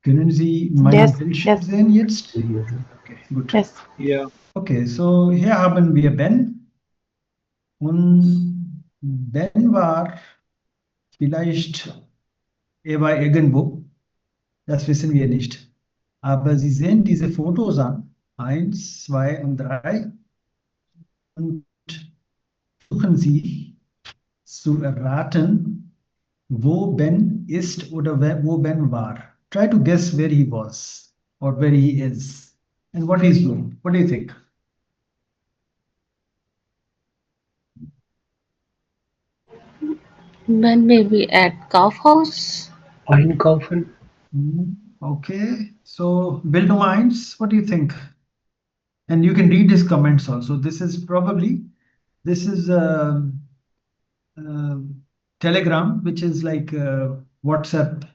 Können Sie meinen Bildschirm sehen jetzt? Okay, gut. Yes. Ja. Okay, so hier haben wir Ben. Und Ben war vielleicht, er war irgendwo, das wissen wir nicht. Aber Sie sehen diese Fotos an, 1, 2 und 3, und versuchen Sie zu erraten, wo Ben ist oder wo Ben war. Try to guess where he was or where he is and what he's doing. What do you think? Ben maybe at Kaufhaus. Einkaufen. Okay, so Bill to Minds, what do you think? And you can read his comments also. This is Telegram, which is like WhatsApp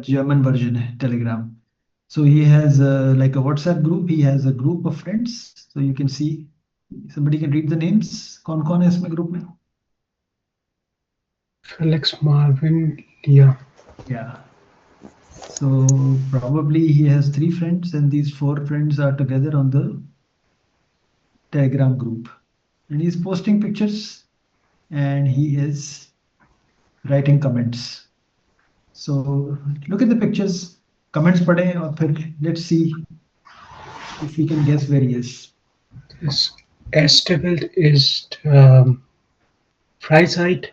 German version hai, Telegram. So he has like a WhatsApp group. He has a group of friends. So you can see, somebody can read the names. कौन है इसमें group में? Felix, Marvin, Leah. Yeah. So probably he has 3 friends, and these 4 friends are together on the Telegram group. And he's posting pictures and he is writing comments. So look at the pictures, comments पढ़ें और फिर let's see if we can guess where he is. This Estebild is Freizeit.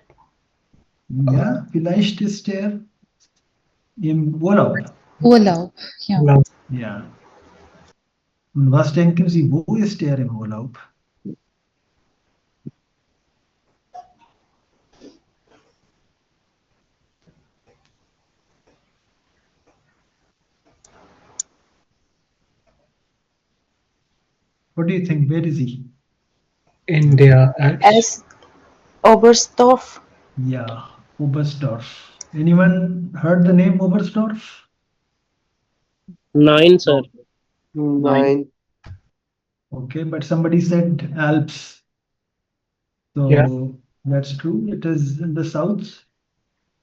Ja, vielleicht ist er im Urlaub. Urlaub. Ja. Urlaub. Ja. Und was denken Sie, wo ist er im Urlaub? What do you think? Where is he? In der Alps. As Oberstdorf. Yeah, Oberstdorf. Anyone heard the name Oberstdorf? Nine, sir. Nine. Okay, but somebody said Alps. So Yeah. that's true. It is in the south.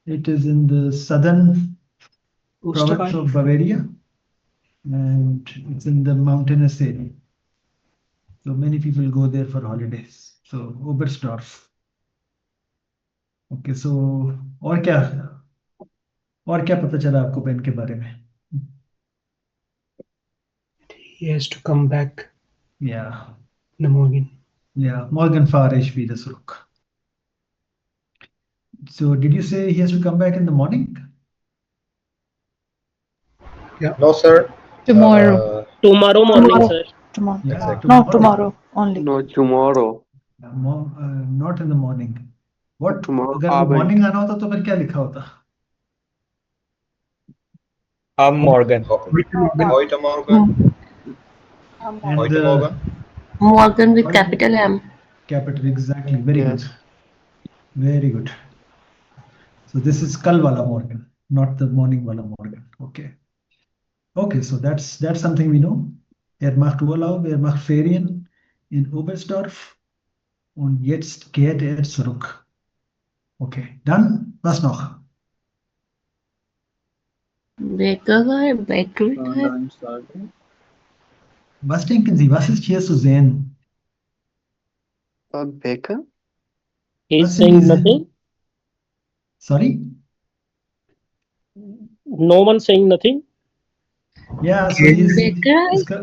It is in the southern province of Bavaria, and it's in the mountainous area. So many people go there for holidays. So Oberstdorf. Okay, so और क्या पता चला आपको pen के बारे में? He has to come back Yeah. in the morning. Yeah, morgen fahre ich wieder zurück. So did you say he has to come back in the morning? No, sir. Tomorrow. Tomorrow morning, Tomorrow. sir. Tomorrow. Yeah, No, tomorrow only. No, tomorrow. Not in the morning. What? Tomorrow, अगर Abend. morning आना होता तो फिर क्या लिखा होता? Morgen. Heute Morgen. And Heute the Morgen. Morgan with capital M. capital, exactly. Very Yes. good. Very good. So this is kal wala morgen, not the morning wala morgen. Okay. Okay, so that's something we know. Macht Urlaub, macht Ferien in Oberstdorf und jetzt kehrt zurück. Okay, dann was noch? Bakery. Was denken Sie, was ist hier zu sehen? A baker. He's Was saying is- nothing. Sorry? No one saying nothing. Yeah, so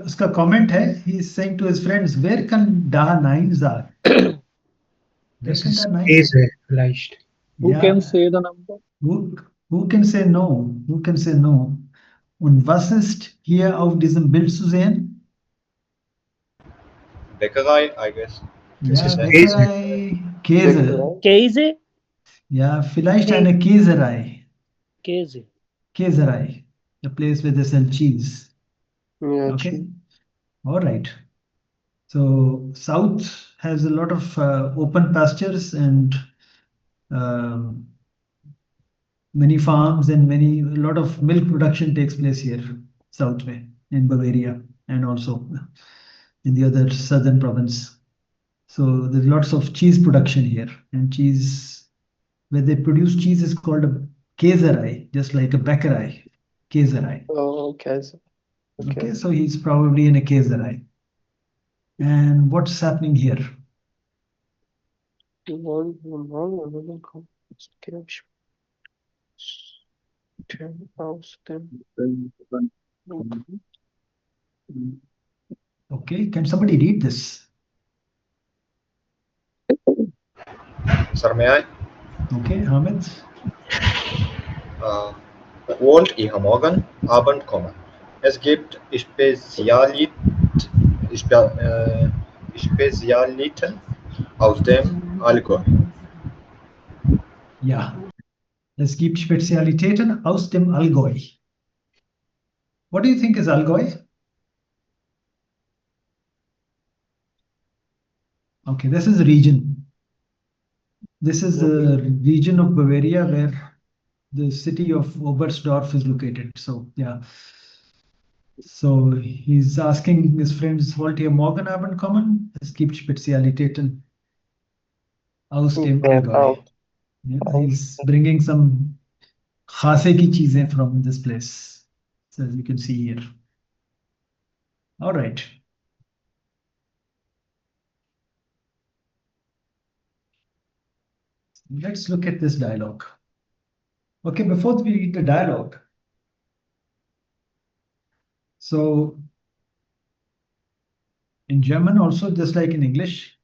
उसका comment है, he is saying to his friends, wer kann da Nein sagen? Wer This kann is da Nein Käse sagen? vielleicht. Who Ja. can say the number? Who can say no? Who can say no? Und was ist hier auf diesem Bild zu sehen? Bäckerei, I guess. Das Ja, ist Bäckerei, Käse. Käse. Ja, vielleicht eine Käserei. Käse. Käserei, a place where they sell cheese. Yeah. Okay, all right. So South has a lot of open pastures and many farms and a lot of milk production takes place here, South way in Bavaria and also in the other southern province. So there's lots of cheese production here, and cheese, where they produce cheese is called a Käserei, just like a Bäckerei. Kezarai. Oh, okay. Okay, so he's probably in a Kezarai. And what's happening here? Okay, can somebody read this? Sir, may I? Okay, Hamid. Wollt ihr morgen Abend kommen? Es gibt Spezialitäten aus dem Allgäu. Ja, es gibt Spezialitäten aus dem Allgäu. What do you think is Allgäu? Okay, this is a region. This is the region of Bavaria where the city of Oberstdorf is located. So, yeah. So he's asking his friends, wollt ihr morgen Abend kommen? Es gibt Spezialitäten aus dem Allgäu. Yeah, he's bringing some खासे की चीजें from this place. So as you can see here. All right. Let's look at this dialogue. Okay, before we read the dialogue, so in German also, just like in English,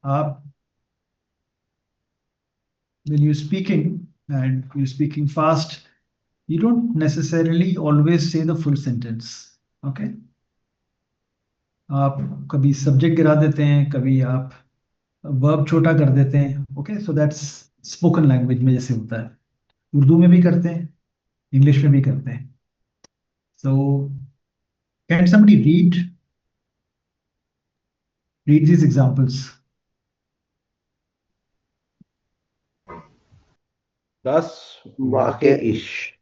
when you're speaking and you're speaking fast, you don't necessarily always say the full sentence. Okay? आप कभी subject गिरा देते हैं, कभी आप verb छोटा कर देते हैं. Okay, so that's spoken language में जैसे होता है. उर्दू में भी करते हैं, इंग्लिश में भी करते हैं. So can somebody read these examples? Das mache ich.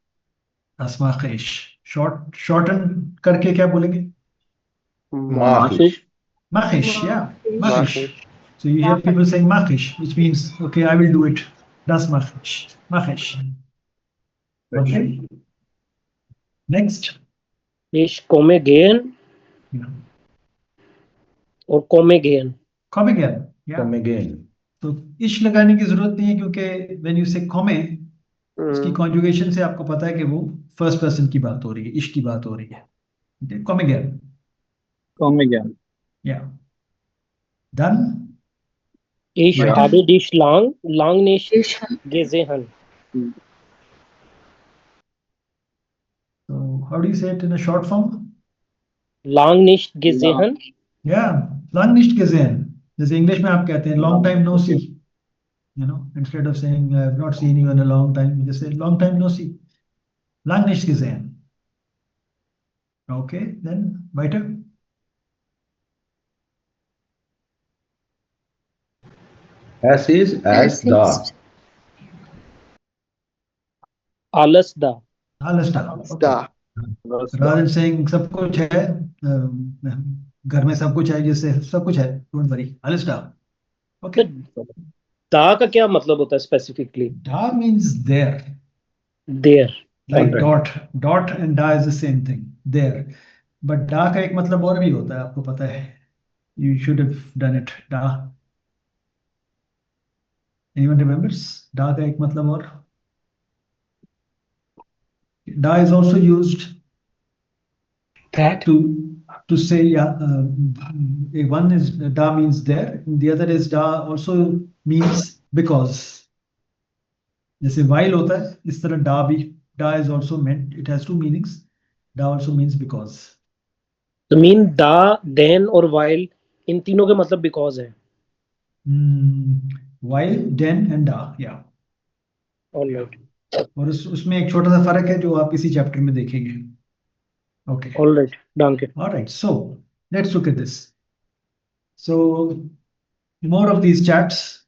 Das mache ich. Shorten करके क्या बोलेंगे? Mach ich. Mach ich, yeah. Mach ich. So you hear people saying mach ich, which means, okay, I will do it. Das mache ich. Mach ich. Okay. Next. Ich komme gehen Yeah. और komme gehen. Come again. Yeah. Come again. तो इश लगाने की जरूरत नहीं है क्योंकि when you say come, उसकी conjugation से आपको पता है कि वो first person की बात हो रही है, इश की बात हो रही है. Okay. Come again. Come again. Yeah. Done. Ich Weiter. habe dich lang nicht gesehen. So how do you say it in a short form? Lang nicht gesehen. Yeah, lang nicht gesehen. जैसे English में आप कहते हैं long time no see. You know, instead of saying I have not seen you in a long time, you just say long time no see. Lang nicht gesehen. Okay, then weiter. Es ist as da. Alles da. Alles da. Okay. Da. Rather than saying सब कुछ है, घर में सब कुछ है, जैसे सब कुछ है, don't worry. Alles da. Okay. Da का क्या मतलब होता है specifically? Da means there. There. Like dot and da is the same thing. There. But da का एक मतलब और भी होता है, आपको पता है. You should have done it. Da. Anyone remembers? Da का एक मतलब और. Da is also used That. to say, yeah, one is da means there, the other is da also means because. जैसे while होता है, इस तरह da भी, da is also meant, it has two meanings. Da also means because. तो mean da, then और while इन तीनों के मतलब because है. While, then and da, yeah. All right. और उसमें एक छोटा सा फर्क है जो आप इसी चैप्टर में देखेंगे. Okay. All right. Danke. All right. So let's look at this. So more of these chats.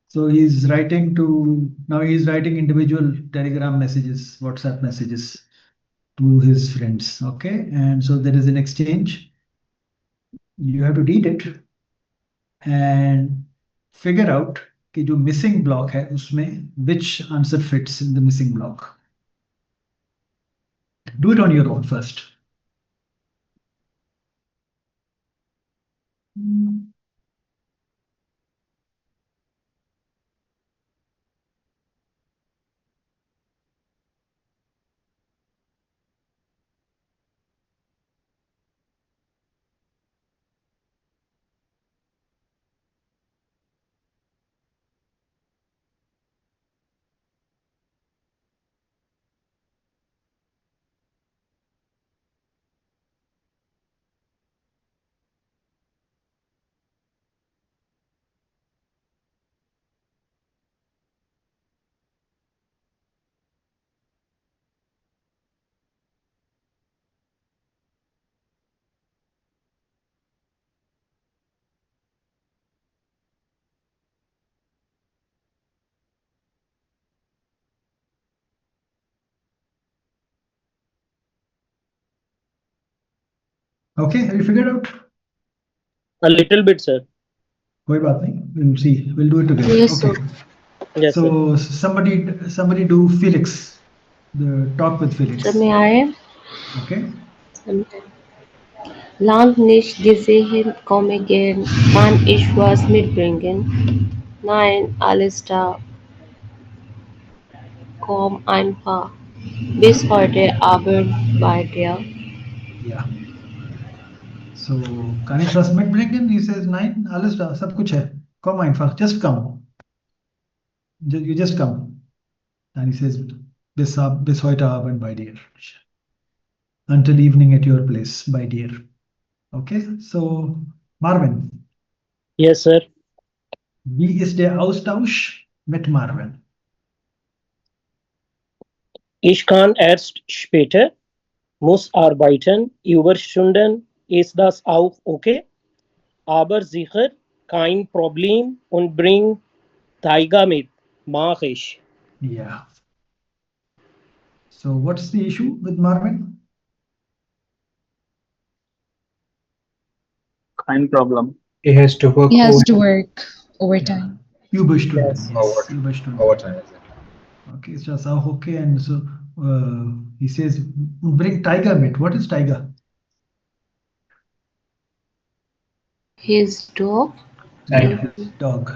So he's writing individual Telegram messages, WhatsApp messages to his friends. Okay. And so there is an exchange. You have to read it and figure out कि जो missing block है उसमें which answer fits in the missing block. Do it on your own first. Okay, have you figured out? A little bit, sir. कोई बात नहीं. We'll see. We'll do it together. Yes, Okay. sir. Yes, sir. So somebody do Felix. The talk with Felix. So may I? Okay. Lang nicht gesehen, komme gern. Kann ich was mitbringen? Nein, alles da. Komm einfach. Bis heute Abend bei dir. Yeah. So kann ich was mitbringen? He says nein, alles da, सब कुछ है. Komm einfach, just come. You just come. And he says bis heute Abend bei dir. Until evening at your place by dear. Okay, so Marvin, Yes, sir. wie ist der Austausch mit Marvin? Ich kann erst später, muss arbeiten, Überstunden, ist das auch okay? Aber sicher, kein Problem und bring Tiger mit, mach ich. Yeah. So what's the issue with Marvin? Kein Problem. He has to work. He has to work overtime. Überstunden. Yes. Yes, Überstunden. Overtime. Okay, it's just okay. And so he says, bring tiger mit. What is tiger? His dog. Tiger. Dog.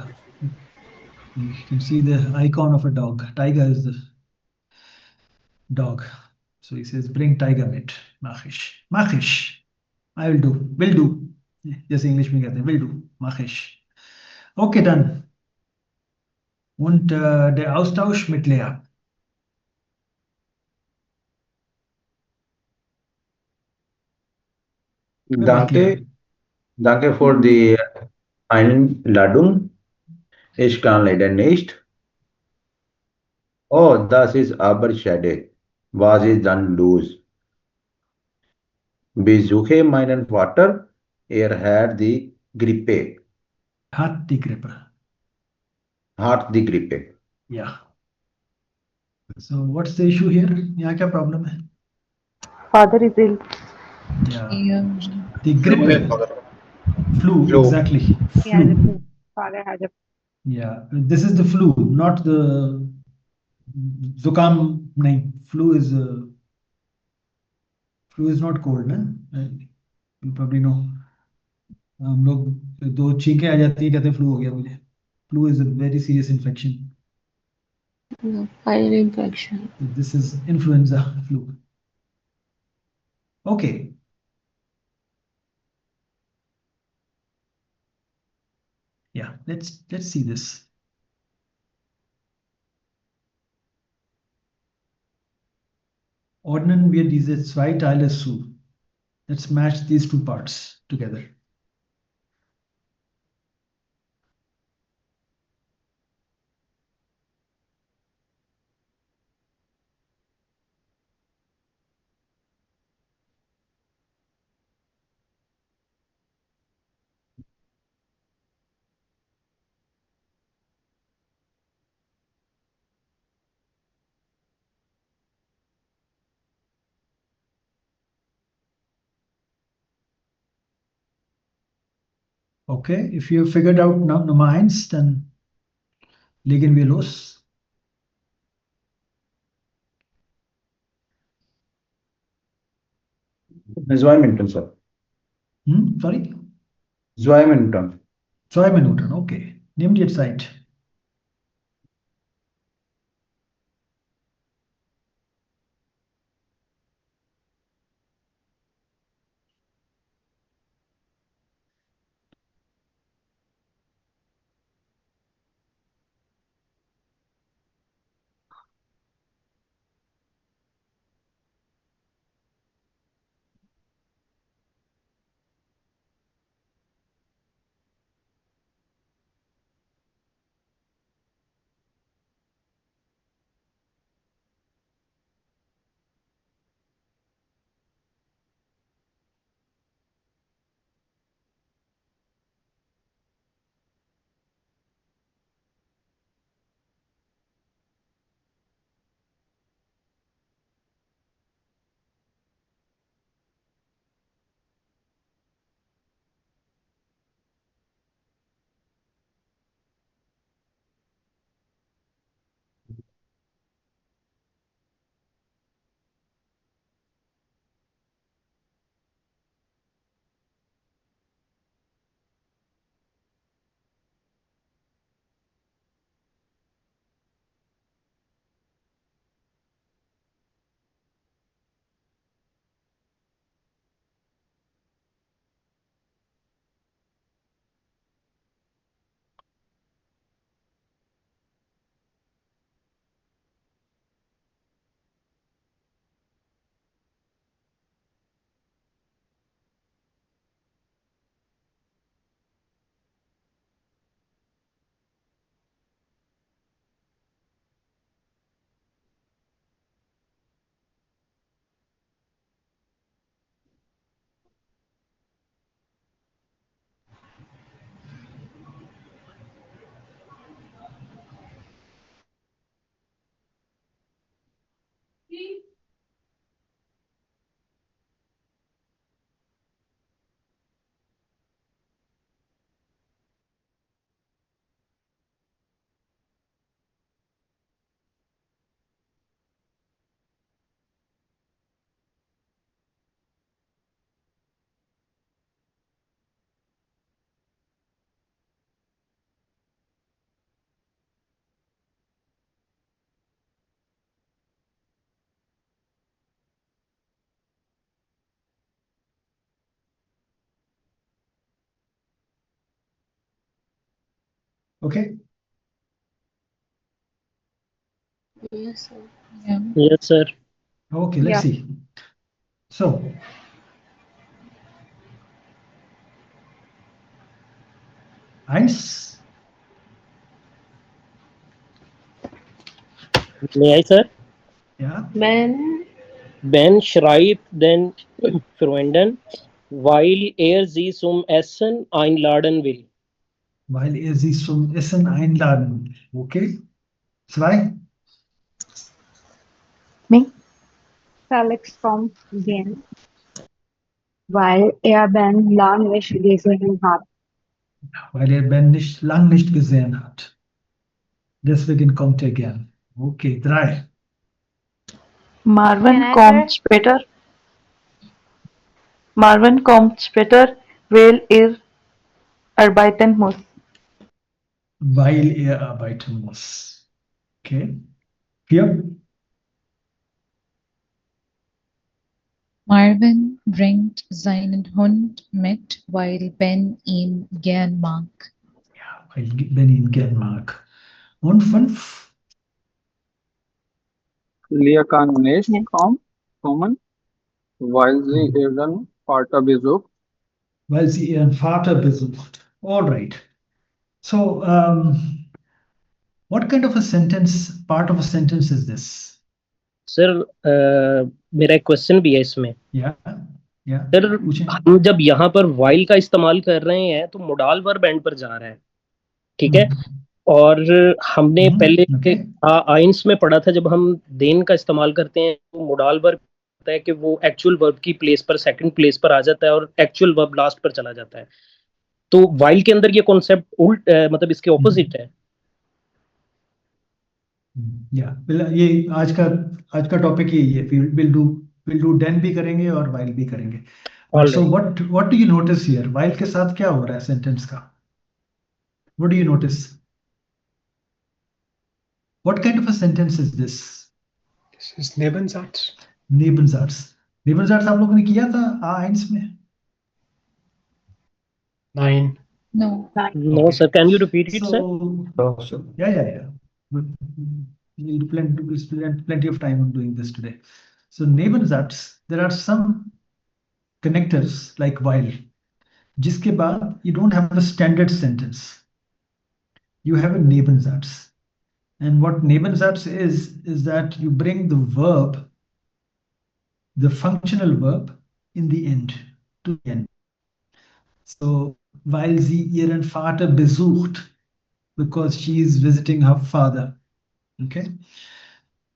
You can see the icon of a dog. Tiger is the dog. So he says, bring tiger mit. Machish. Machish. I will do. Will do. Just English में कहते हैं. Will do. Machish. Okay, done. Und der Austausch mit Lea. Danke für die Einladung. Ich kann leider nicht. Oh, das ist aber schade. Was ist dann los? Besuche meinen Vater. Hat die Grippe. Hat die Grippe. Hat die Grippe. Yeah. So what's the issue here? यहाँ क्या problem है? Father is ill. Yeah. Yeah. The grippe. Flu. Exactly. Flu. Father has a Yeah. This is the flu, not the zukam. नहीं. Flu is not cold, ना? You probably know. हम लोग दो छींकें आ जाती हैं कहते हैं फ्लू हो गया मुझे. Flu is a very serious infection. No, viral infection. This is influenza flu. Okay. Yeah, let's see this. Ordnen wir diese zwei Teile zu. Let's match these two parts together. Okay, if you have figured out Nummer 1, dann legen wir los. 2 Minuten, sir. Sorry? 2 Minuten. 2 Minuten, okay. Nimm dir Zeit. Okay? Yes, sir. Yeah. Yes, sir. Okay, let's see. So, eins, May I, sir? ja, Ben schreibt den Freunden, weil sie zum Essen einladen will. weil sie zum Essen einladen will. Okay? 2, Felix kommt gehen, weil Ben lang nicht gesehen hat. weil Ben lang nicht gesehen hat. Deswegen kommt gern. Okay, 3. Marvin kommt später. Marvin kommt später, weil arbeiten muss. Weil arbeiten muss. Okay. 4. Marvin bringt seinen Hund mit, weil Ben ihn gern mag. Ja, weil Ben ihn gern mag. Und 5. Leah kann nicht kommen, weil sie ihren Vater besucht. Weil sie ihren Vater besucht. All right. So, what kind of a sentence, part of a sentence is this? Sir मेरा एक question भी है इसमें Yeah, yeah. Sir पूछें. हम जब यहाँ पर वाइल का इस्तेमाल कर रहे हैं तो मोडाल वर्ब एंड पर जा रहा है, ठीक है, और हमने पहले Okay. आइंस में पढ़ा था जब हम देन का इस्तेमाल करते हैं तो मोडाल वर्ब होता है कि वो एक्चुअल वर्ब की प्लेस पर सेकंड प्लेस पर आ जाता है और एक्चुअल वर्ब लास्ट पर चला जाता है। तो वाइल के अंदर ये कॉन्सेप्ट उल्ट मतलब इसके ऑपोजिट है। या ये आज का टॉपिक यही है, will do will do then भी करेंगे और while भी करेंगे. All But so right. what do you notice here? While के साथ क्या हो रहा है सेंटेंस का? What do you notice? What kind of a sentence is this? This is Nebensatz. Nebensatz. Nebensatz आप लोगों ने किया था A1 में? Nein. No. No, Okay. sir. Can you repeat it, sir? So yeah. We'll spend plenty of time on doing this today. So Nebensatz, there are some connectors like while, जिसके बाद you don't have a standard sentence. You have a Nebensatz. And what Nebensatz is that you bring the verb, the functional verb, in the end, to the end. So, weil sie ihren Vater besucht, because she is visiting her father. Okay.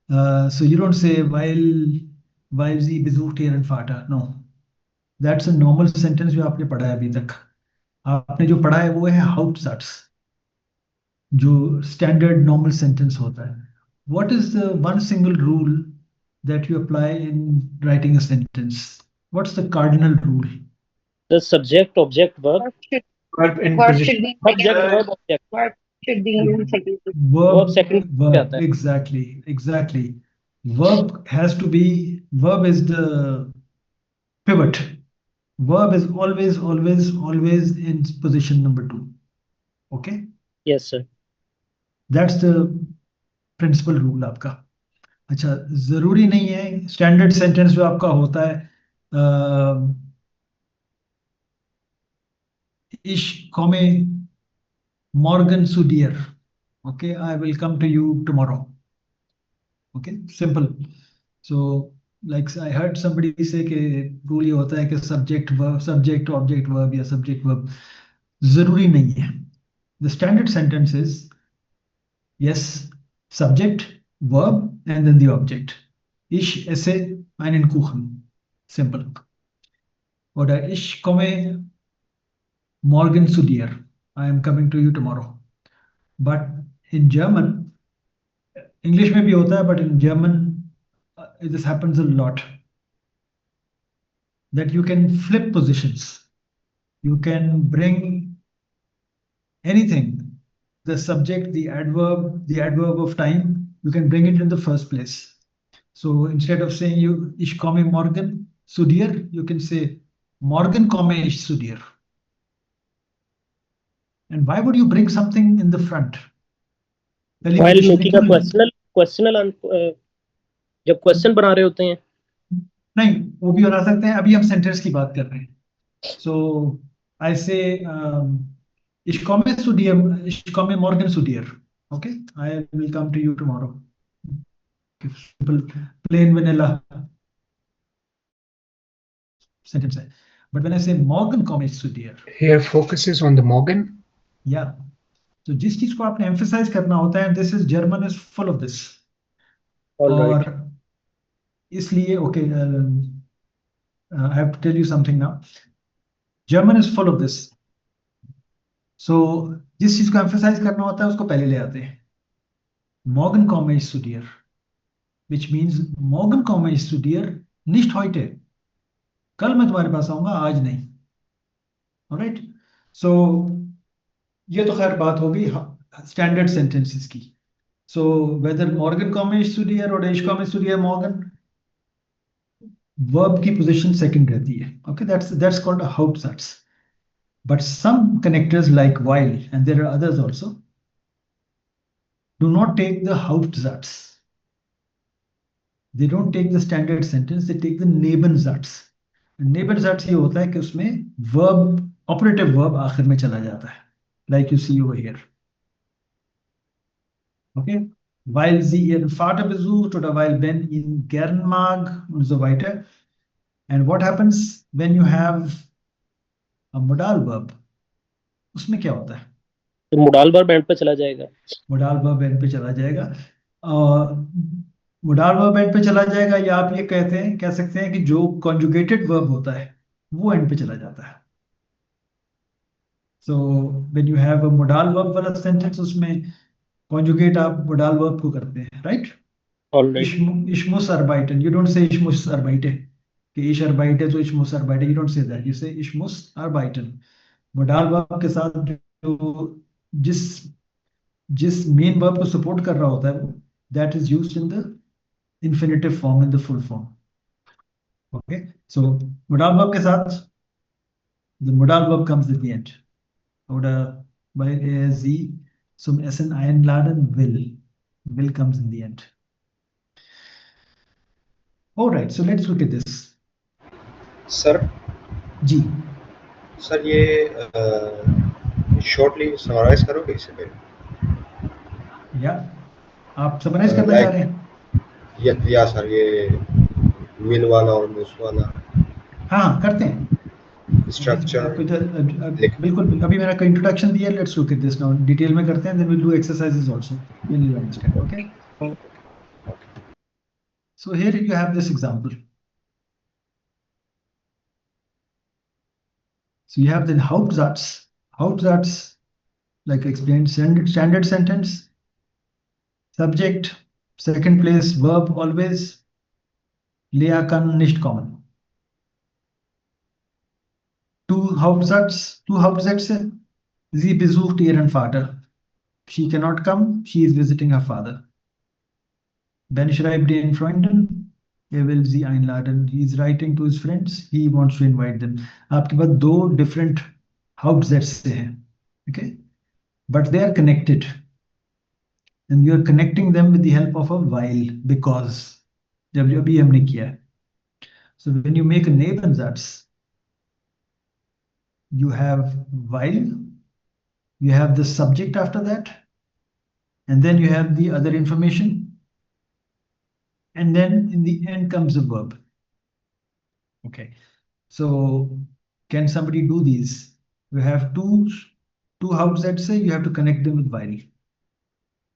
So you don't say weil sie besucht ihren Vater. No. That's a normal sentence जो आपने पढ़ा है अभी तक. आपने जो पढ़ा है वो है Hauptsatz, जो standard normal sentence होता है. What is the one single rule that you apply in writing a sentence? What's the cardinal rule? The subject, object, verb. Verb in Verb position. should be Subject, verb, object. Verb should be in second. Verb second पे आता है. Exactly. Verb is the pivot. Verb is always in position number 2. Okay? Yes, sir. That's the principal rule आपका. अच्छा, जरूरी नहीं है standard sentence जो आपका होता है ich komme morgen zu dir. Okay, I will come to you tomorrow. Okay, simple. So like I heard somebody say कि रूल ये होता है कि subject object verb या subject verb. जरूरी नहीं है. The standard sentence is yes, subject, verb, and then the object. Ich esse einen Kuchen. Simple. Oder ich komme morgen zu dir. I am coming to you tomorrow. But in German, English में भी होता है, but in German, this happens a lot. That you can flip positions. You can bring anything, the subject, the adverb of time, you can bring it in the first place. So instead of saying ich komme morgen zu dir, you can say morgen komme ich zu dir. And why would you bring something in the front? While making a questional जब question बना रहे होते हैं नहीं, वो भी बना सकते हैं. अभी हम सेंटेंस की बात कर रहे हैं. So I say ich komme morgen zu dir. Okay, I will come to you tomorrow. Simple, plain vanilla sentence. But when I say morgen komme ich zu dir, Here focus is on the morgen. Yeah. So जिस चीज को आपने emphasize करना होता है, this is German is full of this. All right. और इसलिए okay, I have to tell you something now. German is full of this. So जिस चीज को emphasize करना होता है उसको पहले ले आते हैं. Morgen komme ich zu dir, which means morgen komme ich zu dir, nicht heute. कल मैं तुम्हारे पास आऊंगा, आज नहीं. Alright? So ये तो खैर बात हो गई स्टैंडर्ड सेंटेंसेस की. So whether morgen komme ich zu dir or ich komme zu dir morgen, verb की position second रहती है. Okay, that's called a Hauptsatz. But some connectors like while, and there are others also, do not take the Hauptsatz. They don't take the standard sentence, they take the Nebensatz. Nebensatz ये होता है कि उसमें verb, operative verb आखिर में चला जाता है, like you see over here. Okay, weil sie ihren Vater besucht oder weil Ben ihn gern mag und so weiter. And what happens when you have a modal verb? उसमें क्या होता है? तो modal verb end पे चला जाएगा. Modal verb end पे चला जाएगा. Modal verb end पे चला जाएगा, या आप ये कह सकते हैं कि जो conjugated verb होता है वो end पे चला जाता है. So when you have a modal verb वाला sentence, उसमें conjugate आप modal verb को करते हैं, right? All right. Ich muss arbeiten. You don't say ich muss arbeite. कि ich arbeite so ich muss arbeite. You don't say that. You say ich muss arbeiten. modal verb के साथ जो जिस main verb को support कर रहा होता है वो that is used in the infinitive form, in the full form. Okay, so modal verb के साथ the modal verb comes at the end. Oder bei sie zum Essen einladen will. Will comes in the end. All right, so let's look at this. Sir ji sir ये shortly summarize करोगे इसे पहले या आप summarise करना चाह रहे हैं? या सर ये विल वाला और मूस वाला हाँ करते हैं स्ट्रक्चर बिल्कुल अभी मैंने इंट्रोडक्शन दिया. Let's look at this now. Detail में करते हैं, then will do exercises also. Then you understand. Okay, so here you have this example. So you have the Hauptsatz. Hauptsatz, like I explained, standard sentence, subject, second place, verb always, Lea kann nicht kommen. Two Hauptsätze. Sie besucht ihren Vater. She cannot come. She is visiting her father. Ben schreibt den Freunden. Will sie einladen. He is writing to his friends. He wants to invite them. आपके पास दो different Hauptsätze हैं. Okay, but they are connected, and you are connecting them with the help of a while, because जब अभी हमने किया है. So when you make a Nebensatz, you have while, you have the subject after that, and then you have the other information, and then in the end comes the verb. Okay, so can somebody do these? You have two Hauptsätze, you have to connect them with while.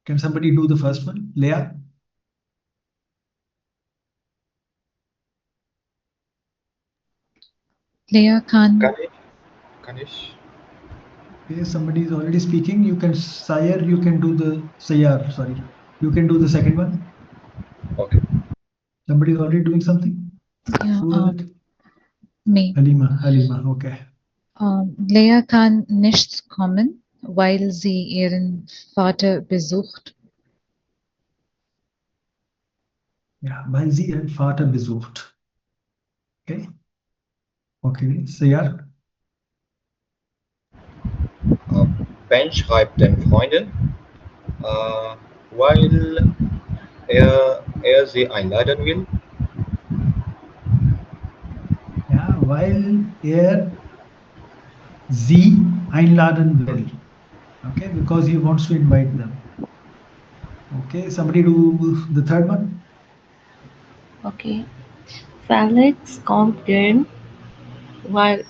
Can somebody do the first one? Leah? Leah kann. Kanish. Okay, somebody is already speaking. You can Sayar, you can do the Sayar, sorry. You can do the second one. Okay. Somebody is already doing something? Yeah, me. Halima, okay. Leah kann nicht kommen, weil sie ihren Vater besucht. Ja, weil sie ihren Vater besucht. Okay. Okay, Sayar. Ben schreibt den Freunden, weil er sie einladen will. Ja, weil sie einladen will. Okay, because he wants to invite them. Okay, somebody do the third one. Okay. Felix kommt gern, weil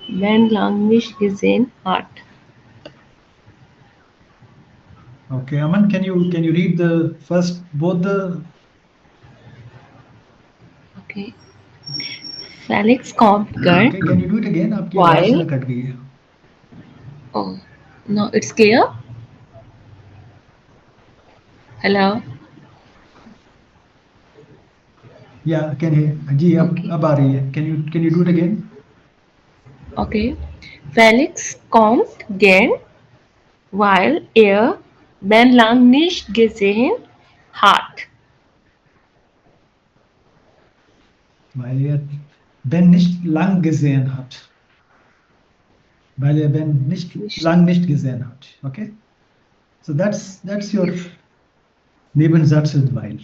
Ben lang nicht gesehen hat. Okay, Aman, can you read the first both the? Okay. Felix kommt gern. Okay, can you do it again? आपकी Why? आवाज जरा cut गई है. Oh, no, it's clear. Hello. Yeah, can hear. जी अब आ रही है. Can you do it again? Okay. Felix kommt gern, weil Ben lang nicht gesehen hat. Weil Ben nicht lang gesehen hat. Weil Ben nicht lang nicht gesehen hat. Okay, so that's your Nebensatz with while.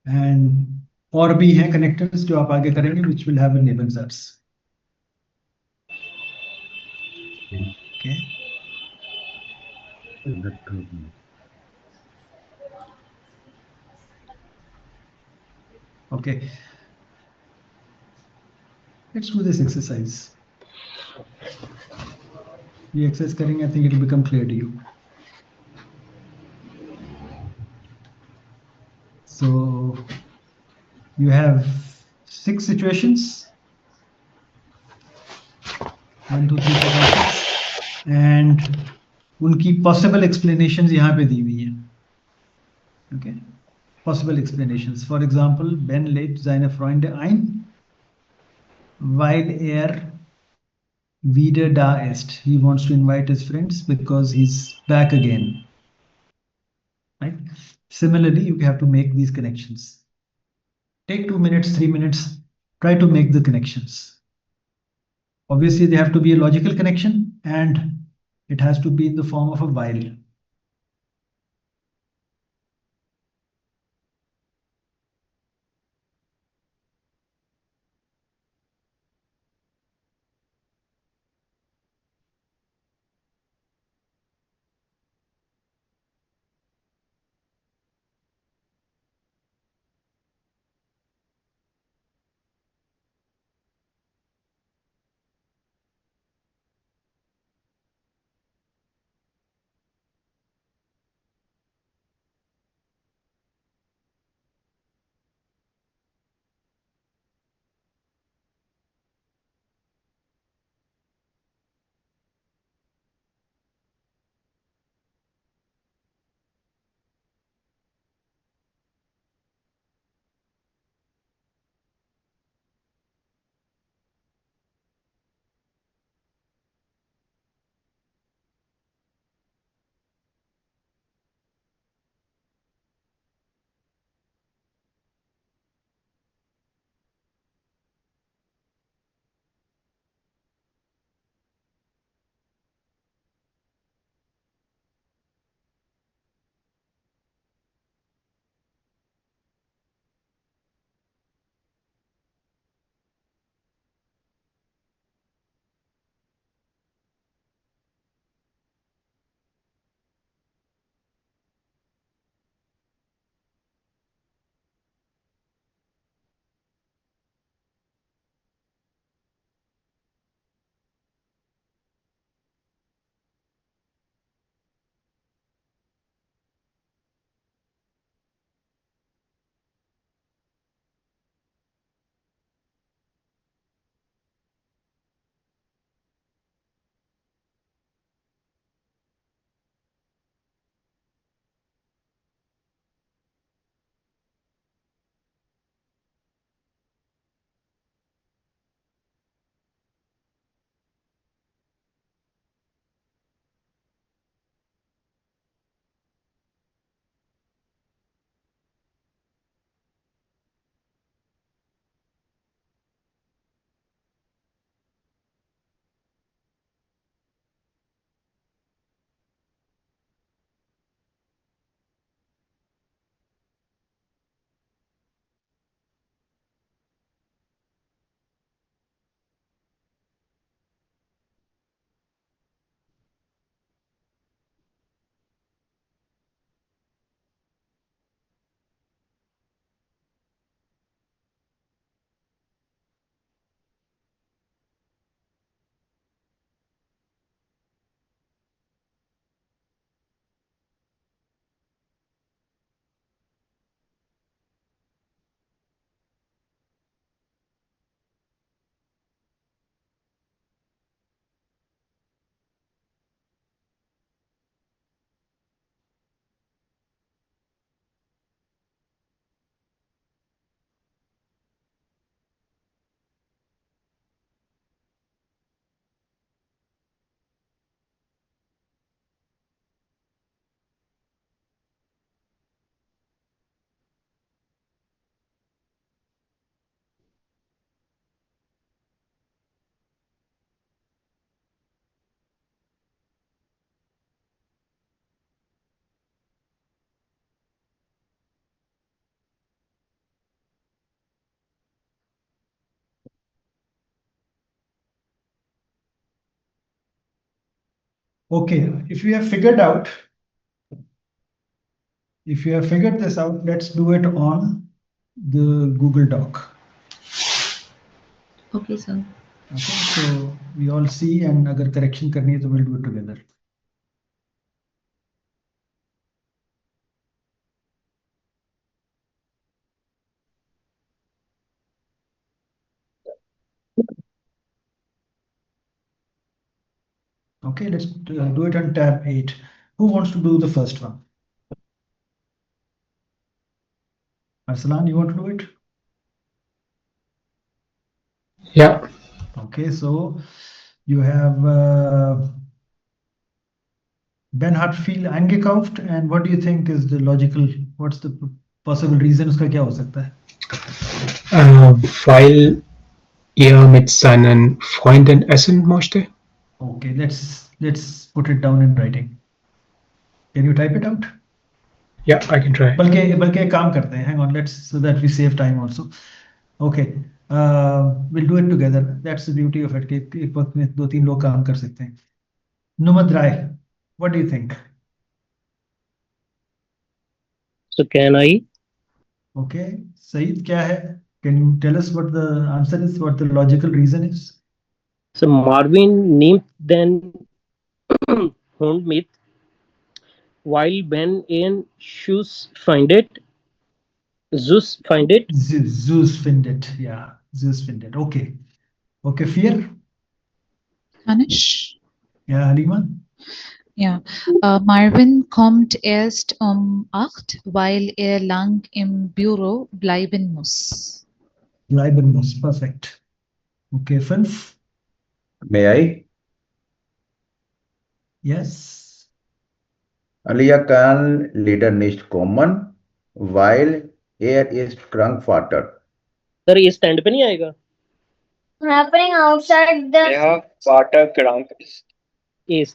And और भी हैं connectors जो आप आगे करेंगे, which will have a Nebensatz. Okay. Okay. Let's do this exercise. ये exercise करेंगे, I think it will become clear to you. So you have 6 situations. 1, 2, 3, 4, 5, 6. And उनकी possible explanations यहाँ पे दी हुई हैं. Okay. possible explanations. For example, Ben lädt seine Freunde ein, weil wieder da ist. He wants to invite his friends because he's back again. Right? Similarly, you have to make these connections. Take 2 minutes, 3 minutes, try to make the connections. Obviously, they have to be a logical connection and it has to be in the form of a while. Okay, if you have figured this out, let's do it on the Google Doc. Okay, sir. Okay, so we all see, and agar correction karni hai, to we'll do it together. Okay, let's do it on tab 8. Who wants to do the first one? Arsalan, you want to do it? Yeah. Okay, so you have Ben Hartfield eingekauft, and what do you think is the logical? What's the possible reason? उसका क्या हो सकता है? Weil er mit seinen Freunden essen möchte. Okay, let's put it down in writing. Can you type it out? Yeah, I can try. बल्कि एक काम करते हैं. Hang on, let's so that we save time also. Okay, we'll do it together. That's the beauty of it. कि एक वक्त में 2-3 लोग काम कर सकते हैं. Numad Rai, what do you think? So can I? Okay, Saeed, क्या है? Can you tell us what the answer is? What the logical reason is? So Marvin nimmt den Hund mit, while Ben and Zeus findet. Zeus findet. Zeus findet, yeah, Zeus findet. Okay, okay, Fear? Anish? Yeah, Halima? Ja, Marvin kommt erst um 8, weil er lang im Büro bleiben muss. Bleiben muss, perfect. Okay, 5? May I? Yes. Alia kann leider nicht kommen, weil er ist Krankvater. Sir ये stand पे नहीं आएगा? Happening outside the. Der Vater krank ist.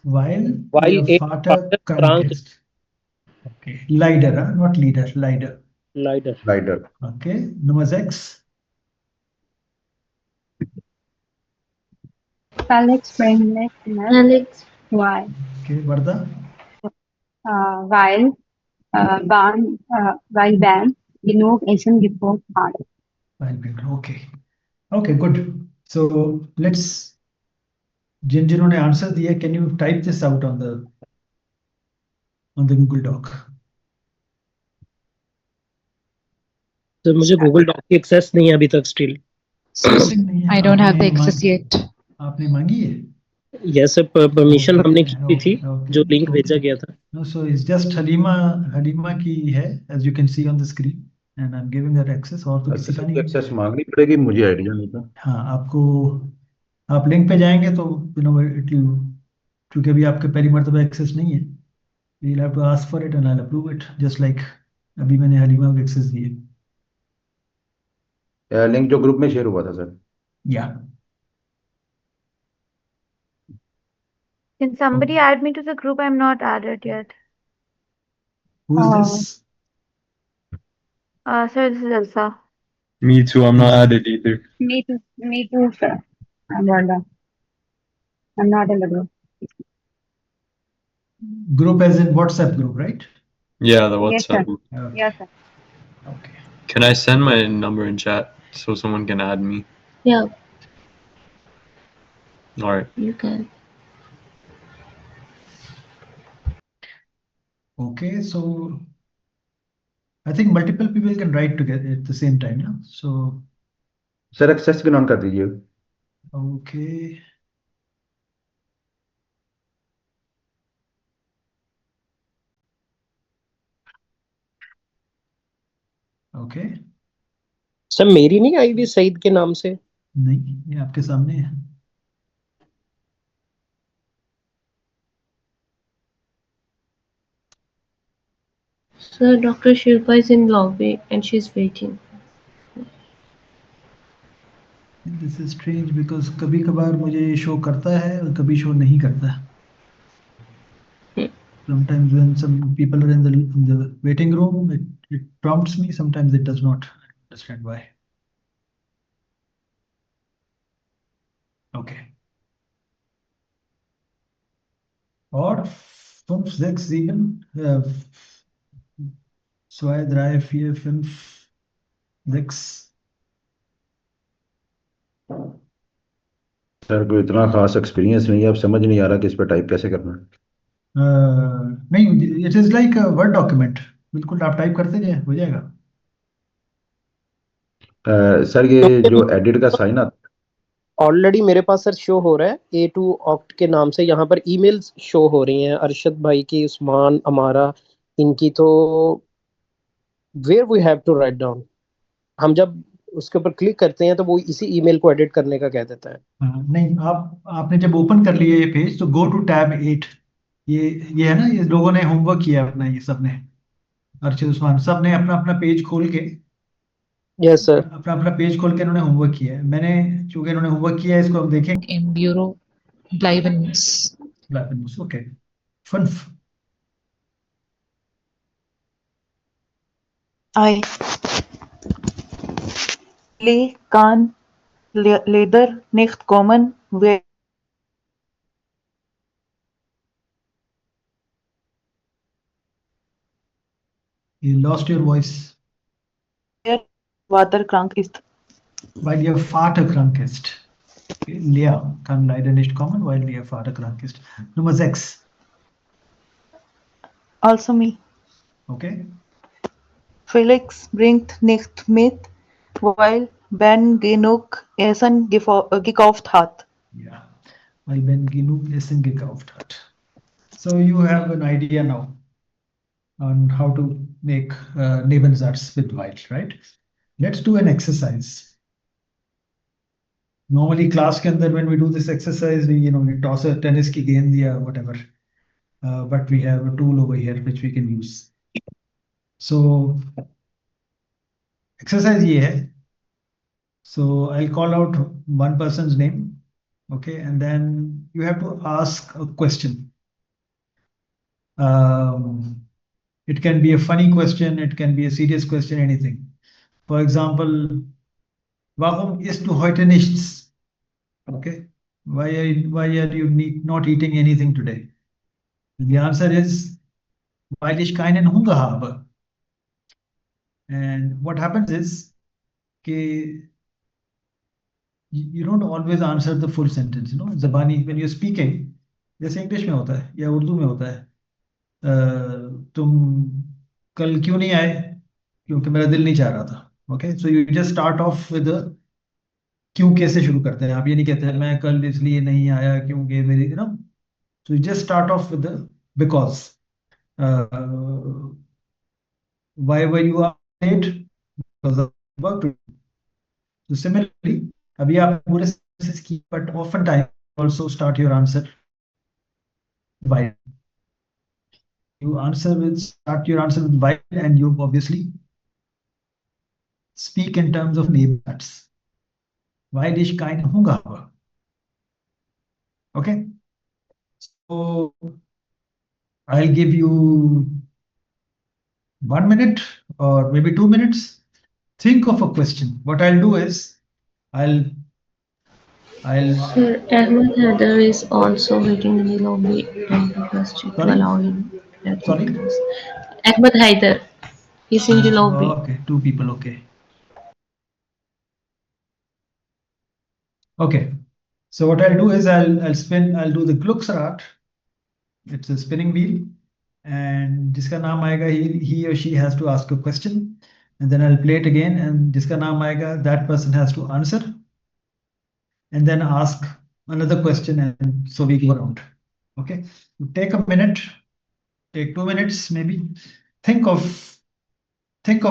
While While ihr a Vater Vater krank krank ist. Okay, Leider, huh? Not leader, Leider. Leider. Leider. Okay, Nummer 6. Alex bringt Alex. why? Okay, Varda? Weil Ben genug Essen gekocht hat. Okay. Okay, good. So let's, जिन्होंने answer दिया, can you type this out on the Google Doc? तो मुझे Google Doc की access नहीं है अभी तक still. I don't have the access yet. आपने मांगी है? Yes, परमिशन हमने की थी, जो लिंक भेजा गया था. No, so it's just Halima की है, as you can see on the screen, and I'm giving her access. और तो किसी का नहीं. एक्सेस मांगनी पड़ेगी, मुझे आइडिया नहीं था. हाँ, आपको आप लिंक पे जाएंगे तो क्योंकि अभी आपके पहली मर्तबा एक्सेस नहीं है, you'll have to ask for it and I'll approve it, just like अभी मैंने हलीमा को एक्सेस दिए. लिंक जो ग्रुप में शेयर हुआ था sir. Yeah. Can somebody add me to the group? I'm not added yet. Who is this? Sir, this is Elsa. Me too, I'm not added either. Me too, sir. I'm not in the group. Group as in WhatsApp group, right? Yeah, the Yes, sir. WhatsApp group. Okay. Yes, sir. Okay. Can I send my number in chat so someone can add me? Yeah, Alright. you can. Okay, so I think multiple people can write together at the same time, yeah? So, sir access भी on कर दीजिए. okay. Okay. Sir मेरी नहीं आई हुई सईद के नाम से. नहीं, ये आपके सामने है. Sir, Dr. Shilpa is in lobby and she's waiting. This is strange because कभी कभार मुझे शो करता है और कभी शो नहीं करता. Sometimes when some people are in the waiting room, it prompts me. Sometimes it does not. I don't understand why. Okay. Or 5, 6, 7. 2, 3, 4, 5, 6. Sir कोई इतना खास एक्सपीरियंस नहीं है, अब समझ नहीं आ रहा कि इस पर टाइप कैसे करना है. नहीं, it is like a word document. बिल्कुल आप टाइप करते जाए, हो जाएगा. सर ये जो एडिट का साइन आता है, ऑलरेडी मेरे पास सर शो हो रहा है A2 ऑक्ट के नाम से. यहाँ पर ईमेल्स शो हो रही हैं अरशद भाई की, उस्मान, अमारा, इनकी. तो where we have to write down. हम जब उसके ऊपर क्लिक करते हैं तो वो इसी ईमेल को एडिट करने का कह देता है। नहीं, आपने जब ओपन कर लिया ये पेज तो गो टू टैब 8। ये है ना, ये लोगों ने होमवर्क किया अपना, ये सब ने, अर्शद उस्मान सब ने अपना अपना पेज खोल के, यस सर, अपना अपना पेज खोल के इन्होंने होमवर्क किया है। मैंने, चूंकि इन्होंने होमवर्क किया है, इसको हम देखें। Im Büro bleiben muss. Okay, 5। I Lee kann leider nicht kommen, weil You lost your voice. er Vater krank ist. Weil ihr Vater krank ist. Lea kann leider nicht kommen, weil ihr Vater krank ist. Nummer 6. Also me. Okay. Felix bringt nicht mit, weil Ben genug Essen gekauft hat. Ja, weil Ben genug Essen gekauft hat. So you have an idea now on how to make Nebensatz with weil, right? Let's do an exercise. Normally class के अंदर when we do this exercise, we toss a tennis की गेंद या whatever. But we have a tool over here which we can use. So exercise ये है. So I'll call out one person's name, okay, and then you have to ask a question. It can be a funny question, it can be a serious question, anything. For example, warum isst du heute nichts? Okay, why are you not eating anything today? The answer is, weil ich keinen Hunger habe. And what happens is, you don't always answer the full sentence, Zabani, when you're speaking, जैसे English में होता है या उर्दू में होता है, तुम कल क्यों नहीं आए? क्योंकि मेरा दिल नहीं चाह रहा था। Okay, so you just start of with क्यों कैसे शुरू करते हैं। आप ये नहीं कहते हैं मैं कल इसलिए नहीं आया क्योंकि मेरी so you just start of with because why were you let, because of work. So similarly, अभी आप पूरे sentences की, but often time also start your answer by start your answer with why, and you obviously speak in terms of Nebensatz. Weil ich keinen Hunger habe. Okay, so I'll give you 1 minute or maybe 2 minutes. Think of a question. What I'll do is I'll Sir, Ahmed Haider is also waiting in the lobby and requested to allow him at the class. Ahmed Haider is in the lobby. Okay, 2 people. Okay. Okay. So what I'll do is I'll do the Glücksrad. It's a spinning wheel, and जिसका नाम आएगा, he or she has to ask a question, and then I'll play it again, and जिसका नाम आएगा, that person has to answer, and then ask another question, and so we go around. Okay, take a minute, take 2 minutes maybe. Think of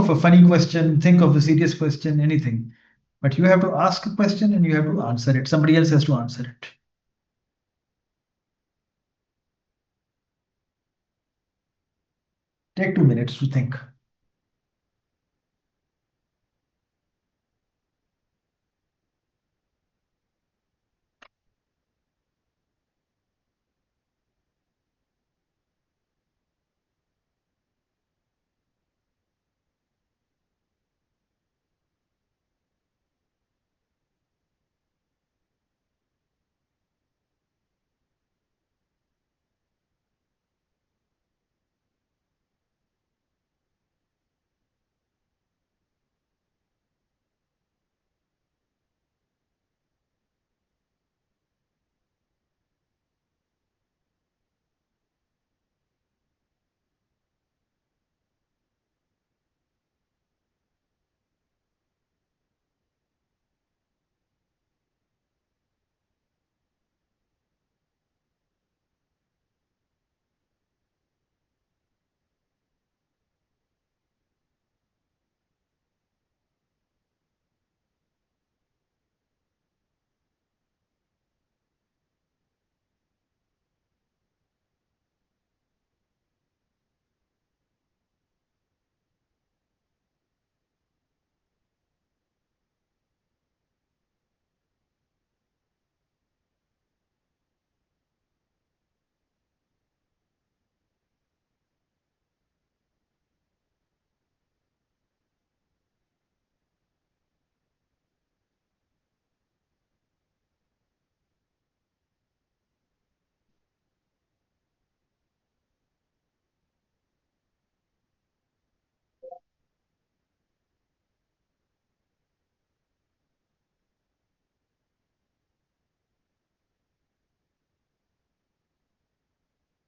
a funny question, think of a serious question, anything. But you have to ask a question and you have to answer it. Somebody else has to answer it. Take 2 minutes to think.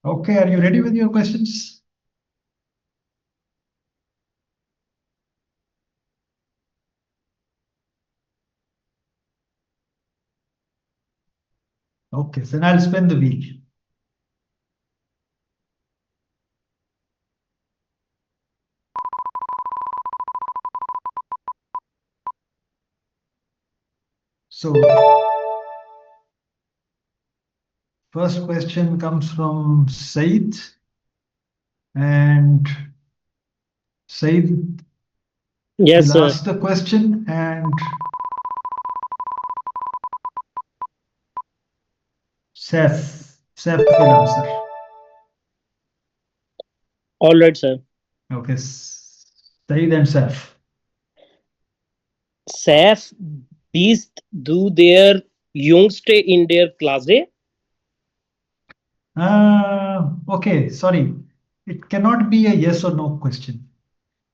Okay, are you ready with your questions? Okay, then I'll spin the wheel. So, first question comes from Said. And Said Yes, will sir. ask the question, and Seth will answer. All right, sir. Okay, Said and Seth. Saf beast do their young stay in their class? Okay, sorry. It cannot be a yes or no question.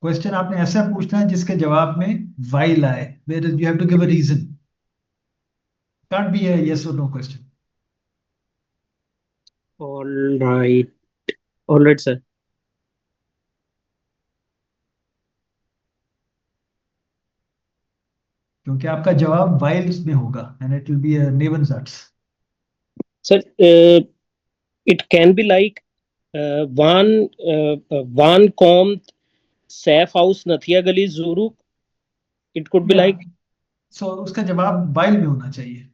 Question आपने ऐसा पूछना है जिसके जवाब में while आए, where you have to give a reason. Can't be a yes or no question. All right. All right, sir. क्योंकि आपका जवाब while में होगा, and it will be a Nebensatz. Sir, it can be like one comb safe house nathia gali zuru. It could be Yeah. like, So उसका जवाब while में होना चाहिए.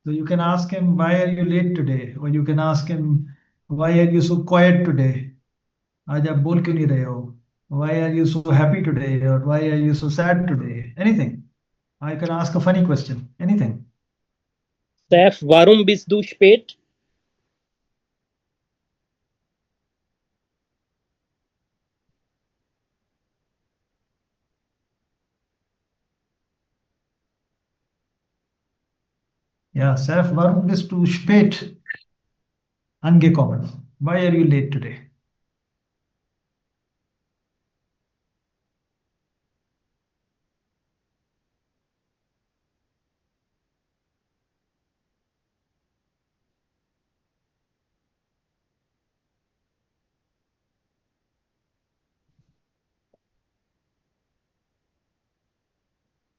So you can ask him, why are you late today? Or you can ask him, why are you so quiet today? आज आप बोल क्यों नहीं रहे हो? Why are you so happy today? Or why are you so sad today? Anything. I can ask a funny question. Anything. safe warum bist du spät? Ja, Seth, warum bist du spät angekommen? Why are you late today?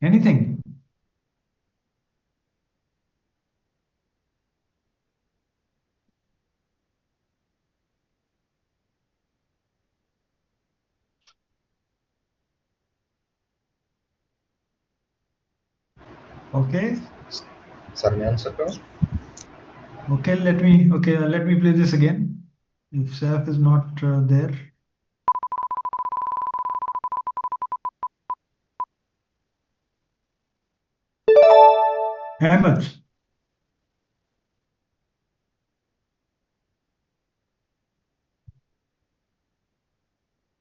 Anything. Okay. Sir, may I answer first? Okay, let me play this again. If Seth is not there. Ahmed.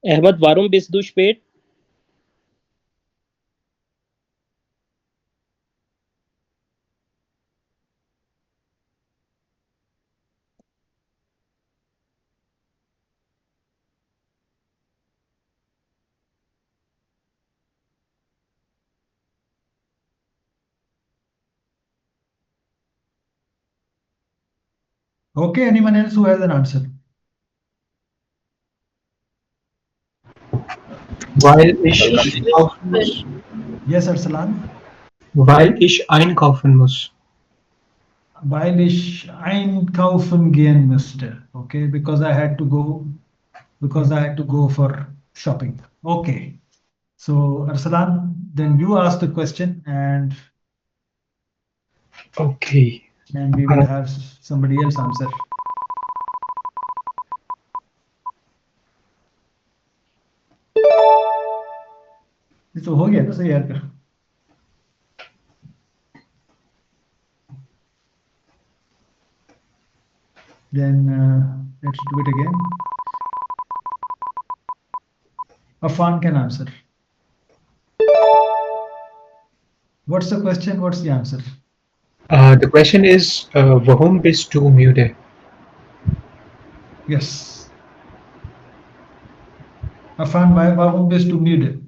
Ahmed, warum bist du spät? Okay, anyone else who has an answer? Weil ich einkaufen muss. Yes, Arsalan. Weil ich einkaufen muss. Weil ich einkaufen gehen müsste. Okay, because I had to go for shopping. Okay. So Arsalan, then you ask the question, and Okay. we will have somebody else answer. तो हो गया ना सही यार कर. Then let's do it again. Afan can answer. What's the question? What's the answer? The question is, warum bist du müde? Yes. Afan, warum bist du müde?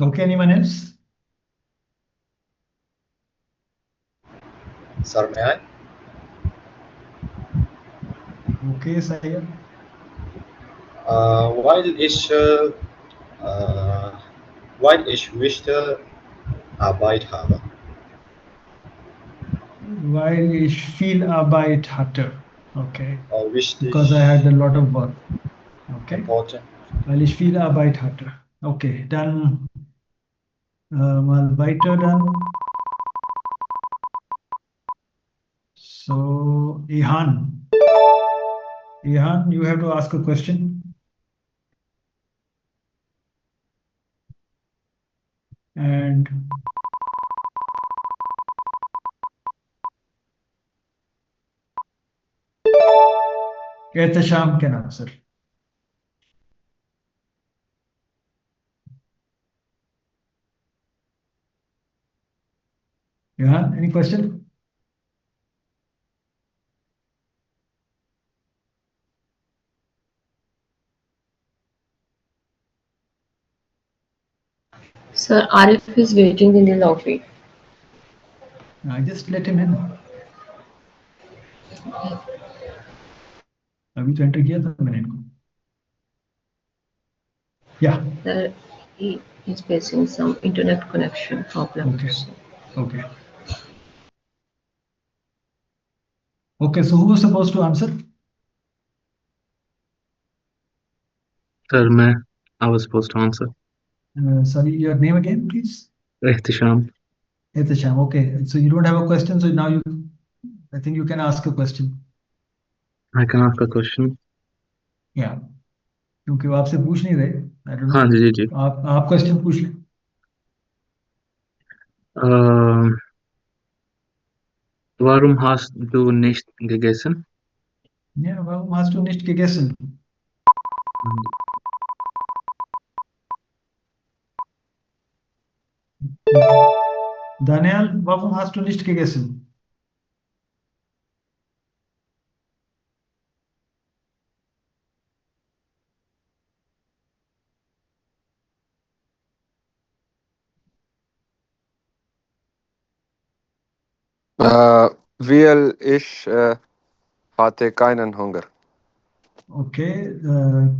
Okay, anyone else? Sir, may I? Okay, Sayed. While ich möchte Arbeit haben. Weil ich viel Arbeit hatte. Okay. Wichtig. Because I had a lot of work. Okay. Important. Weil ich viel Arbeit hatte. Okay, dann mal weiter dann. So, Ihan. Ihan, you have to ask a question. And Ehtasham can answer. Ihan, any question? Sir, Arif is waiting in the lobby. I just let him in. अभी तो enter किया था मैंने इनको. Yeah. Sir, he is facing some internet connection problem. Okay. Okay. Okay, so who was supposed to answer? Sir, I was supposed to answer. Sorry, your name again, please? Ehtisham. Ehtisham, okay. So you don't have a question, so now I think you can ask a question. I can ask a question. Yeah. क्योंकि वो आपसे पूछ नहीं रहे. I don't know. हाँ जी जी. आप question पूछ लें. Warum hast du nicht gegessen? Yeah, warum hast du nicht gegessen? Daniel, warum hast du nicht gegessen? Weil ich hatte keinen Hunger. Okay,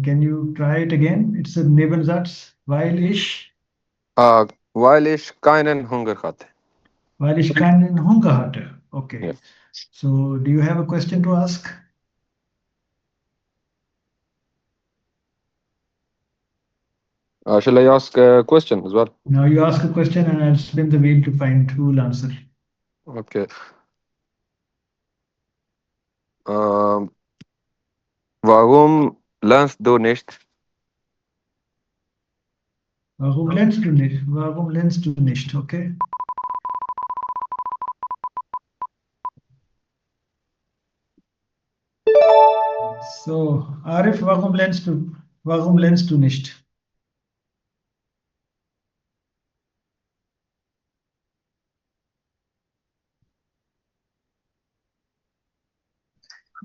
can you try it again? It's a Nebensatz. Weil ich keinen Hunger hatte. Weil ich keinen Hunger hatte. Okay. Yeah. So, do you have a question to ask? Shall I ask a question as well? Now you ask a question and I'll spin the wheel to find who will answer. Okay. Warum lernst du nicht? Warum lernst du nicht? Warum lernst du nicht? Okay. So, Arif, warum lernst du nicht?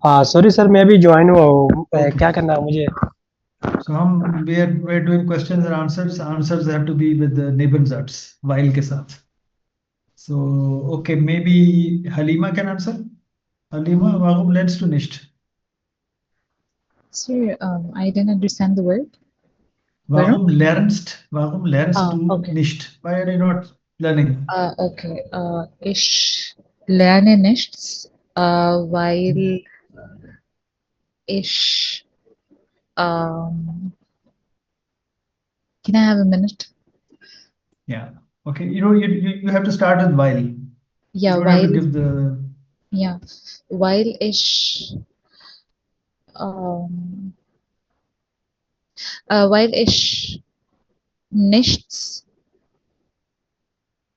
Sorry sir, मैं भी join हुआ हूँ. क्या करना है मुझे? So we're doing questions and answers. Answers have to be with the Nebensatz, while के साथ. So okay, maybe Halima can answer. Halima, warum lernst du nicht? Sir, I didn't understand the word. Warum lernst du Okay. nicht? Why are you not learning? Okay. Ich lerne nichts, weil ich can I have a minute? Yeah. Okay. You have to start with while. Yeah, you don't while have to give the. yeah, while ich while ich nichts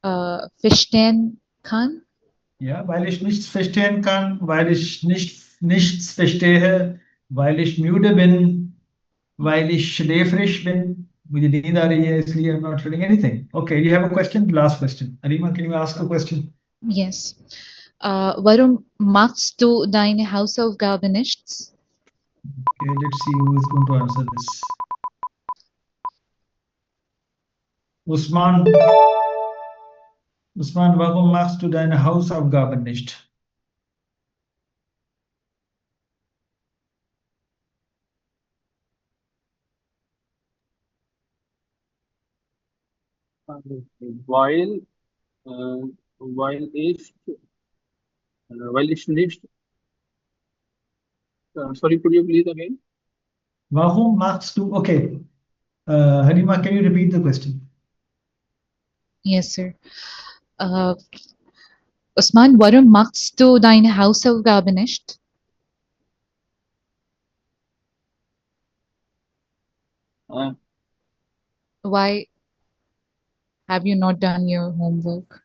verstehen kann. Ja, weil ich nichts verstehen kann, weil ich nichts verstehe, weil ich müde bin, weil ich schläfrig bin. मुझे नींद आ रही है इसलिए I'm not feeling anything. Okay, you have a question? Last question. Arima, can you ask a question? Yes. Warum machst du deine Hausaufgaben nicht? Okay, let's see who is going to answer this. Usman, warum machst du deine Hausaufgaben nicht? While while ich nicht. Sorry, could you please again? Warum machst du? Okay. Halima, can you repeat the question? Yes, sir. Usman, warum machst du deine Hausaufgaben nicht? Why have you not done your homework?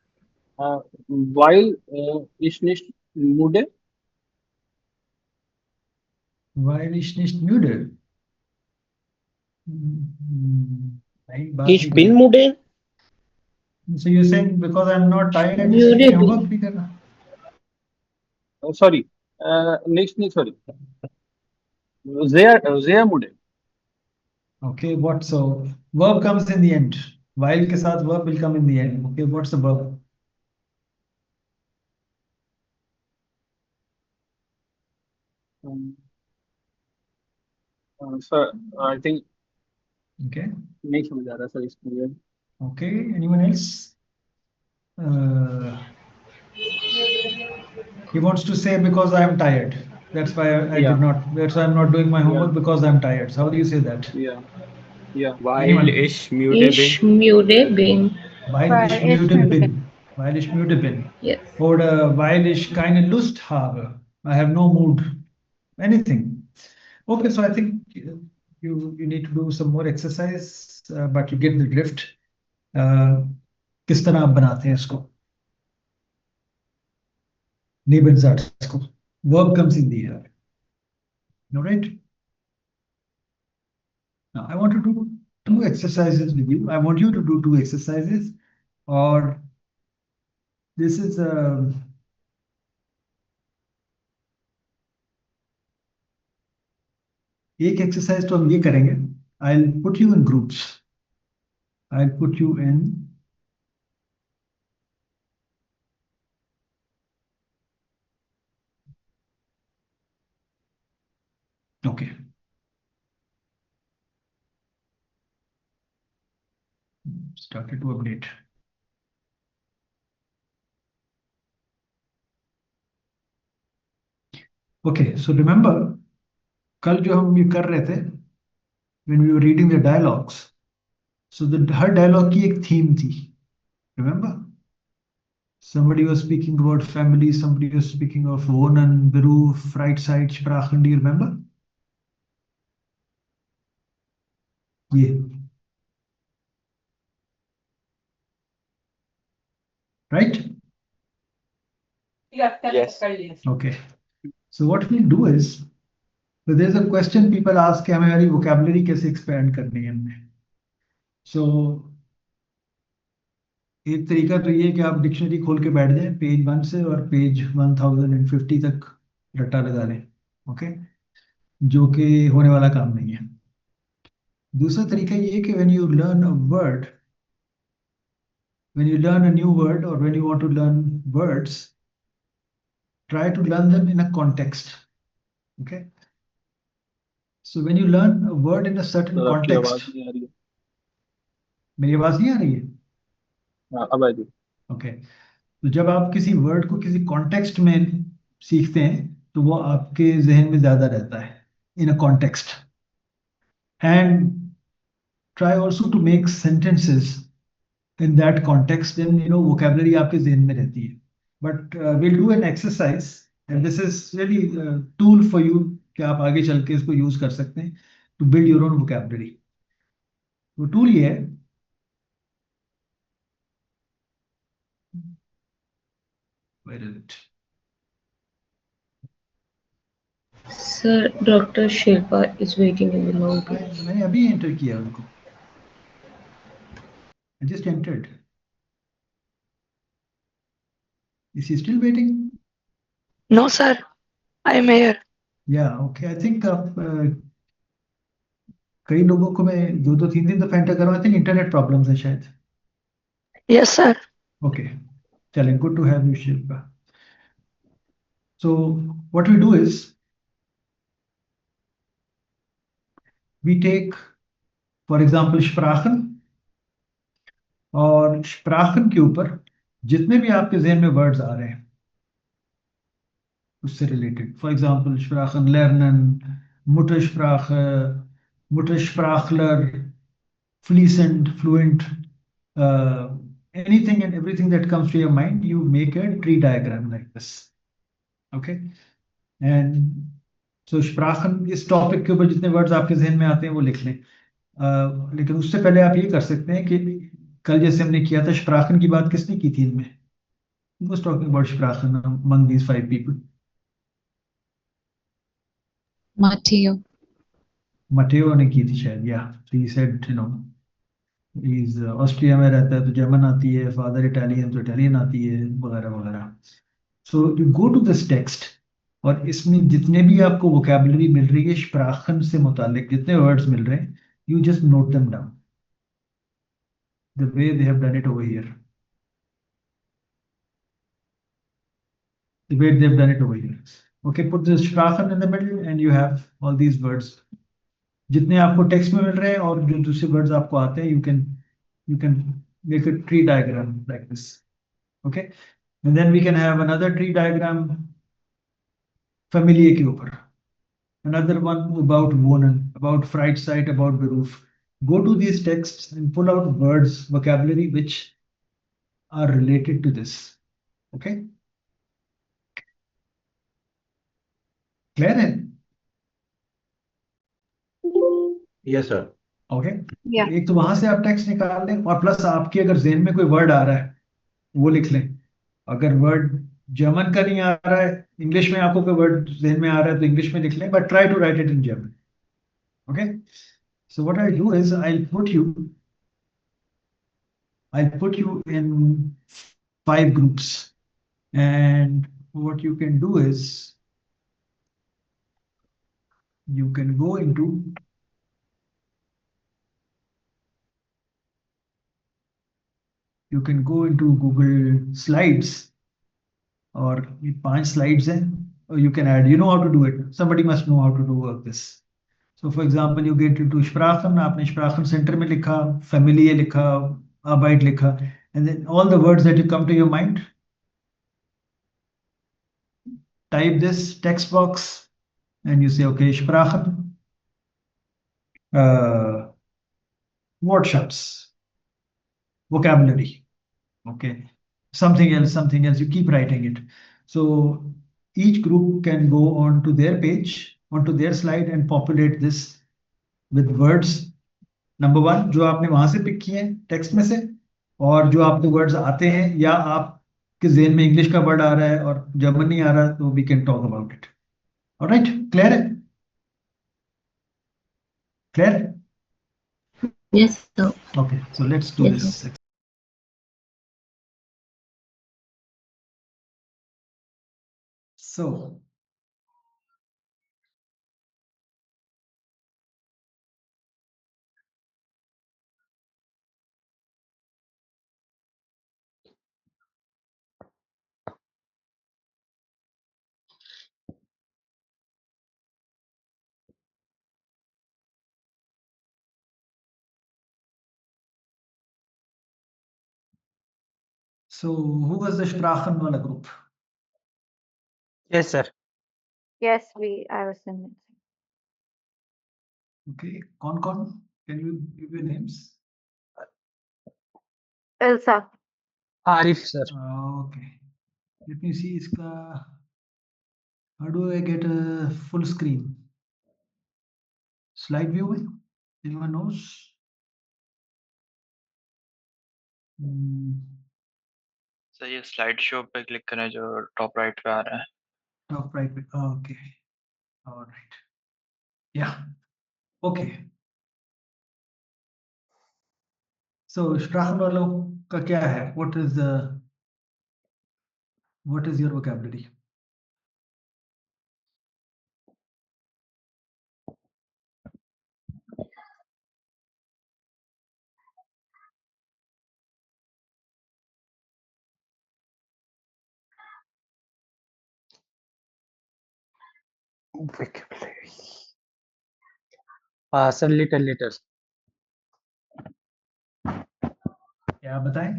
While ich nicht müde. Weil ich nicht müde. Ich bin müde. So you're saying because I'm not tired, Müde इसलिए bin. homework नहीं करना? Sorry. Nicht, sorry. Sehr müde. Okay, what? So verb comes in the end. While के साथ verb will come in the end. Okay, what's the verb? Sir, I think. Okay. नहीं समझ आ रहा sir इसमें. Okay, anyone else? He wants to say because I am tired. That's why I did not. That's why I'm not doing my homework because I'm tired. So how do you say that? Yeah. Weil ich müde bin. Ich müde bin. Weil ich müde bin. Weil ich müde bin. Yes. Oder weil ich keine Lust habe. I have no mood. Anything. Okay, so I think you need to do some more exercise, but you get the drift. किस तरह आप बनाते हैं इसको? Nebensatzko. Verb comes in the air. All right. Now I want to do 2 exercises with you. I want you to do 2 exercises, or this is एक exercise तो हम ये करेंगे. I'll put you in groups. I'll put you in okay. Started to update. Okay, so remember कल जो हम ये कर रहे थे when we were reading the dialogues, so her dialogue की एक theme थी. Remember? Somebody was speaking about family, somebody was speaking of Wohnen, Beruf, Freizeit, Sprachen. Do you remember? Yeah. Right? Yes. Okay. So what we'll do is, so there's a question people ask कि हमें हमारी vocabulary कैसे expand करनी है हमने. So एक तरीका तो ये है कि आप डिक्शनरी खोल के बैठ जाएं पेज 1 से और पेज 1050 तक रट्टा लगा लें. ओके, जो कि होने वाला काम नहीं है. दूसरा तरीका ये है कि when you learn a word, when you learn a new word or when you want to learn words, try to learn them in a context. Okay. So when you learn a word in a certain context, मेरी आवाज नहीं आ रही है? अब आ रही. Okay. तो जब आप किसी वर्ड को किसी कॉन्टेक्स्ट में सीखते हैं तो वो आपके जहन में ज्यादा रहता है in a context. And try also to make sentences in that context, then vocabulary आपके जहन में रहती है. But we'll do an exercise and this is really a tool for you कि आप आगे चल के इसको यूज कर सकते हैं to build your own vocabulary. वो टूल ये है, where is it? Sir, Dr. Shilpa is waiting in the lobby. मैंने अभी एंटर किया उनको. I just entered. Is he still waiting? No, sir. I am here. Yeah, okay. I think कई लोगों को मैं 2-3 दिन तो एंटर कर रहा हूँ. I think इंटरनेट प्रॉब्लम्स है शायद. Yes, sir. Okay. Chale, good to have you, Shilpa. So what we do is we take, for example, Sprachen, और Sprachen के ऊपर जितने भी आपके जहन में वर्ड्स आ रहे हैं उससे related, for example Sprachen lernen, Muttersprache, Muttersprachler, fließend, fluent, uh, anything and everything that comes to your mind, you make a tree diagram like this. Okay, and so Sprachen इस टॉपिक के ऊपर जितने words आपके जहन में आते हैं वो लिख लें। लेकिन उससे पहले आप ये कर सकते हैं कि कल जैसे हमने किया था, Sprachen की बात किसने की थी इनमें? Who was talking about Sprachen among these 5 people? Matteo. Matteo ने की थी शायद, yeah. So he said, he's Austria में रहता है तो जर्मन आती है, फादर इटालियन तो इटालियन आती है, वगैरह वगैरह। So you go to this text और इसमें जितने भी आपको वोकैबुलरी मिल रही है Sprachen से मुतालिक जितने वर्ड्स मिल रहे हैं, you just note them down the way they have done it over here. The way they've done it over here. Okay, put the Sprachen in the middle and you have all these words. जितने आपको text में मिल रहे हैं और जो दूसरे words आपको आते हैं, you can make a tree diagram like this. Okay, and then we can have another tree diagram familiar के ऊपर, another one about wohnen, about Freizeit, about Beruf. Go to these texts and pull out words, vocabulary which are related to this. Okay, clear है? Yes, sir. Okay, Yeah. एक तो वहां से आप text निकाल लें और प्लस आपके अगर जेहन में कोई वर्ड आ रहा है वो लिख लें। अगर वर्ड जर्मन का नहीं आ रहा है, इंग्लिश में आपको कोई वर्ड जेहन में आ रहा है तो इंग्लिश में लिख लें, but try to write it in German. Okay, so what I do is I'll put you in 5 groups, and what you can do is you can go into Google Slides, और ये 5 slides हैं, or you can add, you know how to do it, somebody must know how to do work this. So for example, you get into Sprachen, आपने Sprachen center में लिखा, Familie लिखा, Arbeit लिखा, and then all the words that you come to your mind, type this text box and you say, okay, Sprachen, wordshops, vocabulary, okay, something else, you keep writing it. So each group can go onto their page, onto their slide and populate this with words. Number 1 जो आपने वहां से pick किए हैं text में से, और जो आपको वर्ड्स आते हैं या आपके जेहन में इंग्लिश का वर्ड आ रहा है और जर्मन नहीं आ रहा, तो we can talk about it. Alright, clear है? Clear? Yes, sir. Okay, so let's do Yes, this. sir. So who was the Sprachen wala group? Yes, sir. Yes, I was in it. Okay, कौन can you give your names? Elsa. Arif, sir. Okay, let me see इसका, how do I get a full screen? Slide view में? Anyone knows? Sir ये slide show पे click करें जो top right पे आ रहा है। Top right. Okay. All right. Yeah. Okay. So Sprachen वालों का क्या है? What is your vocabulary? Vocabulary. Sir, little. क्या बताएं?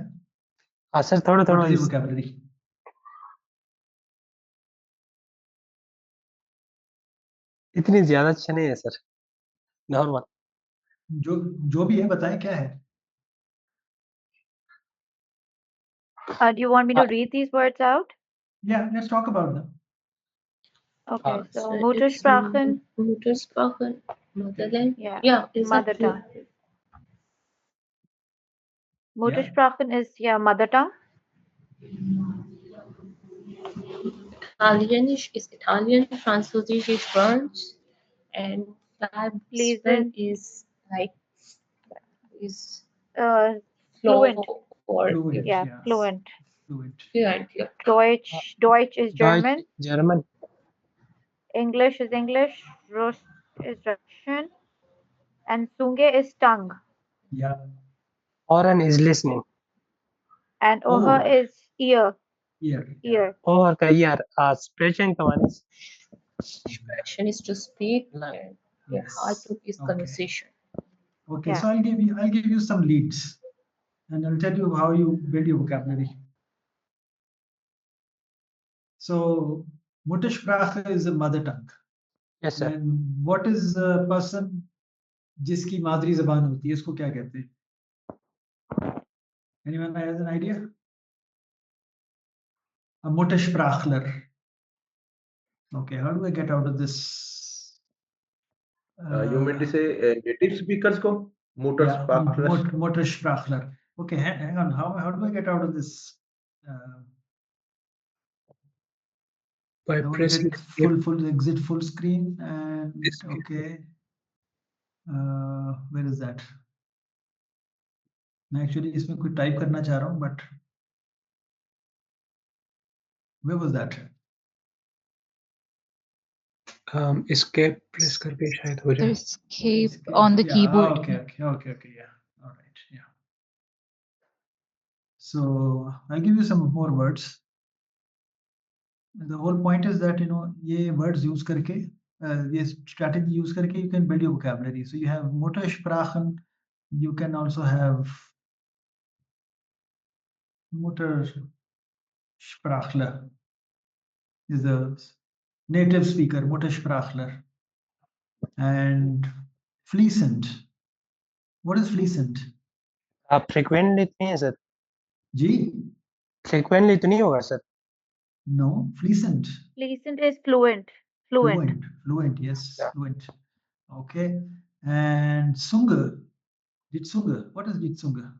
Sir, थोड़ा What is your vocabulary? इतनी ज्यादा अच्छा नहीं है सर, नॉर्मल। जो भी है बताएं क्या है? Do you want me to read these words out? Yeah, let's talk about them. Okay, so So Muttersprachen. Muttersprachen, motherland. Yeah, is mother that true? tongue. Muttersprachen is mother tongue. Italianisch is Italian, Französisch is French, and Flemish is like is Fluent. or Fluent, Yeah, yeah. fluent. Fluent. Yeah. Deutsch is German. German. English is English. Russ is Russian. And Sunge is tongue. Yeah. Oren is listening. And Oha is ear. Ear. Or ka ear. Sprechen ka man is. Expression is to speak, and Haltung is conversation. Okay, so I'll give you some leads, and I'll tell you how you build your vocabulary. So, Muttersprache is a mother tongue. Yes, sir. And what is a person जिसकी मादरी जबान होती है इसको क्या कहते हैं? Anyone has an idea? A Muttersprachler. Okay, how do I get out of this? You meant to say native speakers ko? Muttersprachler. Muttersprachler. Okay, hang on. How do I get out of this? By pressing full exit full screen and okay. Where is that? मैं actually इसमें कुछ type करना चाह रहा हूँ, but where was that? escape press करके शायद हो So जाए. escape on the keyboard. Okay, yeah. All right, yeah. So I'll give you some more words. The whole point is that ये words use करके ये strategy use करके you can build your vocabulary. So you have Muttersprachen, you can also have Muttersprachler is a native speaker, Muttersprachler. And fließend. What is fließend? आप frequently तो नहीं है sir. जी? Frequently तो नहीं होगा sir. No, fließend. Fließend is fluent. Fluent, yes, yeah. Fluent. Okay. And Zunge. Ditzunge. What is Ditzunge?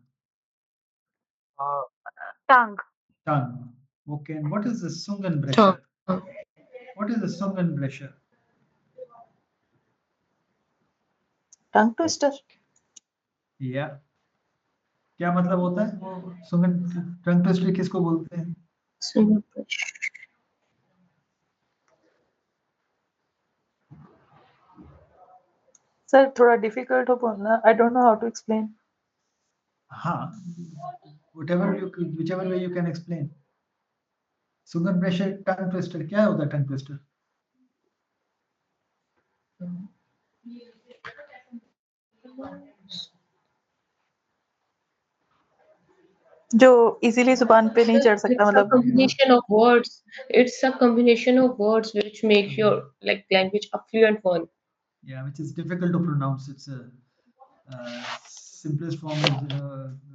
Tongue. Tongue. Okay. And what is the Zungenbrecher? What is the Zungenbrecher? Tongue twister. Yeah. क्या मतलब होता है वो tongue twister किसको बोलते हैं? Sir, थोड़ा difficult हो बोलना. I don't know how to explain. हाँ, whichever way you can explain. Zungenbrecher, tongue twister. क्या होता है tongue twister? जो easily जुबान पे नहीं चढ़ सकता It's a मतलब. combination of words. It's a combination of words which make your language a fluent one. Yeah, which is difficult to pronounce. It's a simplest form is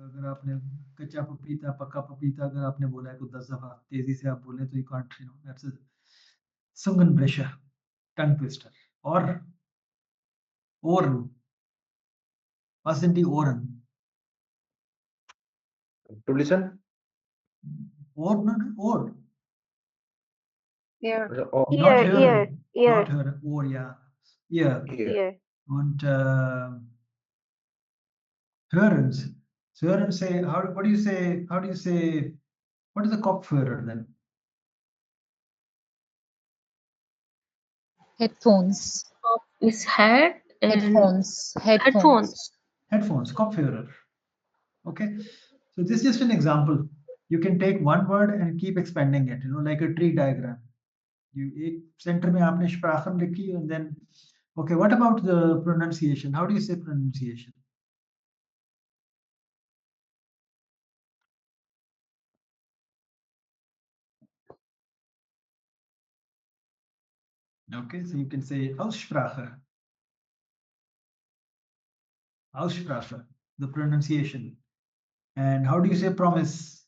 अगर आपने कच्चा पपीता पक्का पपीता अगर आपने बोला है तो 10 दफा तेजी से आप बोले तो you can't, that's a Zungenbrecher, tongue twister. Or Ohren. Was sind die Ohren? To listen. Ohr. Ear. Not Ear. hören. Ohr, ja. Ear. Und hören. So hören say, what do you say, what is the Kopfhörer then? Headphones. Is head and Headphones. Headphones, Kopfhörer. Okay. So this is just an example. You can take one word and keep expanding it, like a tree diagram. एक center में आपने Sprachen लिखी and then okay, what about the pronunciation? How do you say pronunciation? Okay, so you can say Aussprache. Aussprache, the pronunciation. And how do you say promise?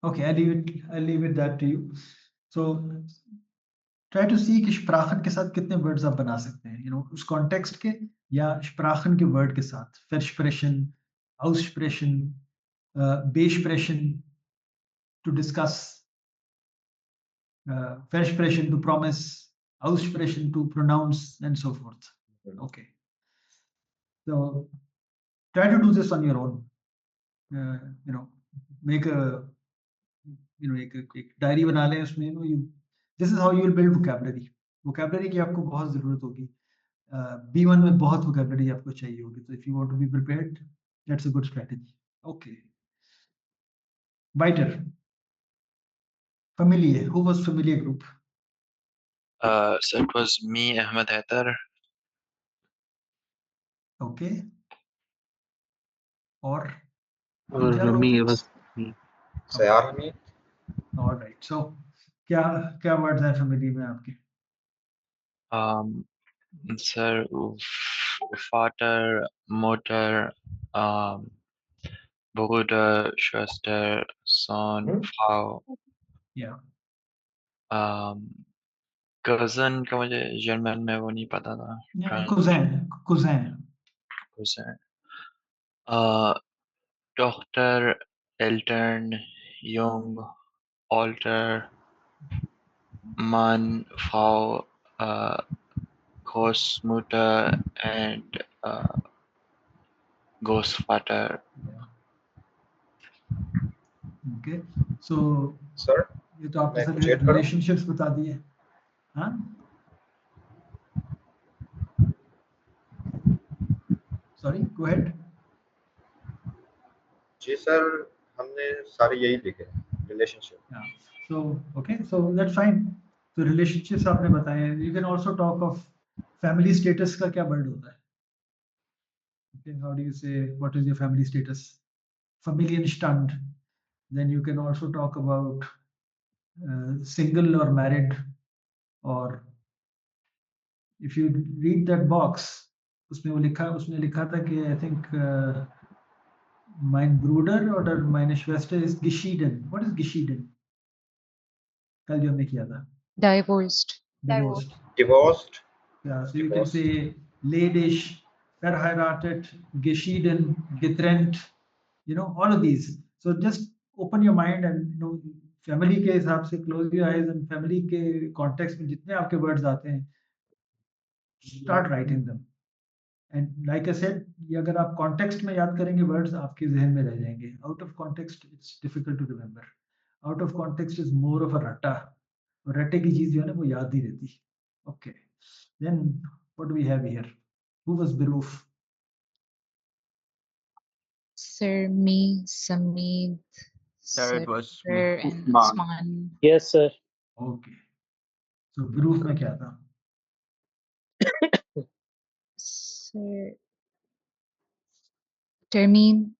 Okay, I'll leave it that to you. So try to see कि Sprachen के साथ कितने words आप बना सकते हैं, you know, उस context के या Sprachen के word के साथ. Versprechen, Aussprechen, Besprechen to discuss, Versprechen to promise, Aussprechen to pronounce, and so forth. Okay. So try to do this on your own. You know, make a, you know, एक diary बना लें उसमें, you know, this is how you will build vocabulary. Vocabulary की आपको बहुत ज़रूरत होगी. B1 में बहुत vocabulary आपको चाहिए होगी. So if you want to be prepared, that's a good strategy. Okay. Weiter. Familie. Who was familiar group? So it was me, Ahmed Haider. Okay. Or me, it was me. Sayar Hamid. All right. So क्या words हैं familiar में आपके? Sir, Vater, Mutter, Bruder, Schwester, Sohn, Frau. Yeah. Cousin का मुझे German में वो नहीं पता था. Yeah, cousin. Cousin. Tochter, Eltern, Jung, Alter, Mann, Frau, Großmutter, and Großvater. Okay. So Sir, ये तो आपने मैं कुछ सारे add करूं? relationships बता दिए. हाँ? Sorry, go ahead. जी सर, हमने सारे यही लिखे relationship. Yeah. So okay, so that's fine. So relationships आपने बताए हैं. You can also talk of family status का क्या word होता है? Okay, how do you say what is your family status? Familienstand. Then you can also talk about single or married, or if you read that box, उसने लिखा था कि I think mein Bruder oder meine Schwester ist geschieden. What is geschieden? कल जो हमने किया था. Divorced. Divorced. Yeah, so you can say ledisch, verheiratet, geschieden, getrennt, you know, all of these. So just open your mind and, you know, family के हिसाब से close your eyes and family के context में जितने आपके words आते हैं, start writing them. And like I said, ये अगर आप context में याद करेंगे words आपके जहन में रह जाएंगे. Out of context, it's difficult to remember. Out of context is more of a रट्टा. और रट्टे की चीज जो है ना वो याद नहीं रहती. Okay. Then what do we have here? Who was Biruf? Sir, me, Samid, Sir, it was Sir, me. and Usman. Usman. Yes, sir. Okay. So Biruf में क्या था? Sir, termin,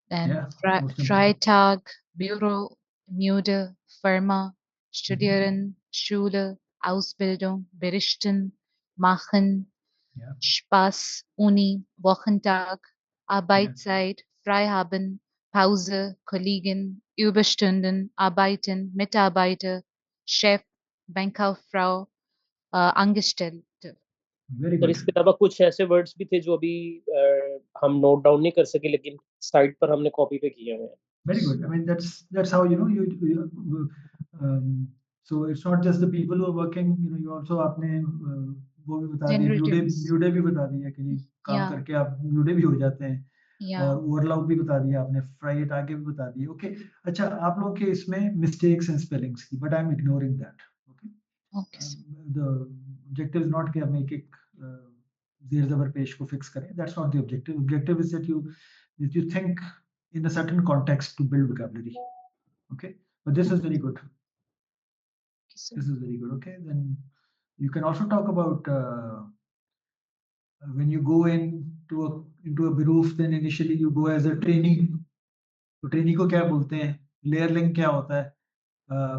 then Yeah, most important. Freitag, Büro, Müde, Firma, Studieren, Schule, Ausbildung, Berichten, Machen, Yeah. Spaß, Uni, Wochentag, Arbeitszeit, Freihaben, Pause, Kollegen, Überstunden, Arbeiten, Mitarbeiter, Chef, Bankkauffrau, Angestellte. Very sir good. इसके अलावा कुछ ऐसे words भी थे जो अभी हम note down नहीं कर सके, लेकिन साइट पर हमने कॉपी पे किए हुए हैं. Very good. I mean, that's how, you know, so it's not just the people who are working, you know, you also आपने वो भी बता दिया, म्यूडे भी बता दिया कि काम Yeah. करके आप म्यूडे भी हो जाते हैं. Yeah. और ओवरलॉक भी बता दिया आपने, फ्राइट आगे भी बता दिया. ओके. अच्छा, आप लोगों के इसमें मिस्टेक्स एंड स्पेलिंग्स की, but I am ignoring that. Okay. Okay. The objective is not कि हम एक जेर ज़बर पेश को फिक्स करें. That's not the objective. Objective is that you think in a certain context to build vocabulary. Okay, but this is very good. This is very good. Okay, then you can also talk about when you go into a beruf, then initially you go as a trainee. तो trainee को क्या बोलते हैं, लेयरलिंग क्या होता है,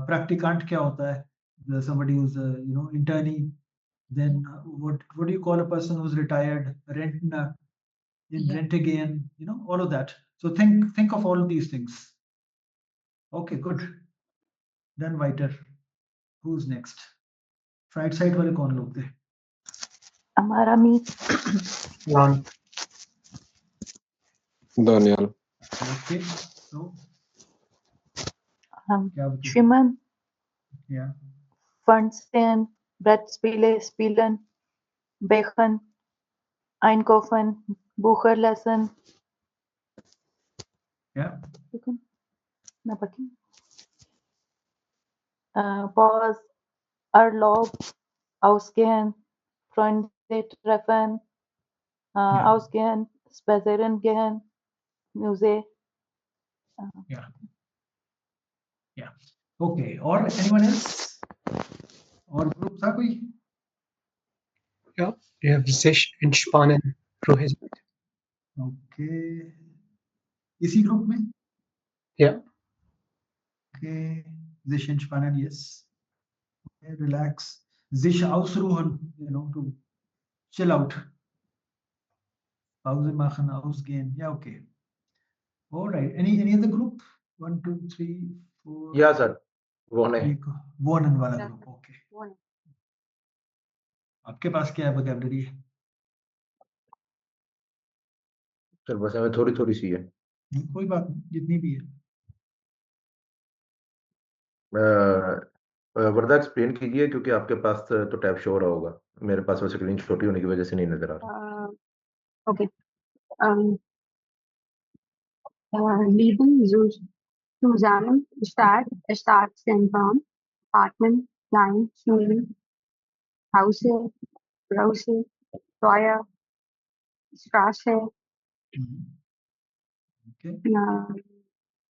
प्रैक्टिकंट क्या होता है, somebody who's internee, then what do you call a person who's retired, rent again, all of that. So think of all of these things. Okay, good. Then Whiter. Who's next? Right side वाले कौन लोग थे? हमारा मीत Daniel. Okay, so हम क्या बोलते हैं? Schwimmen, Yeah. Fernstehen, Spielen, Bechen, Einkaufen, Bucher lesen. Yeah. Na baki. Pause, Urlaub, Ausgehen, Freunde treffen, Ausgehen, spazieren gehen, Musee. Yeah. Yeah. Okay. Or anyone else? Or group था कोई? Ja, wir haben sich entspannen, Rohit. Okay. इसी group में? Ja, Okay. Sich entspannen, yes. Okay, relax. Sich ausruhen, to chill out. Pause machen, ausgehen. Yeah, okay. All right. Any other group? 1, 2, 3, 4. Yeah, sir. One. Wonen वाला group. Okay. आपके पास क्या है vocabulary? Sir बस हमें थोड़ी थोड़ी सी है। कोई बात नहीं, जितनी भी है। वर्दा एक्सप्लेन कीजिए, क्योंकि आपके पास तो टैब शो हो रहा होगा, मेरे पास वो स्क्रीन छोटी होने की वजह से नहीं नजर आ रहा। Okay. Lieben zusammen, Stadtzentrum, Apartment, Klein, Schulen, Hause, Brause, Steuer, Straße, Okay.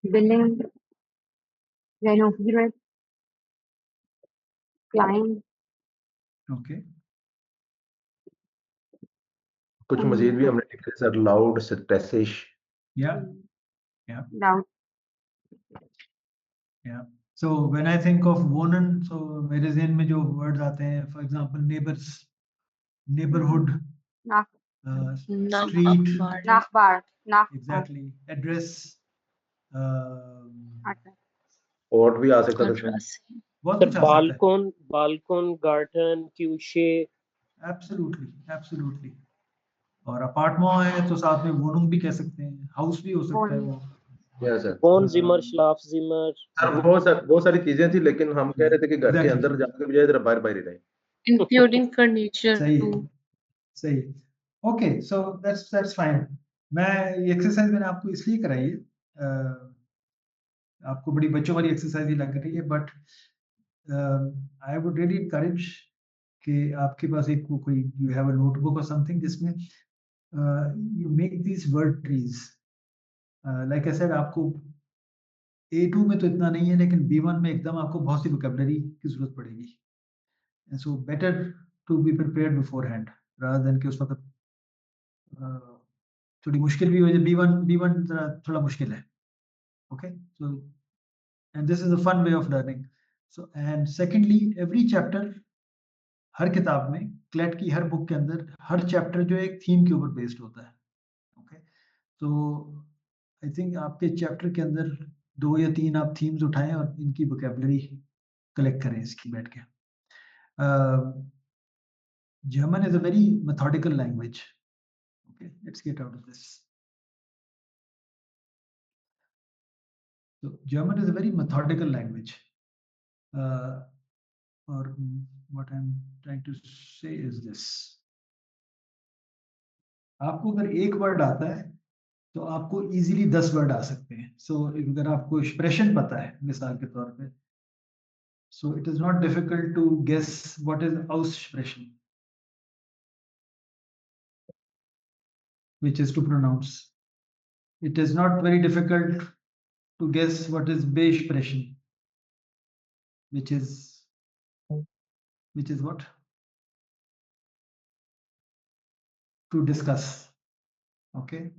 Billing, renoviert, klein. Okay. कुछ मजीद भी हमने लिखे सर, लाउड, स्ट्रेसिश। Yeah. Yeah. Loud. Yeah. So when I think of wonen, so मेरे ज़हन में जो words आते हैं, for example, neighbors, neighborhood, street, Nachbar. exactly, address, और भी आ सकता था इसमें। बहुत कुछ आ सकता है। बालकन, गार्डन, क्यूशे। Absolutely, absolutely. और अपार्टमेंट है तो साथ में वोनूम भी कह सकते हैं, हाउस भी हो सकता है वो। Yes, sir. Wohn Zimmer, Schlaf Zimmer। Sir बहुत सारी चीजें थी, लेकिन हम कह रहे थे कि घर के अंदर जाने के बजाय जरा बाहर बाहर ही रहे। Including furniture too. सही। Okay, so that's fine. मैं ये एक्सरसाइज मैंने आपको इसलिए कराई है, आपको बड़ी बच्चों वाली एक्सरसाइज ही लग रही है, but I would really encourage कि आपके पास एक कोई यू हैव अ नोटबुक और समथिंग जिसमें you make these word trees. Like I said, आपको A2 में तो इतना नहीं है, लेकिन B1 में एकदम आपको बहुत सी वोकैबुलरी की जरूरत पड़ेगी। So better to be prepared beforehand rather than कि उस वक्त थोड़ी मुश्किल भी हो जाए। B1 थोड़ा मुश्किल है। Okay, so and this is a fun way of learning. So and secondly, every chapter, हर किताब में, क्लेट की हर बुक के अंदर हर चैप्टर जो है एक थीम के ऊपर बेस्ड होता है। ओके, तो आई थिंक आपके चैप्टर के अंदर 2 या 3 आप थीम्स उठाएं और इनकी वोकैबुलरी कलेक्ट करें इसकी बैठ के। German is a very methodical language. Okay, let's get out of this. So German is a very methodical language. Or what I'm trying to say is this. आपको अगर एक वर्ड आता है तो आपको इजीली 10 वर्ड आ सकते हैं। सो अगर आपको एक्सप्रेशन पता है मिसाल के तौर पे, so it is not difficult to guess what is Aussprechen, which is to pronounce. It is not very difficult to guess what is Besprechen, which is what? To discuss. Okay.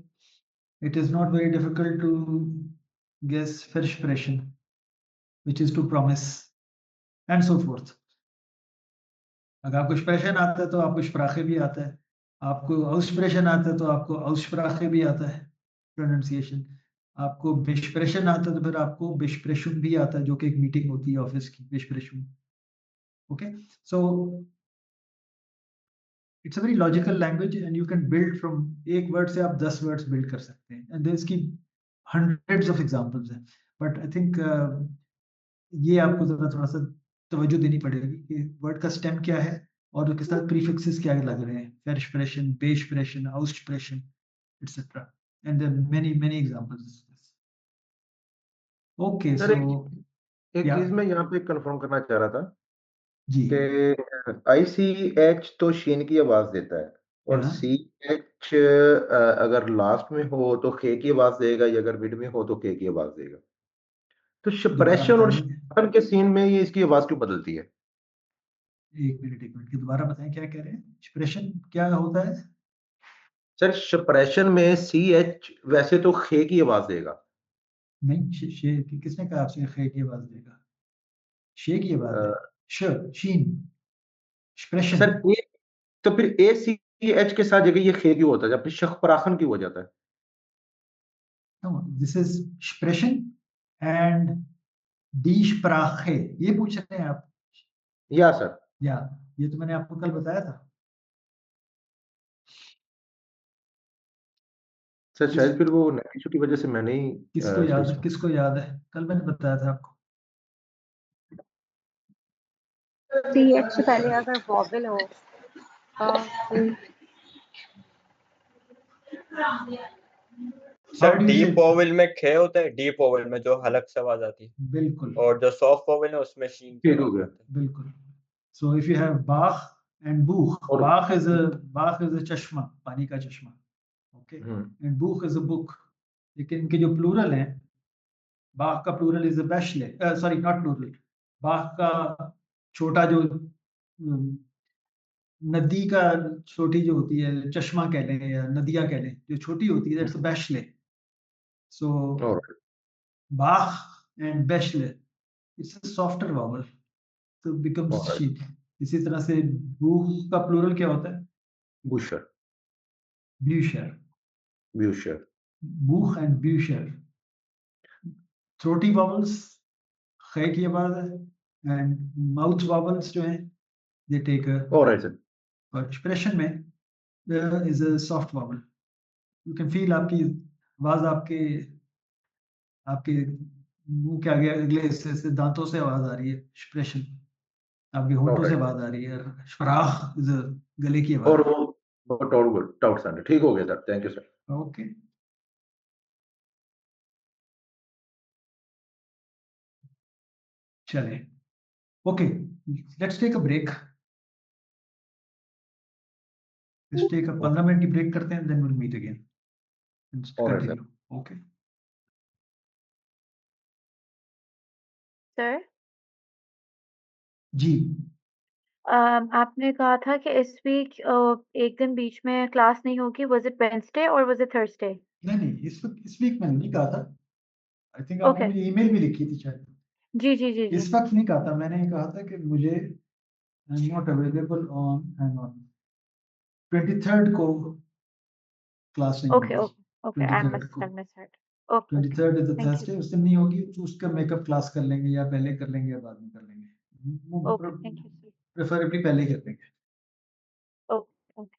It is not very difficult to guess Versprechen, which is to promise, and so forth. अगर आपको Sprechen आता है तो आपको Sprache भी आता है. आपको Aussprechen आता है तो आपको Aussprache भी आता है, pronunciation. आपको Besprechen आता है तो फिर आपको Besprechung भी आता है, जो कि एक मीटिंग होती है ऑफिस की, Besprechung. Okay, so it's a very logical language and you can build from एक word से आप 10 words build कर सकते हैं, and there's की hundreds of examples हैं, but I think ये आपको जरा थोड़ा सा तवज्जो देनी पड़ेगी कि वर्ड का स्टेम क्या है और उसके साथ प्रीफिक्सेस क्या लग रहे हैं, Versprechen, Besprechen, Aussprechen, etc. And there are many examples. Okay, sir so एक yeah, चीज मैं यहाँ पे कंफर्म करना चाह रहा था जी कि ICH तो शीन की आवाज देता है और हाँ, CH अगर लास्ट में हो तो खे की आवाज देगा, या अगर मिड में हो तो के की आवाज देगा। तो दोबारा शप्रेशन और बताएंगे, शान के सीन में ये इसकी आवाज क्यों बदलती है? एक मिनट की दोबारा बताएं क्या कह रहे हैं, एक्सप्रेशन क्या होता है? सर शप्रेशन में CH वैसे तो खे की आवाज देगा। नहीं, किसने कहा आपसे खे की आवाज देगा? शे की आवाज है, शीन, एक्सप्रेशन। सर ए तो फिर ACH के साथ जगह ये खे क्यों होता है, जबकि शखपराखन क्यों हो जाता है? No, this is Sprechen and die Sprache, ये पूछ रहे हैं आप? या सर, या ये तो मैंने आपको कल बताया था। सर शायद फिर वो नेट इशू की वजह से मैंने ही किसको याद है? कल मैंने बताया था आपको। CH से पहले अगर वॉवेल हो सर डीप वोवेल में खे होता है, डीप वोवेल में जो हलक से आवाज आती है, बिल्कुल, और जो सॉफ्ट वोवेल है उसमें शीन की आवाज आती है। बिल्कुल। So if you have Bach and Buch, Bach is a चश्मा, पानी का चश्मा, okay, and Buch is a book. लेकिन इनके जो प्लूरल हैं, बाख का प्लूरल इज बैशले, सॉरी नॉट प्लूरल, बाख का छोटा जो नदी का छोटी जो होती है, चश्मा कह लें या नदियां कह लें, जो छोटी होती है, दैट्स बैशले. सो बाख एंड बैशले, इट्स अ सॉफ्टर वॉवल, तो बिकम्स शी. इसी तरह से बूह का प्लूरल क्या होता है? बुशर, ब्यूशर, ब्यूशर, बूह एंड ब्यूशर. थ्रोटी वॉवल्स ख की आवाज है, एंड माउथ वॉवल्स जो हैं दे टेक और एक्सप्रेशन में is a soft vowel. You can feel आपकी आवाज आपके आपके मुंह के आगे अगले हिस्से से दांतों से आवाज आ रही है, एक्सप्रेशन आपके होंठों से आवाज आ रही है. शराख इज गले की और आवाज. वो टाउट साउंड ठीक हो गया sir, thank you sir. Okay, चले. Okay, let's take a break. Let's take a 15 minute की ब्रेक करते हैं, then will meet again and continue. Okay sir, जी. आपने कहा था कि इस वीक एक दिन बीच में क्लास नहीं होगी. वाज इट वेडनेसडे और वाज इट थर्सडे? नहीं, इस वीक मैंने नहीं कहा था. आई थिंक आपने मुझे ईमेल भी लिखी थी शायद. जी. इस वक्त नहीं कहा था, मैंने कहा था कि मुझे I am not available on hang on 23rd को क्लास नहीं ओके होगी. ओके आई 23rd को, misheard. Okay 23rd is thank Thursday, उस दिन नहीं होगी, तो उसका मेकअप क्लास कर लेंगे, या पहले कर लेंगे या बाद में कर लेंगे. Thank you sir. प्रेफरेबली पहले ही कर लेंगे. Okay.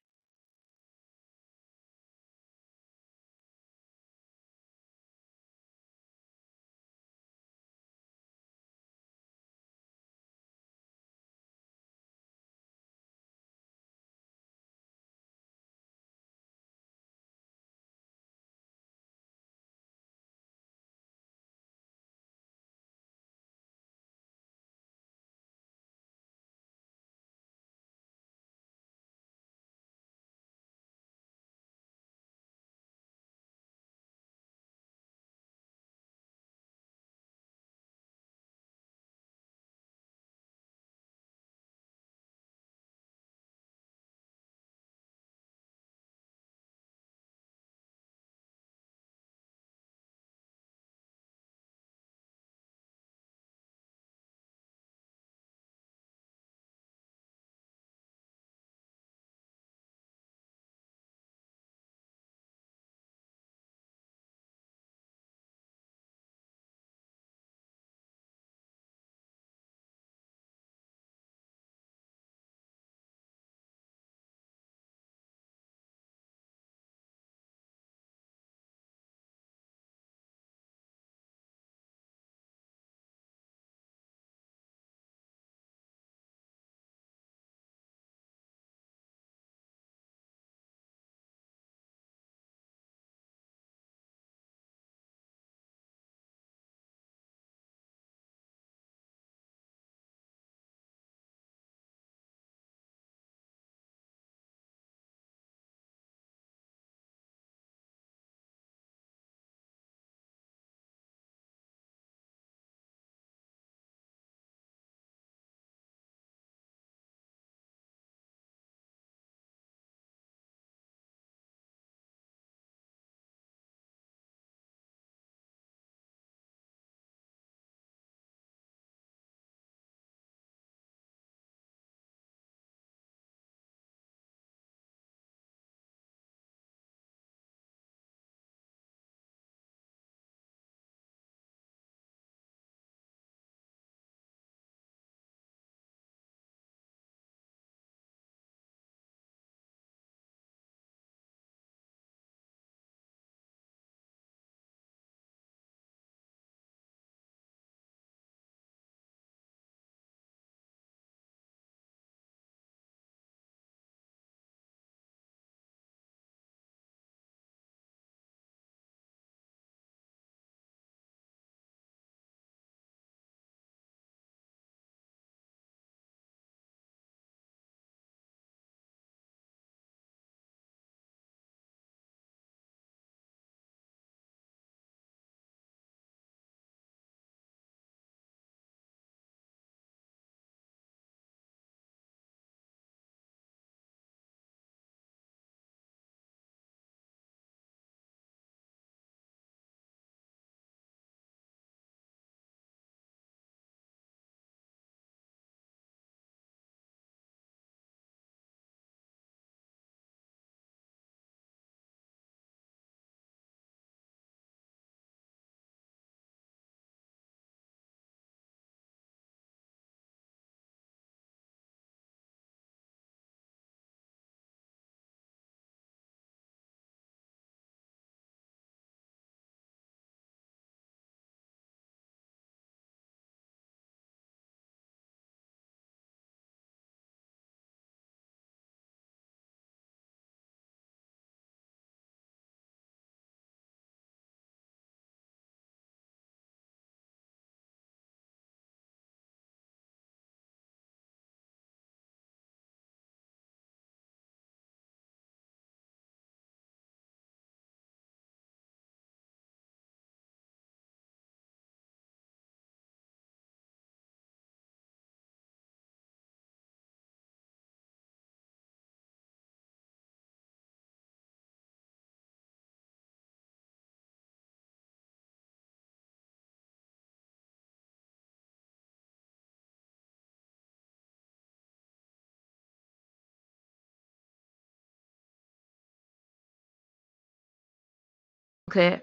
dunkel.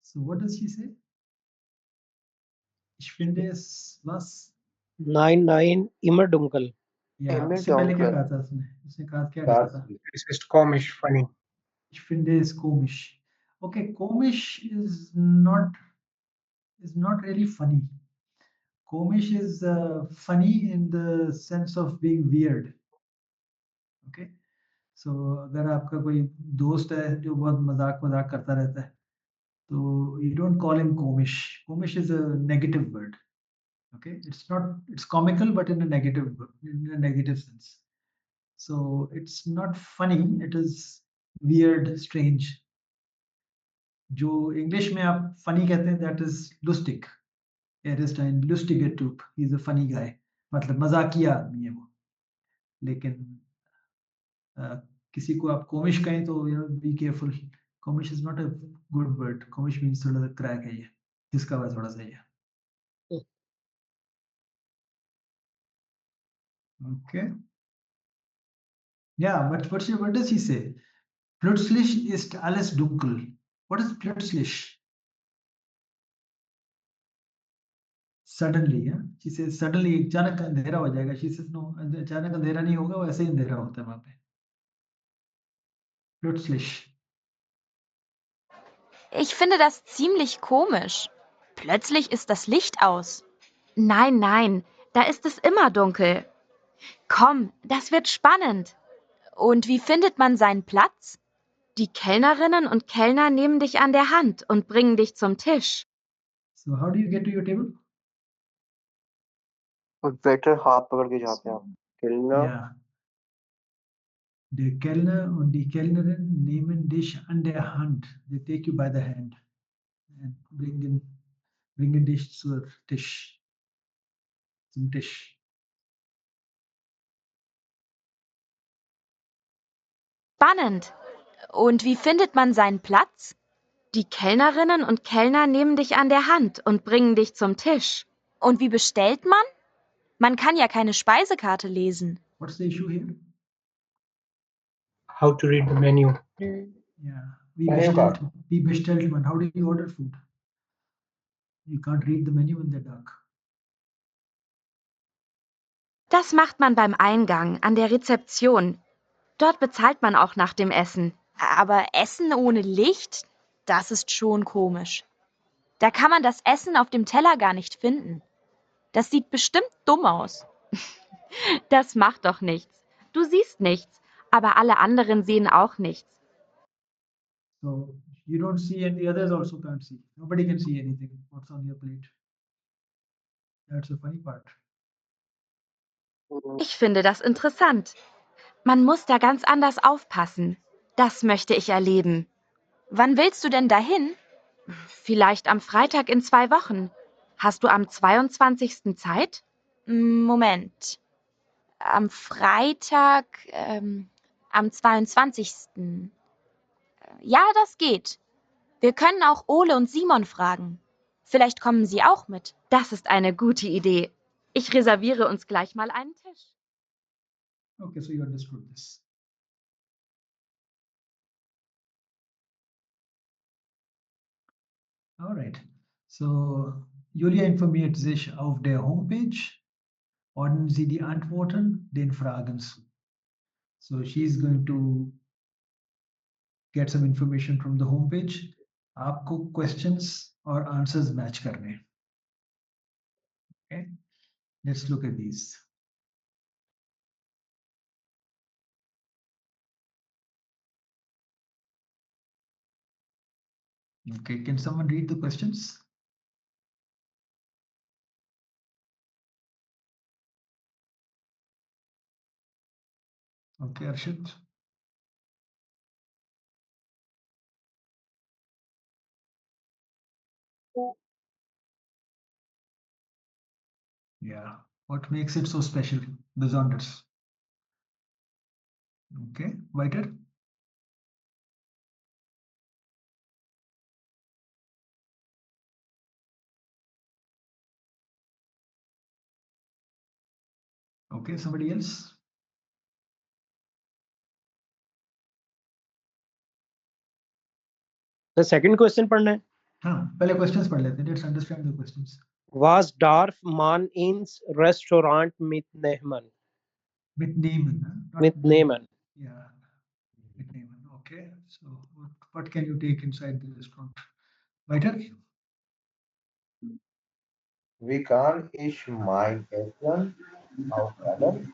So what does she say? Ich finde es was? Nein, immer dunkel. या Immer इससे पहले क्या dunkel. कहा था उसने? उसने कहा क्या कहा था? Es ist komisch, funny. Ich finde es komisch. Okay, komisch is not really funny. Komisch is funny in the sense of being weird. Okay, so अगर आपका कोई दोस्त है जो बहुत मजाक करता रहता है, तो you don't call him komisch. Komisch is a negative word. Okay, it's comical, but in a negative sense. So it's not funny. It is weird, strange. जो इंग्लिश में आप फनी कहते हैं, दैट इज लुस्टिक. एरिस्टाइन लुस्टिक टूप, he is a funny guy, मतलब मजाकिया आदमी है वो. लेकिन किसी को आप कॉमिश कहें तो बी केयरफुल. कॉमिश is not a good word. कॉमिश मीन्स थोड़ा सा क्रैक है, ये जिसका वह थोड़ा सा है. ओके, या but what does he say? Plötzlich ist alles dunkel. What is plötzlich? Suddenly, yeah? She says suddenly अचानक अंधेरा हो जाएगा. She says no, अचानक अंधेरा नहीं होगा, वैसे ही अंधेरा होता है वहां पे. Plötzlich. Ich finde das ziemlich komisch. Plötzlich ist das Licht aus. Nein, da ist es immer dunkel. Komm, das wird spannend. Und wie findet man seinen Platz? Die Kellnerinnen und Kellner nehmen dich an der Hand und bringen dich zum Tisch. So how do you get to your table? Und waiter हाथ पकड़ के जाते हैं आप. Kellner. Yeah. Der Kellner und die Kellnerin nehmen dich an der Hand. They take you by the hand and bringen dich zum Tisch. Spannend. Und wie findet man seinen Platz? Die Kellnerinnen und Kellner nehmen dich an der Hand und bringen dich zum Tisch. Und wie bestellt man? Man kann ja keine Speisekarte lesen. What's the issue here? How to read the menu. Yeah. Menu card. Wie bestellt man? How do you order food? You can't read the menu in the dark. Das macht man beim Eingang an der Rezeption. Dort bezahlt man auch nach dem Essen. Aber Essen ohne Licht? Das ist schon komisch. Da kann man das Essen auf dem Teller gar nicht finden. Das sieht bestimmt dumm aus. Das macht doch nichts. Du siehst nichts, aber alle anderen sehen auch nichts. So you don't see and the others also can't see. Nobody can see anything. What's on your plate? That's the funny part. Ich finde das interessant. Man muss da ganz anders aufpassen. Das möchte ich erleben. Wann willst du denn dahin? Vielleicht am Freitag in 2 Wochen. Hast du am 22. Zeit? Moment. Am Freitag, am 22. Ja, das geht. Wir können auch Ole und Simon fragen. Vielleicht kommen sie auch mit. Das ist eine gute Idee. Ich reserviere uns gleich mal einen Tisch. Okay, so you understood this. All right. So Julia informiert sich auf der Homepage. Ordnen Sie die Antworten den Fragen zu. So she's going to get some information from the homepage. आपको questions और answers match करने. Okay, let's look at these. Okay, can someone read the questions? Okay, Arshit. Yeah, what makes it so special? Besonders. Okay, weiter. Okay, somebody else? Sir second question पढ़ना है. हाँ, पहले questions पढ़ लेते हैं. Let's understand the questions. Was darf man ins Restaurant mitnehmen? Mitnehmen, not Mitnehmen. yeah, mitnehmen. Okay. So what can you take inside the restaurant? Weiter? Wie kann ich mein Essen aufladen?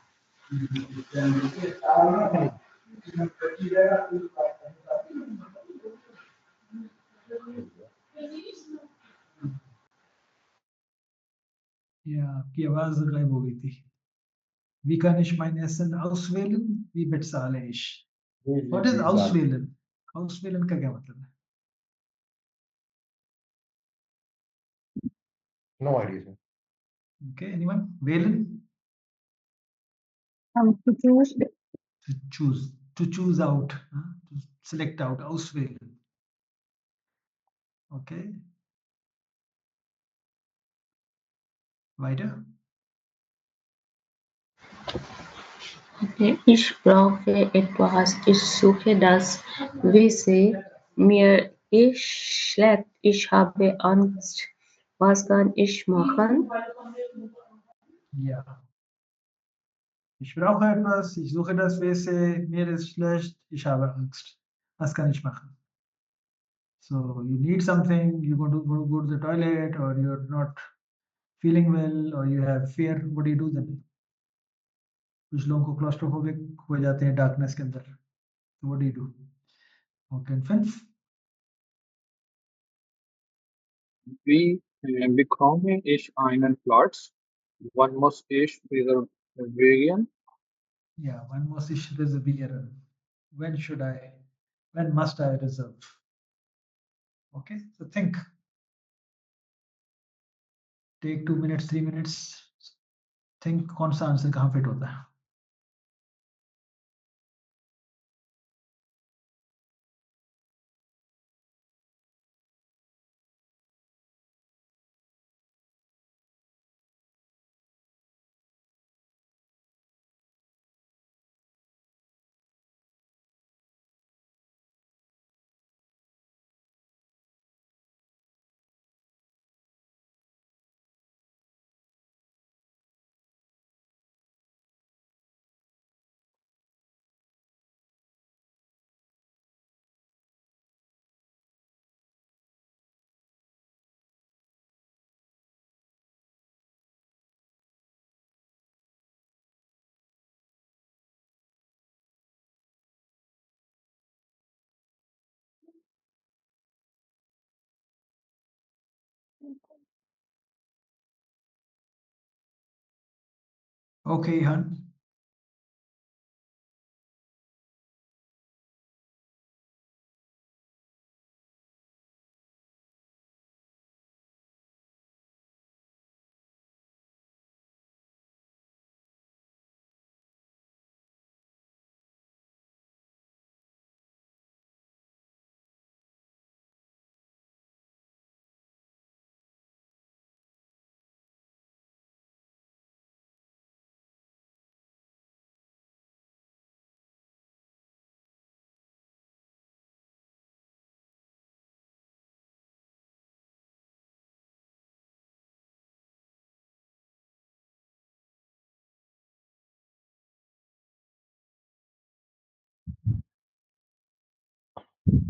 Ja, आपकी आवाज गायब हो गई थी. Wie kann ich mein Essen auswählen? Wie bezahle ich? What is auswählen? Auswählen का क्या मतलब है? No idea, sir. Okay, anyone? Wählen? To choose. To choose out, to select out, auswählen. Okay. Weiter? Okay. Ich brauche etwas. Ich suche das. Wisse. Mir ist schlecht. Ich habe Angst. Was kann ich machen? Ja. Ich brauche etwas, ich suche das WC, mir ist schlecht, ich habe Angst. Was kann ich machen? So you need something, you want to go to the toilet, or you're not feeling well, or you have fear. What do you do then? कुछ लोगों को claustrophobic हो जाते हैं darkness के अंदर. So what do you do? Okay, and fifth? Wie bekomme ich einen Platz? Wann muss ich reservieren? Yeah, when must ich reservieren? When should I? When must I reserve? Okay, so think. Take 2 minutes, 3 minutes. Think कौन सा answer कहाँ fit होता है. Okay, Han.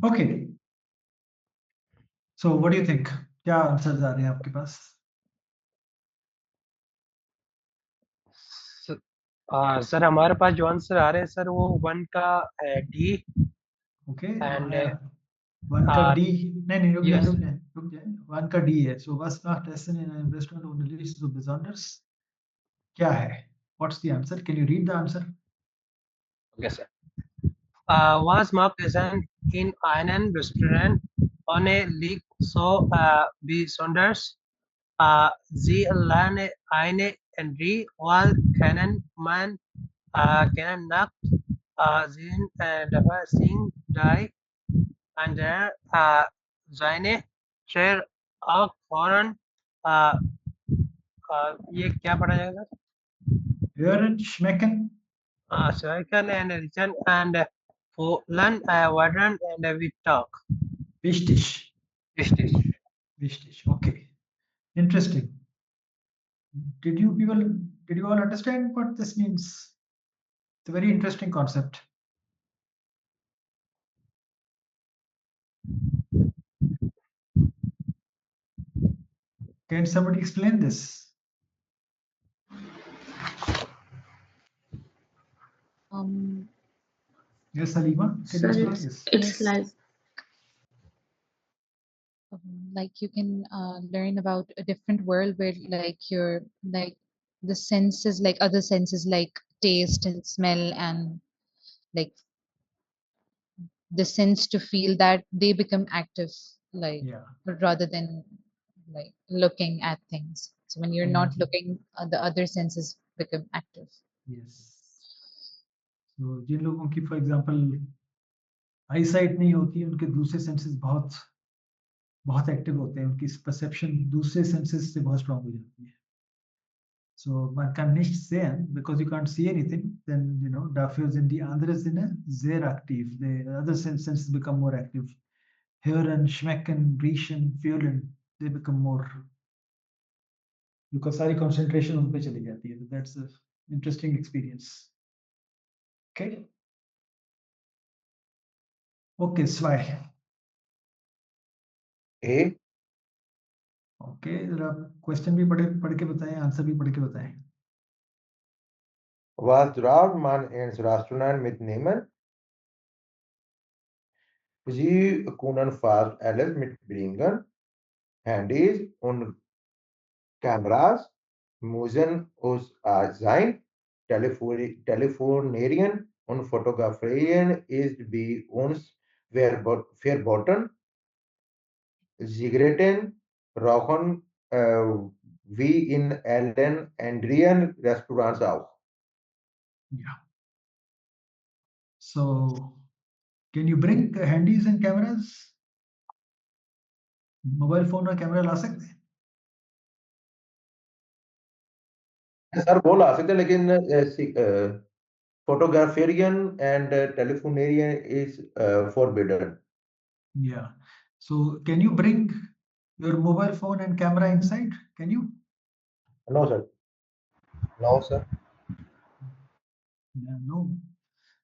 Okay. So what do you think? क्या answers आ रहे हैं आपके पास? Sir हमारे पास जो आंसर आ रहे हैं सर वो 1 का डी. Okay. एंड 1 का D. नहीं रुक yes. जाए. 1 का D है. So was macht Essen in einem Restaurant ohne Licht so besonders? क्या है? What's the answer? Can you read the answer? Okay, sir. Was Mark present in einen Restaurant ohne Licht so besonders? Sie lernen eine Entry Wall kennen man kennen Nacht sind dabei sind die andere seine Chair auch hören ये क्या पढ़ा जाएगा sir? Hören, schmecken. Schmecken and listen and learn, wandern and we talk. Wichtig. Wichtig. Wichtig. Okay. Interesting. Did you all understand what this means? It's a very interesting concept. Can somebody explain this? Yes, Halima, can you Sir, explain this? it's like like you can learn about a different world where like your like the senses, like other senses like taste and smell and like the sense to feel, that they become active, like Yeah. rather than like looking at things. So when you're not looking, the other senses become active. Yes. So जिन लोगों की for example eyesight नहीं होती, उनके दूसरे senses बहुत active होते हैं, उनकी perception दूसरे senses से बहुत strong हो जाती है. So man kann nicht sehen because you can't see anything. Then dafür sind die anderen Sinne sehr aktiv. The other senses become more active. Hören, schmecken, riechen, fühlen, they become more. Because सारी concentration उन पे चली जाती है. That's an interesting experience. Okay. Okay, zwei. A. Okay, जरा question भी पढ़ के बताएं, answer भी पढ़ के बताएं. Was drauf man ins Restaurant mitnehmen? Sie können fast alles mitbringen. Handys und Kameras müssen aus sein. Telefonieren und Fotografieren ist bei uns verboten. Zigaretten rauchen wie in allen anderen Restaurants auch. Yeah. So, can you bring handies and cameras? Mobile phone और camera ला सकते हैं? Sir वो ला सकते हैं लेकिन photographian and telephonarian is forbidden. Yeah. So, can you bring your mobile phone and camera inside? Can you? No, sir. No, sir. Yeah, no.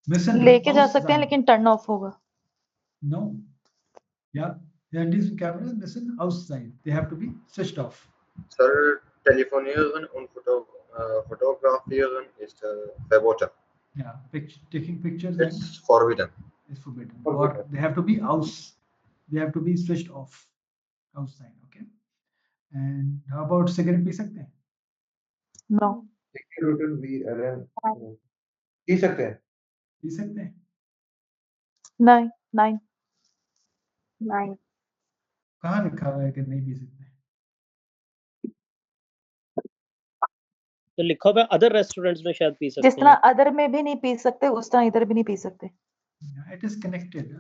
Listen. लेके जा सकते हैं लेकिन टर्न ऑफ होगा. No. Yeah. Handies and cameras, listen, outside. They have to be switched off. Sir, telefonieren und fotografieren ist verboten. Yeah. Taking pictures It's forbidden. is forbidden. Or they have to be They have to be switched off outside. Okay. And how about cigarette P सकते हैं? No. P सकते हैं. P सकते हैं? नहीं. नहीं. कहाँ लिखा हुआ है कि नहीं पी सकते? तो लिखा हुआ है अदर रेस्टोरेंट्स में शायद पी सकते हैं. जिस तरह अदर में भी नहीं पी सकते, उस तरह इधर भी नहीं पी सकते. It is connected.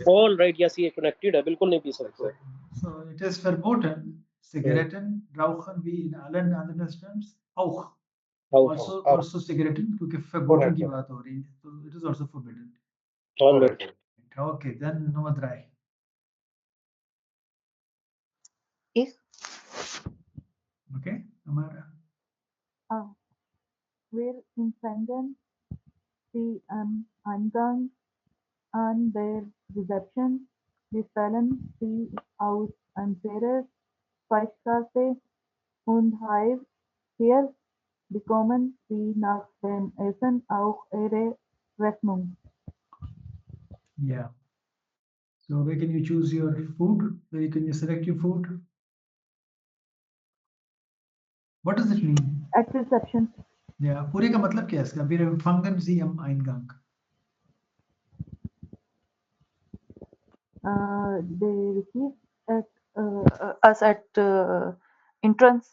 All right, yes, ये connected है, बिल्कुल नहीं पी सकते. So it is verboten. Zigaretten rauchen wie in allen anderen Restaurants auch. Also Zigaretten, क्योंकि verboten की बात हो रही है, so it is also forbidden. All right. Okay, then number 3. Ich. Okay, हमारा. Wir empfangen Sie am Eingang an der Reception. Wir stellen Sie aus unserer Speisekarte und hier bekommen Sie nach dem Essen auch Ihre Rechnung. Yeah. So where can you choose your food? Where can you select your food? What does it mean? At reception. Yeah. पूरे का मतलब क्या है इसका? Wir empfangen Sie am Eingang. They receive at us at entrance.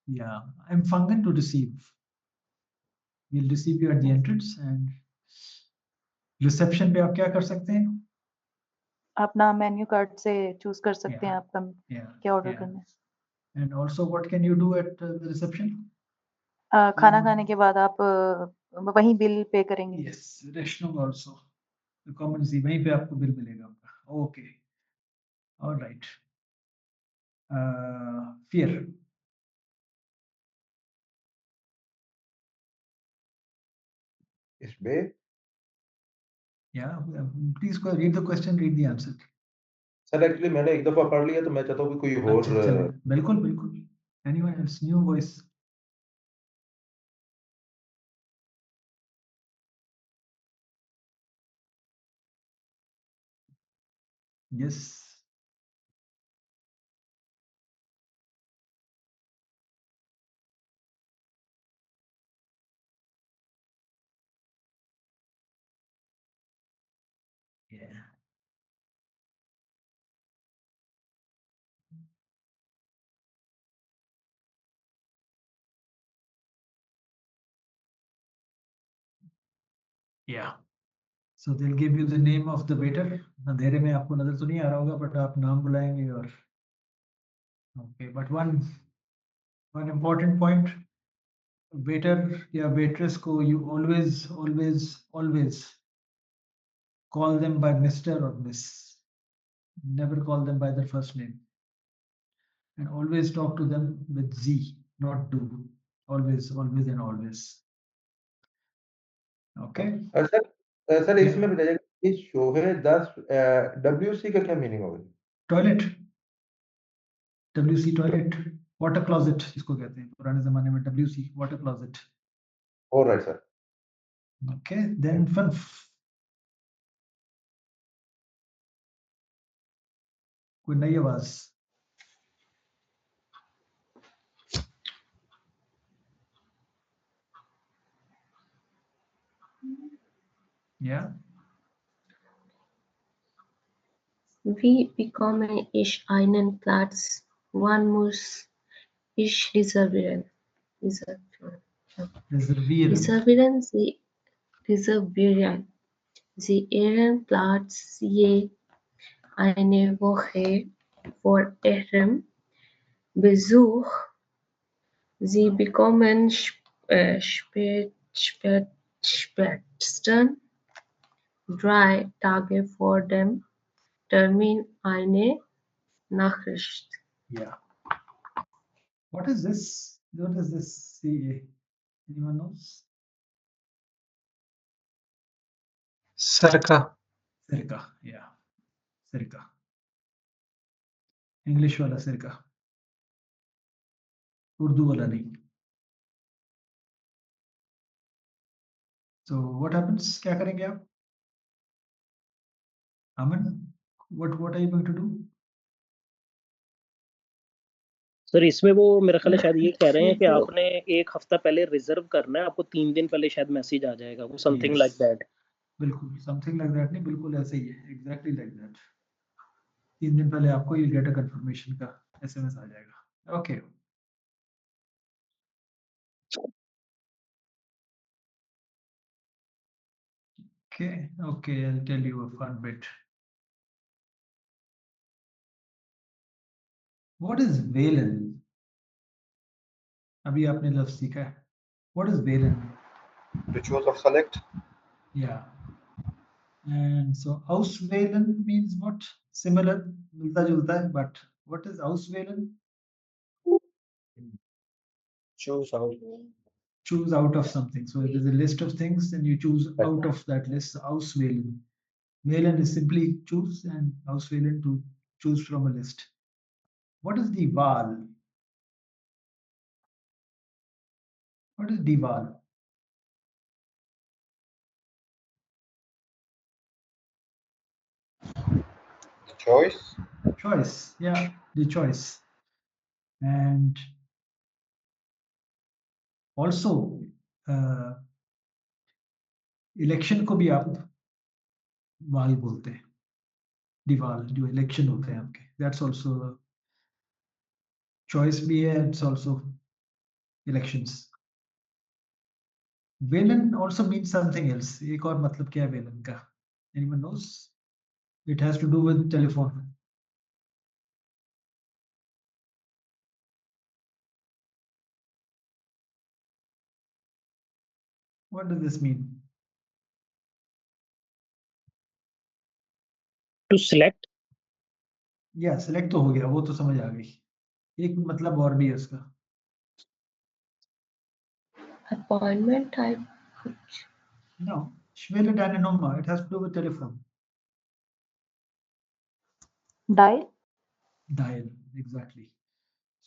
Yeah. Empfangen to receive. We'll receive you at the entrance and reception पे आप क्या कर सकते हैं? अपना मेन्यू कार्ड से चूज कर सकते हैं आपका क्या ऑर्डर करना है. And also what can you do at the reception? खाना खाने के बाद आप वहीं बिल पे करेंगे. Yes, Rechnung also. The common Z वहीं पे आपको बिल मिलेगा आपका. Okay. All right. Fear. इसमें Yeah. Please go read the question, read the answer. Sir actually मैंने एक दफा पढ़ लिया तो मैं चाहता हूँ कि कोई और अच्छा, चलें। बिल्कुल बिल्कुल. Anyone else? New voice. Yes. Yeah. Yeah. So they'll give you the name of the waiter. अंधेरे में आपको नजर तो नहीं आ रहा होगा, but आप नाम बुलाएंगे और okay. But one important point, waiter या waitress को you always call them by Mr. or Miss. Never call them by their first name. And always talk to them with Z, not do. Always and always. Okay. Sir इसमें बताइए कि शोहे 10 WC का क्या meaning होगा? Toilet. WC toilet. Water closet इसको कहते हैं पुराने जमाने में. WC water closet. Alright sir. Okay, then fun. कोई नई आवाज. Yeah. Wie bekommen ich einen Platz? Wann muss ich reservieren? Reservieren Sie Ihren Platz je eine Woche vor Ihrem Besuch. Sie bekommen spätestens 3 Tage vor dem Termin eine Nachricht. Yeah. What is this? What is this? CA? Anyone knows? Sarka. Sirka. Yeah. Sirka. English वाला sirka. Urdu वाला नहीं. So what happens? क्या करेंगे आप? Aman, what are you going to do? Sir इसमें वो मेरा ख्याल है शायद ये कह रहे हैं कि आपने एक हफ्ता पहले रिजर्व करना है, आपको 3 दिन पहले शायद मैसेज आ जाएगा, वो समथिंग लाइक दैट. बिल्कुल समथिंग लाइक दैट नहीं, बिल्कुल ऐसे ही है, एग्जैक्टली लाइक दैट. 3 दिन पहले आपको ये गेट अ कंफर्मेशन का एसएमएस आ जाएगा. Okay. Okay, I'll tell you a fun bit. What is Valen? अभी आपने लफ्ज सीखा है. What is Valen? To choose or select. Yeah. And so auswählen means what? Similar, मिलता जुलता है, but what is auswählen? Choose out. Choose out of something. So it is a list of things and you choose out of that list. Auswählen. Wählen is simply choose and auswählen to choose from a list. What is die Wahl? What is die Wahl? The choice. Choice. Yeah, the choice. And also election को भी आप वाल बोलते हैं. दिवाल जो election होते हैं आपके, दैट्स आल्सो चॉइस भी है, इट्स आल्सो इलेक्शंस. वेलन आल्सो मींस समथिंग एल्स. एक और मतलब क्या है वेलन का? Anyone knows? It has to do with telephone. What does this mean? To select. या सिलेक्ट तो हो गया, वो तो समझ आ गई। एक मतलब और भी है उसका। Appointment type कुछ। No, ich wähle deine Nummer. It has to do with telephone. Dial. Dial, exactly.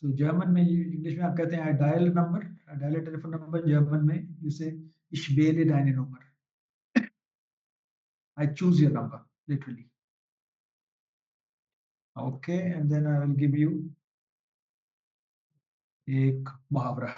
So German में, इंग्लिश में आप कहते हैं I dial a number, I dial a telephone number. German में you say ich wähle deine Nummer. I choose your number, literally. Okay, and then I will give you एक मुहावरा।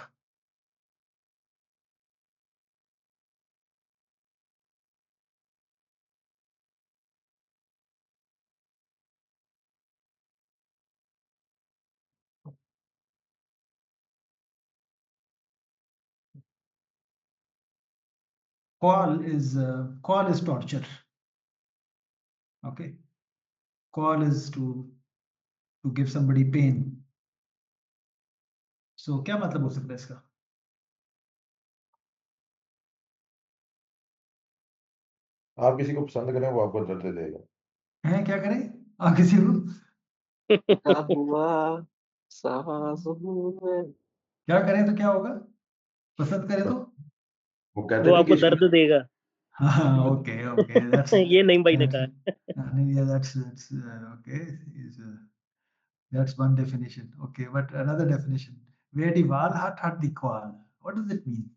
Call is torture. Okay, call is to give somebody pain. So क्या मतलब हो सकता है इसका? आप किसी को पसंद करें वो आपको दर्द देगा। हैं क्या करें? आप किसी को क्या करें तो क्या होगा? पसंद करें तो वो वो कहते नहीं आपको कि इश्क दर्द देगा। हाँ, okay, that's ये नहीं भाई ने कहा। yeah, that's okay. That's one definition. Okay, but another definition. Where the wall hat the qual. What does it mean?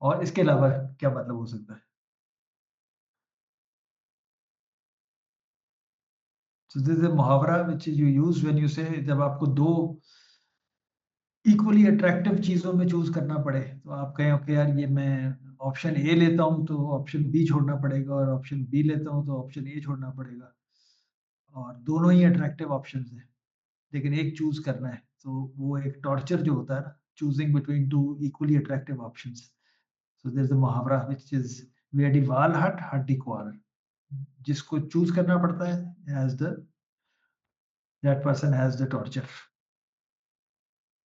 और इसके अलावा क्या मतलब हो सकता है? So this is a मुहावरा which you use when you say, जब आपको दो इक्वली अट्रैक्टिव चीजों में चूज करना पड़े, तो आप कहें ओके यार, ये मैं ऑप्शन ए लेता हूं तो ऑप्शन बी छोड़ना पड़ेगा, और ऑप्शन बी लेता हूं तो ऑप्शन ए छोड़ना पड़ेगा, और दोनों ही अट्रैक्टिव ऑप्शंस हैं, लेकिन एक चूज करना है, तो वो एक टॉर्चर जो होता है ना, choosing between two equally attractive options. So there is a मुहावरा व्हिच इज वेयर द वाल हट द क्वाल, जिसको चूज करना पड़ता है as the that person has the torture.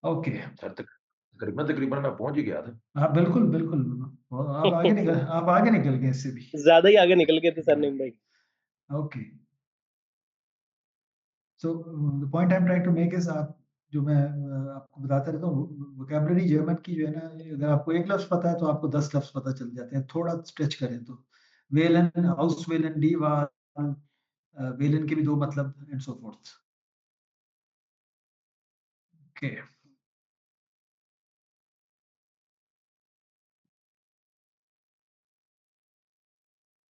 Okay sir तकरीबन तकरीबन मैं पहुंच ही गया था। हाँ बिल्कुल बिल्कुल, आप आगे निकल गए इससे भी। ज्यादा ही आगे निकल गए थे सरनेम भाई। Okay. So the point I'm trying to make is, आप जो मैं आपको बताता रहता हूँ, वोकैबुलरी जर्मन की जो है ना, अगर आपको एक लफ्ज पता है तो आपको 10 लफ्ज पता चल जाते हैं, थोड़ा स्ट्रेच करें तो। वेलन, हाउस वेलन, डी वाल, वेलन के भी दो मतलब, and so fourth. Okay,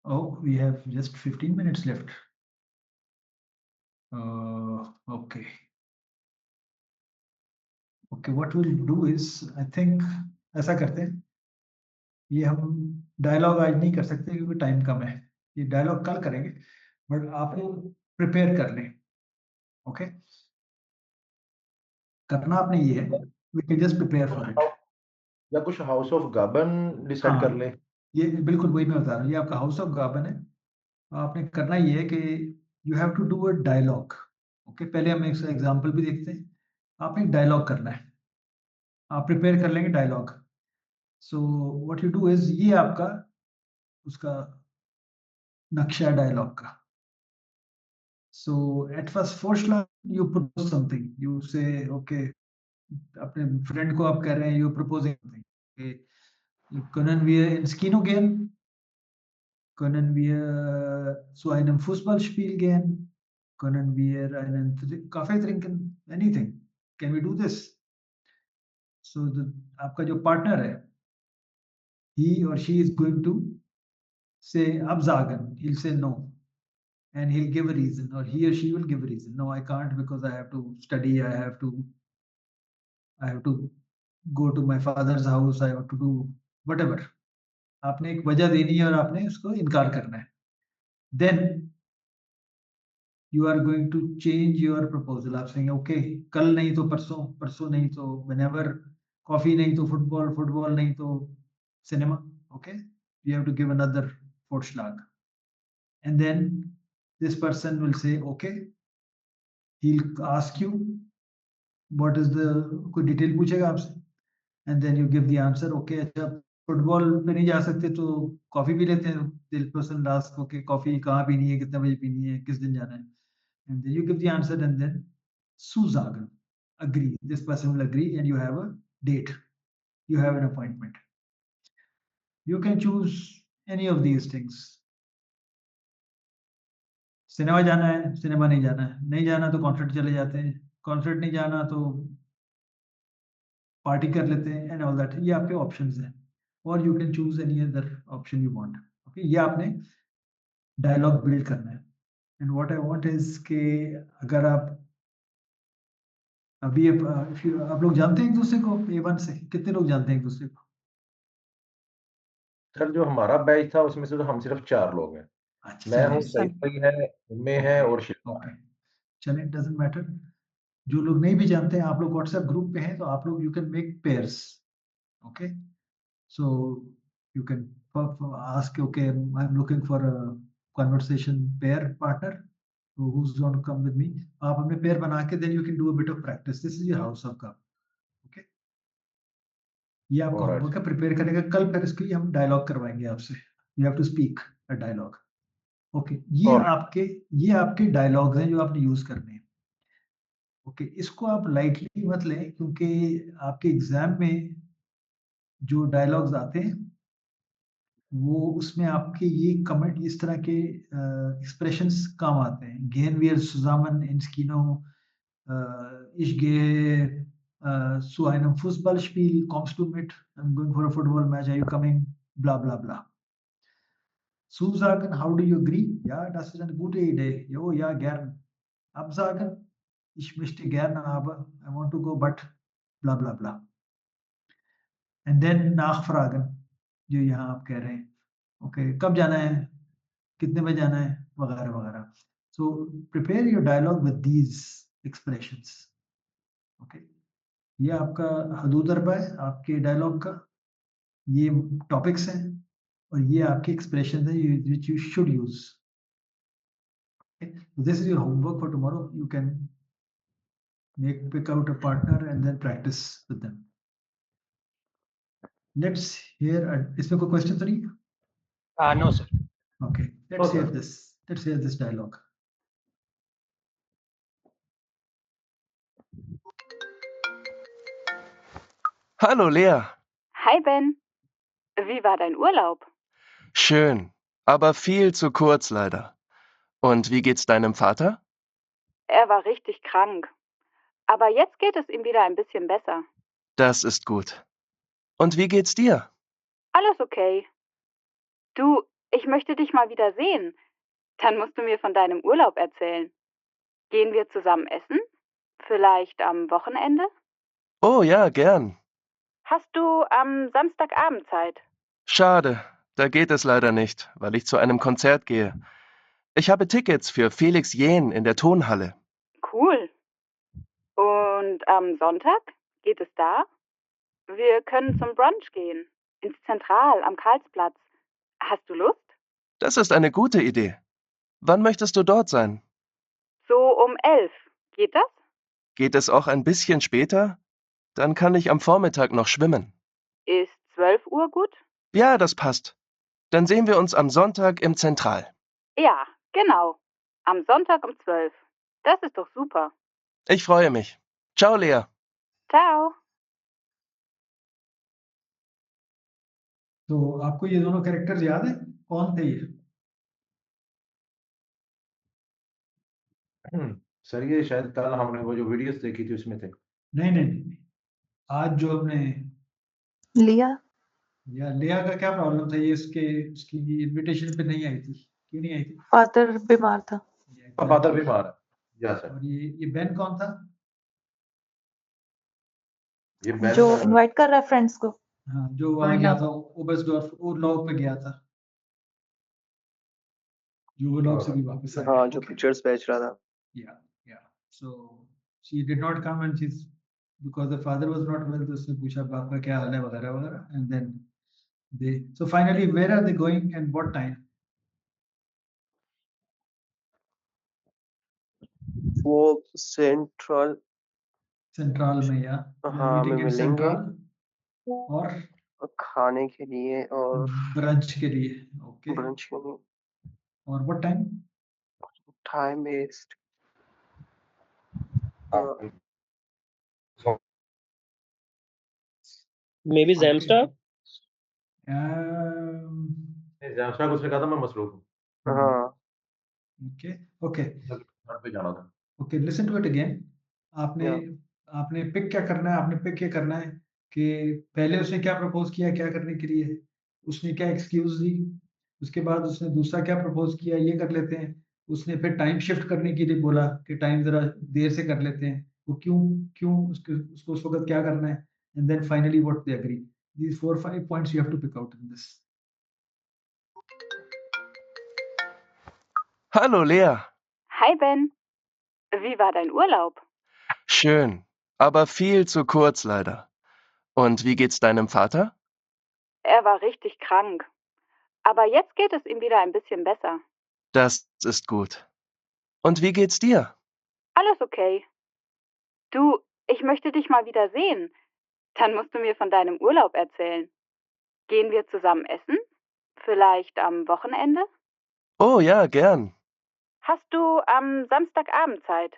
oh, we have just 15 minutes left. Okay. Okay, what we'll do is, I think ऐसा करते हैं, ये हम डायलॉग आज नहीं कर सकते क्योंकि टाइम कम है, ये डायलॉग कल करेंगे, बट आप प्रिपेयर कर लें। ओके, करना आपने ये है, we can just prepare for it. या कुछ हाउस ऑफ गाबन डिसाइड कर लें। ये बिल्कुल वही मैं बता रहा हूँ, ये आपका हाउस ऑफ गाबन है। आपने करना ये है कि you have to do a dialogue. Okay, पहले हम एक एग्जांपल भी देखते हैं। आपने एक डायलॉग करना है, आप प्रिपेयर कर लेंगे dialogue. So what you do is, ये आपका उसका नक्शा डायलॉग का। So at first Vorschlag, you propose something. You say, okay, अपने फ्रेंड को आप कह रहे हैं, you proposing something. Okay, können wir ins Kino gehen? Können wir zu einem Fußballspiel gehen? Können wir einen Kaffee trinken? Anything. Can we do this? So आपका जो partner है, he or she is going to say absagen. He'll say no. And he'll give a reason, or he or she will give a reason. No, I can't because I have to study, I have to go to my father's house, I have to do whatever. आपने एक वजह देनी है और आपने उसको इनकार करना है। Then you are going to change your proposal. आप saying okay, कल नहीं तो परसों, परसों नहीं तो whenever, कॉफी नहीं तो फुटबॉल, फुटबॉल नहीं तो cinema. Okay, you have to give another Vorschlag. And then this person will say okay, he'll ask you what is the, कोई डिटेल पूछेगा आपसे, and then you give the answer. Okay, अच्छा football पे नहीं जा सकते तो कॉफी पी लेते हैं। दिल पर्सन लास्ट, ओके कॉफी कहाँ पीनी है, कितने बजे पीनी है, किस दिन जाना है। and then you give the answer, and then zusagen, agree. This person will agree, and you have a date. You have an appointment. You can choose any of these things. Cinema जाना है, cinema नहीं जाना है, नहीं जाना तो concert चले जाते हैं, कॉन्सर्ट नहीं जाना तो पार्टी कर लेते हैं, एंड ऑल दैट. ये आपके ऑप्शंस हैं, और you can choose any other option you want. Okay, ये आपने डायलॉग बिल्ड करना है. And what I want is कि अगर आप अभी आप लोग जानते हैं एक दूसरे को, A1 से कितने लोग जानते हैं एक दूसरे को? सर जो हमारा बैच था उसमें से तो हम सिर्फ 4 लोग हैं. मैं हूँ, सईद भाई है, उम्मे है और शिल्पा है. चलिए, इट डजंट मैटर. जो लोग नहीं भी जानते हैं, आप लोग व्हाट्सएप ग्रुप पे हैं, तो आप लोग you can make pairs. Okay, so you can ask, okay, I'm looking for a conversation pair partner who's going to come with me. आप अपने पेयर बना के then you can do a bit of practice. This is your house of cup. Okay, ये आपका homework है, prepare करेगा. कल फिर इसके लिए हम डायलॉग करवाएंगे आपसे. You have to speak a dialogue. Okay, ये आपके डायलॉग्स हैं जो आपने यूज करने हैं. ओके, इसको आप लाइटली मत लें, क्योंकि आपके एग्जाम में जो डायलॉग्स आते हैं वो उसमें आपके ये कमेंट, इस तरह के एक्सप्रेशंस काम आते हैं. Gain wir zusammen ins Kino, ich gehe zu einem Fußballspiel, kommst du mit? I'm going for a football match, are you coming? Bla bla bla. Zusagen, how do you agree? Ja, das ist eine gute Idee. Jo, ja, gern. Absagen, ich möchte gerne, aber I want to go, but bla bla bla. And then nachfragen, जो यहाँ आप कह रहे हैं. Okay, कब जाना है, कितने बजे जाना है, वगैरह वगैरह. So prepare your dialogue with these expressions. Okay, ये आपका हदूद अरबा है आपके डायलॉग का. ये टॉपिक्स हैं और ये आपके एक्सप्रेशन हैं which you should use. This is your homework for tomorrow. You can pick out a partner and then practice with them. Let's hear. इसमें कोई question तो नहीं? No, sir. Okay, let's hear this. Let's hear this dialogue. Hallo Lea. Hi Ben. Wie war dein Urlaub? Schön, aber viel zu kurz leider. Und wie geht's deinem Vater? Er war richtig krank. Aber jetzt geht es ihm wieder ein bisschen besser. Das ist gut. Und wie geht's dir? Alles okay. Du, ich möchte dich mal wieder sehen. Dann musst du mir von deinem Urlaub erzählen. Gehen wir zusammen essen? Vielleicht am Wochenende? Oh ja, gern. Hast du am Samstagabend Zeit? Schade, da geht es leider nicht, weil ich zu einem Konzert gehe. Ich habe Tickets für Felix Jähn in der Tonhalle. Cool. Und am Sonntag? Geht es da? Wir können zum Brunch gehen. Ins Zentral am Karlsplatz. Hast du Lust? Das ist eine gute Idee. Wann möchtest du dort sein? So um 11. Geht das? Geht es auch ein bisschen später? Dann kann ich am Vormittag noch schwimmen. Ist 12 Uhr gut? Ja, das passt. Dann sehen wir uns am Sonntag im Zentral. Ja, genau. Am Sonntag um 12. Das ist doch super. Ich freue mich. Ciao, Lea. Ciao. तो आपको ये दोनों characters याद है, कौन थे ये? Sir ये शायद कल हमने वो जो वीडियोस देखी थी उसमें थे. नहीं नहीं नहीं, आज जो हमने लिया लिया का क्या प्रॉब्लम था? ये इसकी इनविटेशन पे नहीं आई थी. क्यों नहीं आई थी? फादर बीमार था. फादर बीमार है. Yes sir. और ये बेन कौन था? ये बेन जो इनवाइट कर रहा है फ्रेंड्स को. हाँ, जो वहाँ गया था ओबर्सडॉर्फ, उर्लाउ पे गया था, जो उर्लाउ से भी वापस आया. हाँ, जो पिक्चर्स भेज रहा था. Yeah. So she did not come, and she's because the father was not well. तो उसने पूछा बाप का क्या हाल है वगैरह वगैरह, and then so finally where are they going and what time? वो सेंट्रल में या हाँ में मिलेंगे सेंट्रल और खाने के लिए और ब्रंच के लिए. ओके, ब्रंच के लिए. और what time? Time is Maybe Zamstock? जैमस्टाक उसने कहा था मैं मसरूफ हूँ। हाँ Okay. पे जाना था। Okay, listen to it again. आपने या आपने पिक क्या करना है? आपने पिक ये करना है कि पहले उसने क्या प्रपोज किया क्या करने के लिए, उसने क्या एक्सक्यूज दी, उसके बाद उसने दूसरा क्या प्रपोज किया ये कर लेते हैं, उसने फिर टाइम शिफ्ट करने के लिए बोला कि टाइम जरा देर से कर लेते हैं, वो क्यों क्यों उसको उस वक्त क्या करना है, and then finally what they agree. These 4-5 points you have to pick out in this. Hallo Lea. Hi Ben, wie war dein Urlaub? Schön, aber viel zu kurz leider. Und wie geht's deinem Vater? Er war richtig krank. Aber jetzt geht es ihm wieder ein bisschen besser. Das ist gut. Und wie geht's dir? Alles okay. Du, ich möchte dich mal wieder sehen. Dann musst du mir von deinem Urlaub erzählen. Gehen wir zusammen essen? Vielleicht am Wochenende? Oh ja, gern. Hast du am Samstagabend Zeit?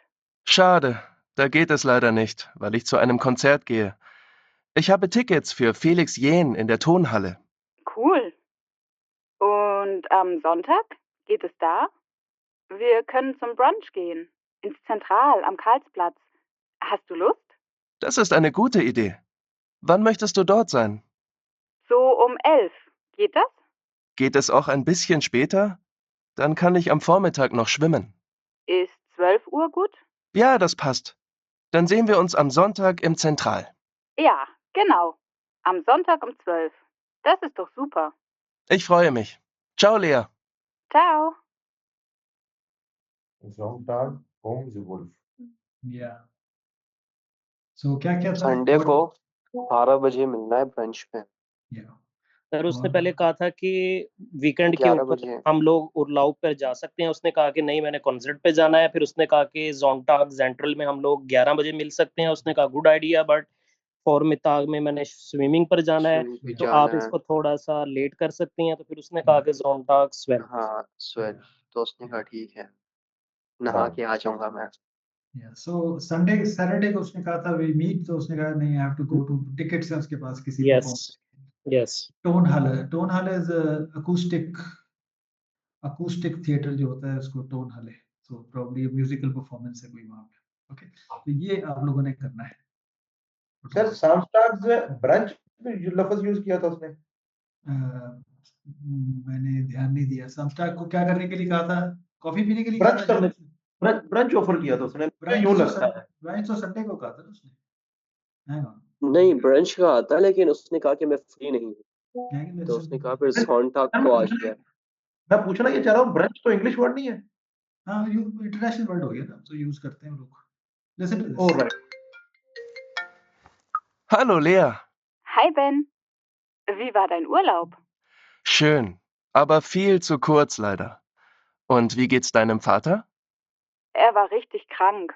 Schade, da geht es leider nicht, weil ich zu einem Konzert gehe. Ich habe Tickets für Felix Jähn in der Tonhalle. Cool. Und am Sonntag? Geht es da? Wir können zum Brunch gehen. Ins Zentral am Karlsplatz. Hast du Lust? Das ist eine gute Idee. Wann möchtest du dort sein? So um 11. Geht das? Geht es auch ein bisschen später? Dann kann ich am Vormittag noch schwimmen. Ist 12 Uhr gut? Ja, das passt. Dann sehen wir uns am Sonntag im Zentral. Ja, genau. Am Sonntag um 12. Das ist doch super. Ich freue mich. Ciao, Lea. Ciao. Sonntag um the Wolf. Yeah. So क्या क्या था? Sunday को 12 बजे मिलना है brunch पे। Yeah. Sir उसने पहले कहा था कि वीकेंड के 11 ऊपर बजे। हम लोग उर्लाव पर जा सकते हैं, उसने कहा कि नहीं मैंने कॉन्सर्ट पे जाना है, फिर उसने कहा कि जोंगटाक सेंट्रल में हम लोग 11 बजे मिल सकते हैं, उसने कहा गुड आइडिया, बट फॉर मिताग में मैंने स्विमिंग पर जाना है, स्विमिंग पे तो जाना आप है। इसको थोड़ा सा लेट कर सकती हैं, तो फिर उसने कहा कि जोंगटाक स्वेल. हाँ स्वेल, तो उसने कहा ठीक है, नहा के आ जाऊंगा मैं। Yeah. So Sunday Saturday को उसने कहा था we meet, तो उसने कहा नहीं I have to go to tickets है उसके पास किसी performance. Yes. Tone Hall is acoustic theater जो होता है उसको tone hall है. So probably a musical performance है कोई वहाँ पे. Okay. तो ये आप लोगों ने करना है. सर सामस्टाक में ब्रंच जो लफ्ज यूज किया था उसने, मैंने ध्यान नहीं दिया. समस्टाक को क्या करने के लिए कहा था? कॉफी पीने के लिए ब्रंच कहा था? ब्रंच ऑफर किया था उसने, मुझे यूं लगता है। ब्रंच तो संडे को कहा था ना उसने. Hang on. नहीं ब्रंच का आता है, लेकिन उसने कहा कि मैं फ्री नहीं हूँ, तो उसने कहा फिर सॉन्टाक को आ गया। मैं पूछना ये चाह रहा हूँ, ब्रंच तो इंग्लिश वर्ड नहीं है? हाँ, इंटरनेशनल वर्ड हो गया ना, तो यूज करते हैं लोग. Listen to this. Oh, right. Hallo Lea. Hi Ben. Wie war dein Urlaub? Schön, aber viel zu kurz leider. Und wie geht's deinem Vater? Er war richtig krank.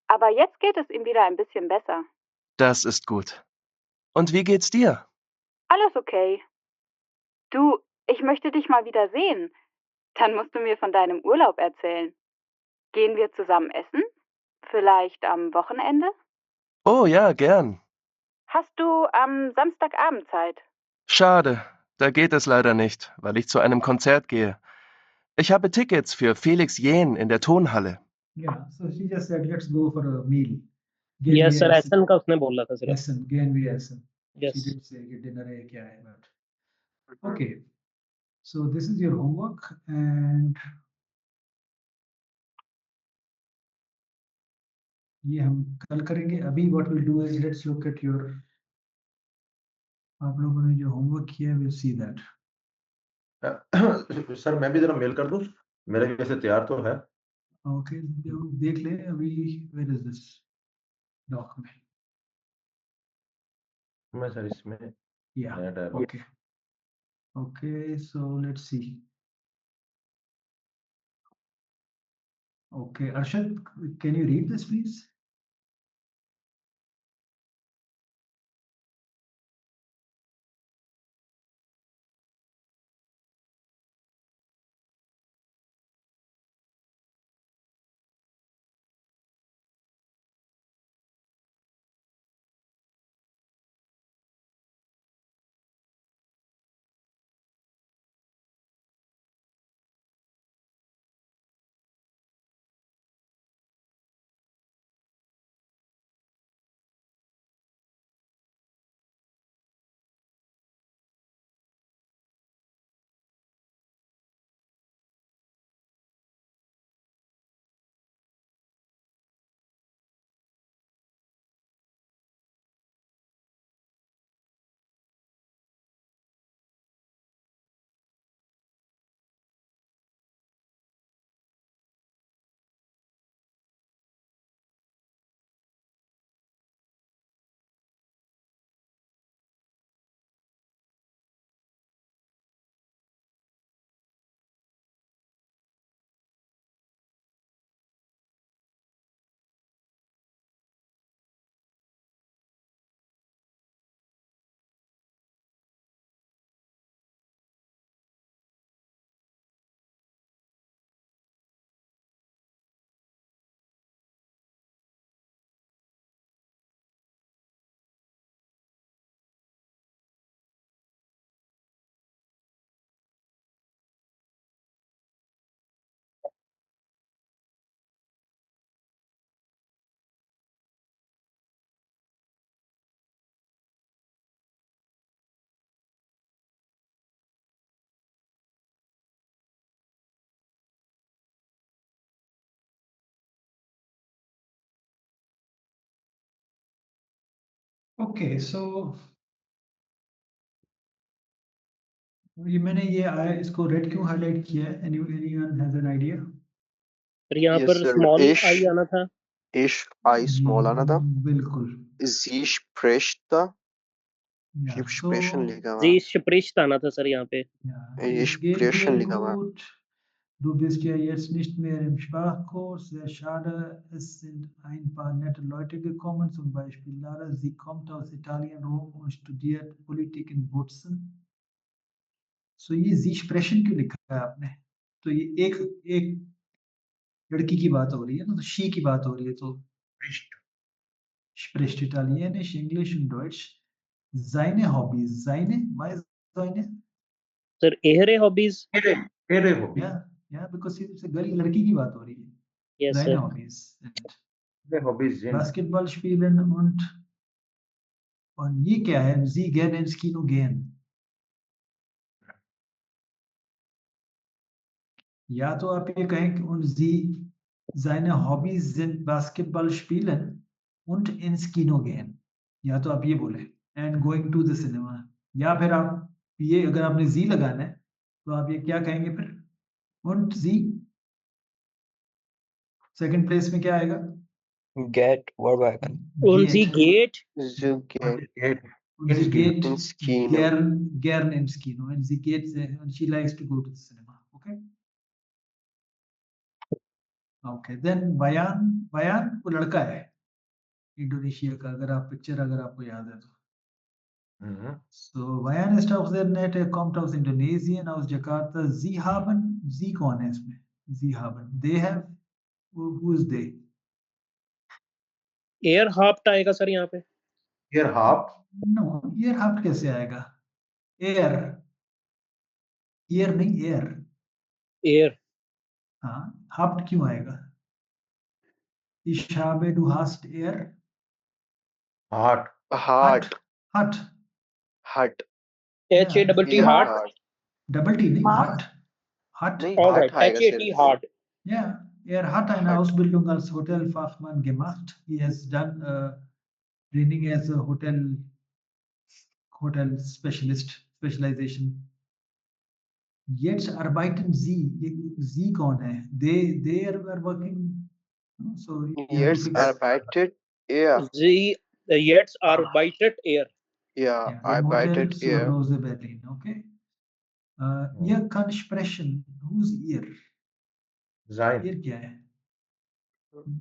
Aber jetzt geht es ihm wieder ein bisschen besser. Das ist gut. Und wie geht's dir? Alles okay. Du, ich möchte dich mal wieder sehen. Dann musst du mir von deinem Urlaub erzählen. Gehen wir zusammen essen? Vielleicht am Wochenende? Oh ja, gern. Hast du am Samstagabend Zeit? Schade, da geht es leider nicht, weil ich zu einem Konzert gehe. Ich habe Tickets für Felix Jähn in der Tonhalle. Yeah, so she just said let's go for a meal. Yes sir, एसन का उसने बोला था सिर्फ. Essen, gehen wir essen. Yes. She didn't say कि dinner है क्या है, but okay. So this is your homework and ये हम कल करेंगे. अभी what we'll do is let's look at your, आप लोगों ने जो होमवर्क किया है we'll see that. सर मैं भी जरा मेल कर दूं, मेरे वैसे तैयार तो है. Okay, देख ले अभी. Where is this document? मैं सर इसमें Yeah. नया dialogue. Okay. Okay, so let's see. Okay, Arshad, can you read this please? Okay, so ये मैंने इसको रेड क्यों हाईलाइट किया है? Anyone has an idea? यहाँ Yes, पर sir. स्मॉल आई आना था। Ich I small आना था। बिल्कुल। Sie spricht da। Yeah, Sie sprechen लिखा हुआ। जी स्प्रिश्त आना था सर यहाँ पे। Ich sprechen लिखा हुआ। Du bist ja jetzt nicht mehr im Sprachkurs. Sehr schade. Es sind ein paar nette Leute gekommen, zum Beispiel Lara. Sie kommt aus Italien, Rom und studiert Politik in Bozen. So ये Sie sprechen क्यों लिखा है आपने? तो ये एक लड़की की बात हो रही है ना, तो she की बात हो रही है, तो spricht Italienisch, Englisch und Deutsch. Seine Hobbys, why seine? Sir एहरे हॉबीज। एरे hobby. Yeah, because it's a girl, लड़की की बात हो रही है। Yes, Seine sir. Hobbys sind Hobbys sind Basketball spielen und ये क्या है? Sie gehen ins Kino gehen. या तो आप ये कहें कि seine Hobbys sind Basketball spielen und ins Kino gehen. या तो आप ये बोले and going to the cinema. या फिर आप ये अगर आपने sie लगाना है तो आप ये क्या कहेंगे फिर? Und sie सेकंड प्लेस में क्या आएगा? Get verb icon। Und sie geht Und sie geht ins Kino। gern ins Kino. And sie geht, and she likes to go to the cinema. Okay. Okay. Then Bayan वो लड़का है Indonesia का, अगर आपको याद है तो। So Bayan ist auch sehr nett. Er kommt aus Indonesien, aus Jakarta. Sie कौन है इसमें? Sie haben. They have. Who is they? Air हाफ्ट आएगा सर यहाँ पे। एयर हाफ्ट? No, एयर हाफ्ट कैसे आएगा? एयर नहीं, एयर। हाँ, हाफ्ट क्यों आएगा? Ich habe, du hast er. Hart. Hart। Hut. Hut। HATT hart। Double T नहीं, hut. Hut. नहीं, All hart right, आएगा HAT सिर्फ। hart। Yeah, er hat eine Ausbildung als Hotelfachmann gemacht. He has done training as a hotel specialization. Jetzt arbeiten Sie. Sie कौन है? They are working. So you have to Jetzt fix. arbeitet er। Sie jetzt arbeitet er। Ja, Im arbeitet Hotel er। zur Rose Berlin, okay? Ihr kann sprechen. Who's ihr? Sein। Ihr क्या है?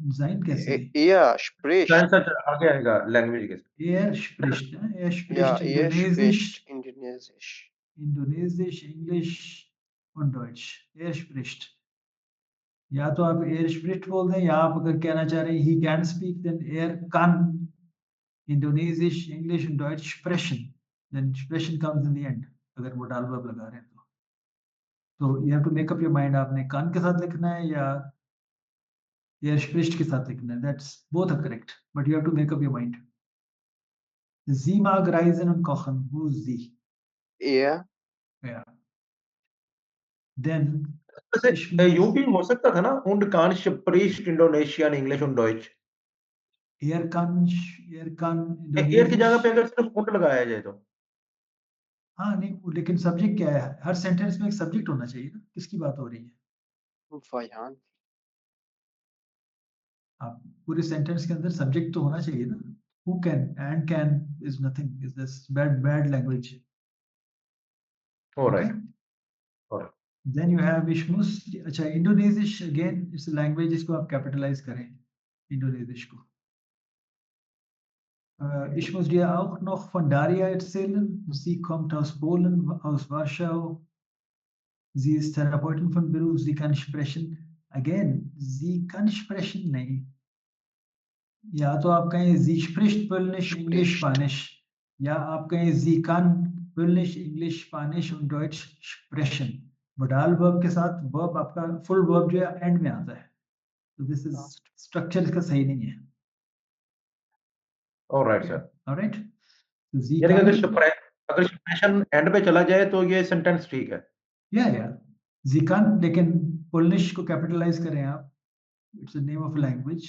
Sein कैसे? Er spricht। Sein सच आगे आएगा language के साथ। Er spricht. Er spricht Ja, er Indonesisch. spricht Indonesisch। Indonesisch, Englisch und Deutsch. Er spricht. या तो आप er spricht बोल दें, या आप अगर कहना चाह रहे हैं he can speak, then er kann Indonesisch, English und Deutsch sprechen. Then sprechen comes in the end. अगर वो डाल वर्ब लगा रहे हैं तो you have to make up your mind, आपने kann के साथ लिखना है या er spricht के साथ लिखना है. That's both are correct, but you have to make up your mind. Sie mag reisen und kochen. Who's sie? Er। Yeah. Then वैसे यूपी हो सकता था ना und kann spricht Indonesian English und Deutsch। er kann air की Indonesisch. जगह पे अगर सिर्फ und लगाया जाए तो। हाँ नहीं, लेकिन सब्जेक्ट क्या है? हर सेंटेंस में एक सब्जेक्ट होना चाहिए ना, किसकी बात हो रही है? Variant। आप पूरे सेंटेंस के अंदर सब्जेक्ट तो होना चाहिए ना। Who can and can is nothing, is this bad language. All right. Okay? All right. Then you have Ishmus. अच्छा, Indonesisch again, it's a language, इसको आप capitalize करें, Indonesisch को। Ich muss dir auch noch von Daria erzählen. Sie kommt aus Polen, aus Warschau. Sie ist Therapeutin von Beruf. Sie kann sprechen. Again, sie kann sprechen नहीं। या तो आप कहें sie spricht Polnisch, English, Spanish, या आप कहें sie kann Polnisch, English, Spanish und Deutsch sprechen। modal verb के साथ verb आपका full verb जो है end में आता है, तो this is structure इसका सही नहीं है। All right, sir. All right. Sie यानी kann, अगर expression end पे चला जाए तो ये सेंटेंस ठीक है। या sie kann, लेकिन पोलिश को कैपिटलाइज करें आप, it's a name of language.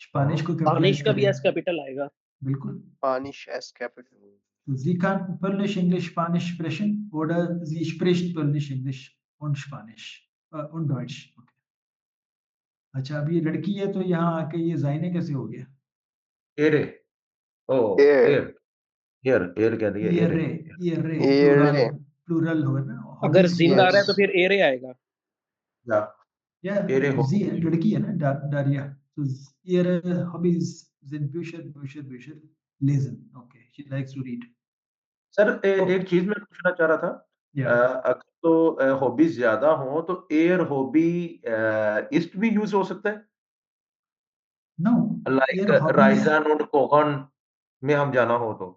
Spanish को स्पेनिश कैपिटलाइज का भी करें, एस कैपिटल आएगा। बिल्कुल. Spanish as capital. Sie kann Polnisch, Englisch, Spanisch sprechen oder sie spricht Polnisch, Englisch und Spanisch und Deutsch. Okay. अच्छा अब ये लड़की है तो यहाँ आके ये जाइने कैसे हो गया? एरे ओ Air. एयर एयर कह दिया एरे Air. प्लूरल हो ना. अगर हॉबीज जिंद आ रहा है तो Yes. फिर एरे आएगा. या एरे हो जी है लड़की है ना डारिया तो ihre hobbies sind Bücher lesen. Okay, she likes to read. Sir एक चीज मैं पूछना चाह रहा था. अगर तो हॉबीज ज्यादा हो तो एयर हॉबी ईस्ट भी यूज हो सकता है. No, like your hobbies Ryzen और कोहन में हम जाना हो तो.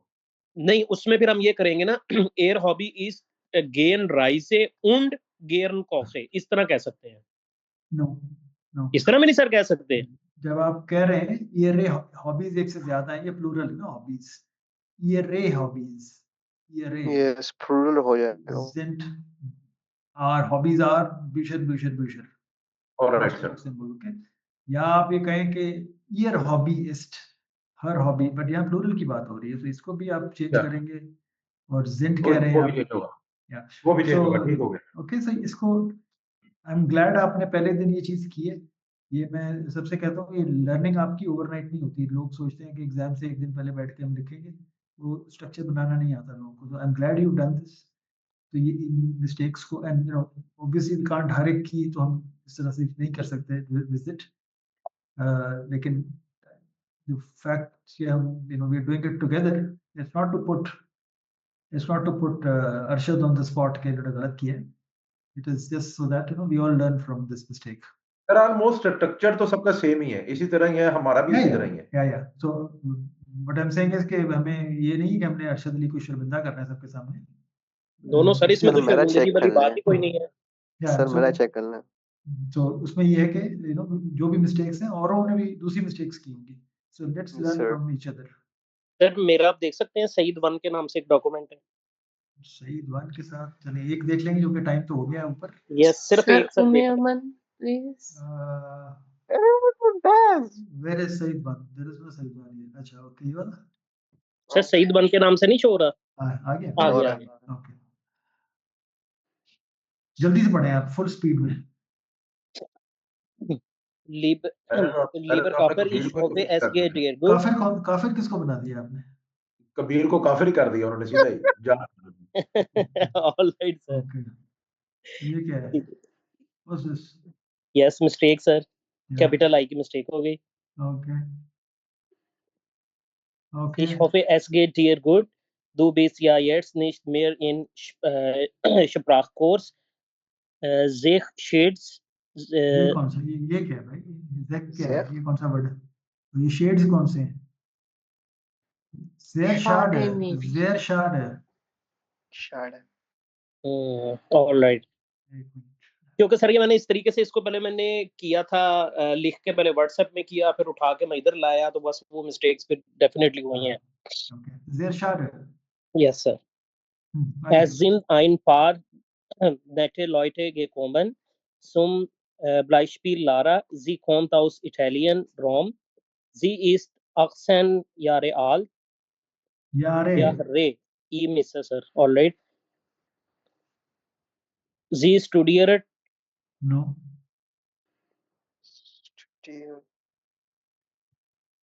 नहीं, उसमें फिर हम ये करेंगे ना एयर हॉबी इज गेन राइसे उंड गेरन कॉफे, इस तरह कह सकते हैं. नो इस तरह में नहीं सर कह सकते. जब आप कह रहे हैं ये रे हॉबीज एक से ज्यादा है, ये प्लूरल है ना हॉबीज. ये रे हॉबीज ये रे Yes. Plural हो जाएगा. sind our hobbies are Bücher. Alright sir. Symbol. Okay. या आप ये कहें कि ईयर हॉबीइस्ट हर हॉबी, बट यहाँ प्लूरल की बात हो रही है तो इसको भी आप चेंज करेंगे. और जिंट कह रहे हैं वो भी आप. चेंज होगा. वो भी चेंज होगा. ठीक हो गया. Okay sir. इसको आई एम ग्लैड आपने पहले दिन ये चीज की है. ये मैं सबसे कहता हूँ ये लर्निंग आपकी ओवरनाइट नहीं होती. लोग सोचते हैं कि एग्जाम से एक दिन पहले बैठ के हम लिखेंगे, वो स्ट्रक्चर बनाना नहीं आता लोगों को. तो I am glad you done this. तो ये मिस्टेक्स को and you know obviously we can't हर एक की तो हम इस तरह से नहीं कर सकते विजिट. लेकिन the fact कि हम you know we're doing it together, it's not to put Arshad on the spot कि इन्होंने गलत किया है. It is just so that you know we all learn from this mistake. Sir almost structure तो सबका same ही है. इसी तरह ही है हमारा भी. इसी तरह ही है. या so what I'm saying is कि हमें ये नहीं कि हमने अरशद अली को शर्मिंदा करना है सबके सामने. दोनों सर इसमें तो मेरा शर्मिंदगी चेक वाली कर बात लें. ही कोई नहीं है. सर मेरा चेक कर लें. तो उसमें ये है कि you know जो भी मिस्टेक्स हैं औरों ने भी दूसरी मिस्टेक्स की होंगी. So let's learn from each other. Sir मेरा आप देख सकते हैं सईद वन के नाम से एक डॉक्यूमेंट है. सईद वन के साथ चलिए एक देख लेंगे, जो कि टाइम तो हो गया ऊपर. यस सिर्फ सर एक सर उम्मे देख. Aman please. Everyone does. Where is Saeed one? There is no Saeed one here. अच्छा ओके ये वाला. सर सईद वन के नाम से नहीं शो हो रहा. आ गया. ओके जल्दी से पढ़ें आप फुल स्पीड में. लीबर काफिर इश होवे एस गे डियर गुड. काफिर किसको बना दिया आपने? कबीर को काफिर ही कर दिया उन्होंने सीधा ही. Alright sir. ओके ये क्या है? What's this? Yes mistake sir. Capital I की मिस्टेक हो गई. Okay Ich hoffe, es geht dir gut. Du bist ja jetzt nicht mehr in Sprachkurs. Sich shades. ये कौन सा ये क्या है भाई? ज़ेक क्या है? ये कौन सा वर्ड है? ये शेड्स कौन से हैं? ज़ेर शाड है. ज़ेर शाड है. All right. क्योंकि सर ये मैंने इस तरीके से इसको पहले मैंने किया था, लिख के पहले व्हाट्सएप में किया, फिर उठा के मैं इधर लाया, तो बस वो मिस्टेक्स फिर डेफिनेटली हुई हैं. ज़ेर शाड है. Yes sir. Es sind ein paar nette Leute gekommen. Zum Beispiel Lara. Sie kommt aus Italien, Rom. Sie ist 18 Jahre alt. Jahre. I miss sir. All right. Sie studiert. No.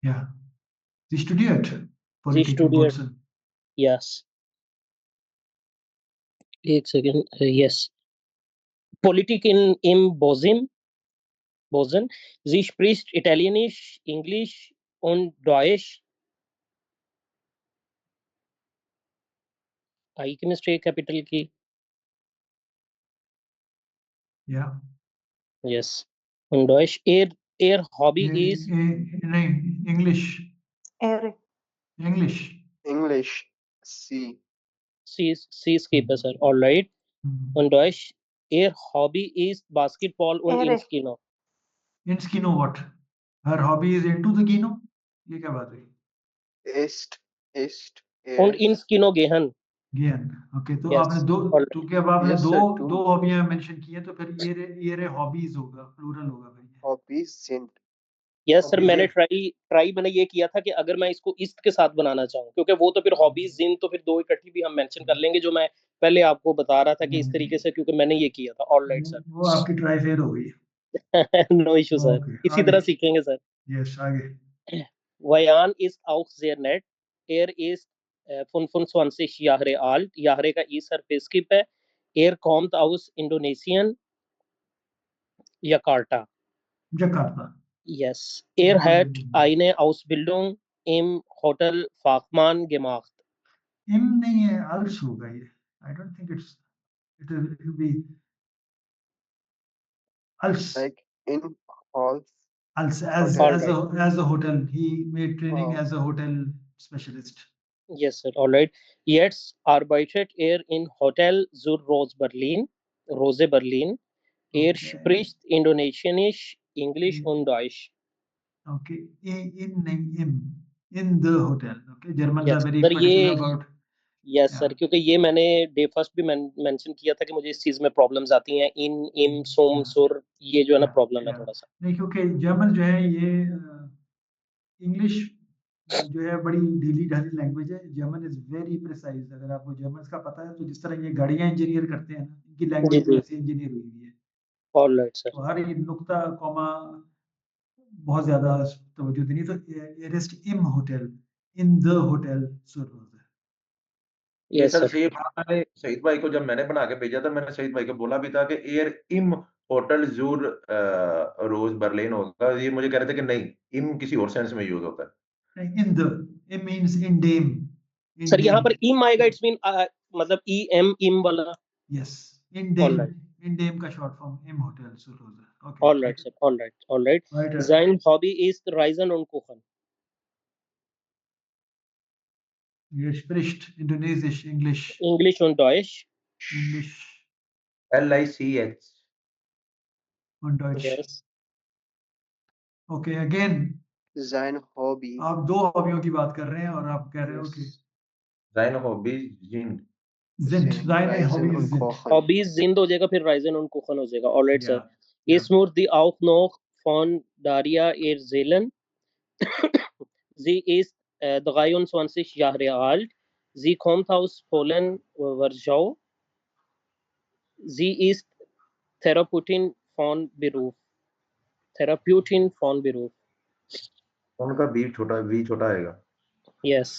Yeah. Sie studiert. Sie studiert. Yes. एक second. Yes. Politik im Bosen. Sie spricht Italienisch, Englisch und Deutsch. आई की mistake capital की. Yeah. Yes. Und Deutsch. Ihr Hobby is. नहीं English. English. Sie skip sir. All right. Und Deutsch. Ihr Hobby is basketball und Inskino. Inskino what? Her hobby is into the Gino? ये क्या बात है? Ist. Und Inskino gehen. Okay तो Yes. आपने दो तो क्या आपने Yes, दो sir, two. दो हॉबियां मेंशन की हैं, तो फिर ये रे हॉबीज होगा, प्लूरल होगा भाई. Hobbies sind. यस सर, मैंने मैंने ये किया था कि अगर मैं इसको इस्ट के साथ बनाना चाहूँ, क्योंकि वो तो फिर हॉबीज जिन तो फिर दो इकट्ठी भी हम मेंशन कर लेंगे, जो मैं पहले आपको बता रहा था कि इस तरीके से, क्योंकि मैंने ये किया था। ऑलराइट सर, वो आपकी ट्राई फेल हो गई। नो इशू सर, ओके, इसी आगे। तरह सीखेंगे सर। यस, आगे। Wayan ist auch sehr nett. Er ist 25 Jahre alt. Jahre का ई Surface-Skip है. Er kommt aus Indonesien, Jakarta. Jakarta. Yes. Er hat eine Ausbildung im Hotel Fachmann gemacht. इम नहीं है, अल्स होगा ये। I don't think it will be अल्स। Like in halls. Als as a hotel, he made training as a hotel specialist. Yes, sir. All right. Jetzt arbeitet er in Hotel zur Rose Berlin. Er spricht Indonesisch, Englisch und Deutsch. Okay, in the hotel. Okay, Germans Yes, are very sir, particular about. Yes sir, क्योंकि ये मैंने day first भी mention किया था कि मुझे इस चीज में प्रॉब्लम्स आती हैं, इन इम सोम सुर, ये जो है ना प्रॉब्लम है थोड़ा सा। नहीं, क्योंकि जर्मन जो है ये इंग्लिश जो है बड़ी ढीली ढाली लैंग्वेज है। German is very precise. अगर आपको जर्मन का पता है तो जिस तरह ये गाड़ियां इंजीनियर करते हैं ना, इनकी लैंग्वेज वैसे इंजीनियर हुई हुई है। Alright sir. तो हर एक नुक्ता कॉमा बहुत ज्यादा तवज्जो देनी। तो एरेस्ट इम होटल, इन द होटल सुर। ये सर ये बात मैंने सईद भाई को जब मैंने बना के भेजा था, मैंने सईद भाई को बोला भी था कि एयर इम होटल जूर रोज बर्लिन होगा। ये मुझे कह रहे थे कि नहीं, इम किसी और सेंस में यूज होता है। In the, it means in डेम। सर यहाँ पर इम आएगा, इट्स मीन मतलब ई एम इम वाला। यस, इन डेम। इन डेम का शॉर्ट फॉर्म इम होटल सुर। Okay, alright sir, alright. Sein Hobby ist Reisen und Kochen. Er spricht Indonesisch, English und Deutsch. English LICH und Deutsch. Yes. Okay, again. Sein Hobby. आप दो हॉबियों की बात कर रहे हैं और आप कह रहे हो कि Sein Hobby sind Seine Hobbys sind. Hobbies sind हो जाएगा, फिर Reisen und Kochen हो जाएगा। Alright sir. Ist wurde auch noch von Daria Erzählen. Sie ist 23 Jahre alt. Sie kommt aus Polen, Warschau. Sie ist Therapeutin von Beruf. Therapeutin von Beruf. उनका B छोटा आएगा। Yes.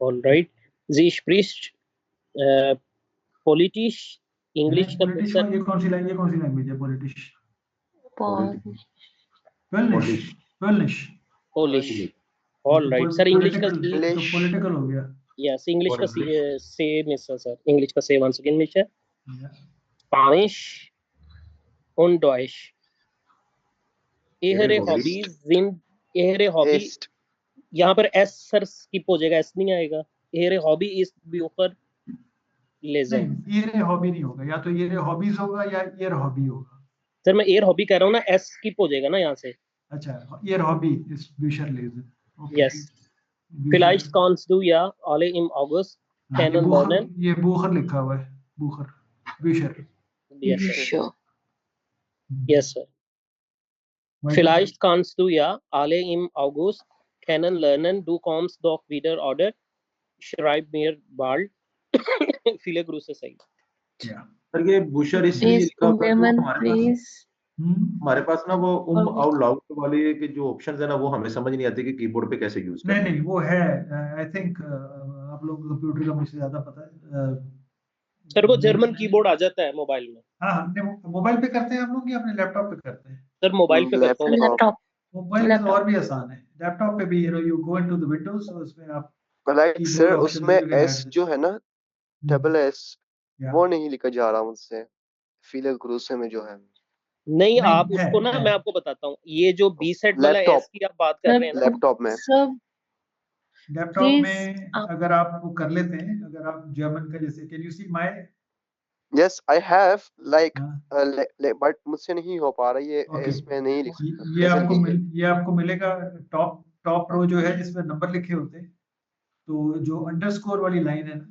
All right. Sie spricht Politisch, English का Politisch sir. ये कौन सी language है? Politisch। Polish. All right. Sir English का तो political हो गया। Yes, इंग्लिश का सेम है सर। इंग्लिश का सेम once again इंग्लिश है। Spanish und Deutsch. Ihre Hobbys sind Hobby। यहाँ पर एस सर स्किप हो जाएगा, एस नहीं आएगा। Ihre Hobby ist Bücher lesen। नहीं, ये हॉबी नहीं होगा, या तो ये हॉबीज होगा या ये हॉबी होगा। सर मैं एयर हॉबी कह रहा हूँ ना, एस स्किप हो जाएगा ना यहाँ से। अच्छा, ये हॉबी इस Bücher lesen। Yes. Vielleicht kannst du ja alle im August kennenlernen। ये बुखर लिखा हुआ है, बुखर, Bücher। Yes sir। Yes sir। Vielleicht kannst du ja alle im August kennenlernen। Du kommst doch wieder, oder? Schreib mir bald। Viele Grüße Said। Sir ये Bushehr इसलिए लिखा हुआ है, हमारे पास ना वो आउट लाउड वाले के जो ऑप्शंस है ना, वो हमें समझ नहीं आती कि कीबोर्ड पे कैसे यूज करना है। नहीं, वो है। आई थिंक आप लोग कंप्यूटर का मुझसे ज्यादा पता है। सर वो जर्मन कीबोर्ड आ जाता है मोबाइल में। हाँ, मोबाइल पे करते हैं आप लोग या अपने लैपटॉप पे करते हैं? सर मोबाइल पे करता हूँ। लैपटॉप। मोबाइल में और भी आसान है। लैपटॉप पे भी you go into the Windows, उसमें आप लाइक सर उसमें एस जो है ना, डबल एस, वो नहीं लिखा जा रहा मुझसे फील ग्रूसे में जो है। नहीं, आप उसको ना मैं आपको बताता हूँ, ये जो बी सेट वाला एस की आप बात कर रहे हैं ना, लैपटॉप में अगर आप वो कर लेते हैं, अगर आप जर्मन का जैसे can you see my. Yes I have like but मुझसे नहीं हो पा रहा ये इसमें नहीं लिख सकता। ये आपको मिलेगा टॉप रो जो है जिसमें नंबर लिखे होते हैं। तो जो अंडरस्कोर वाली लाइन है ना,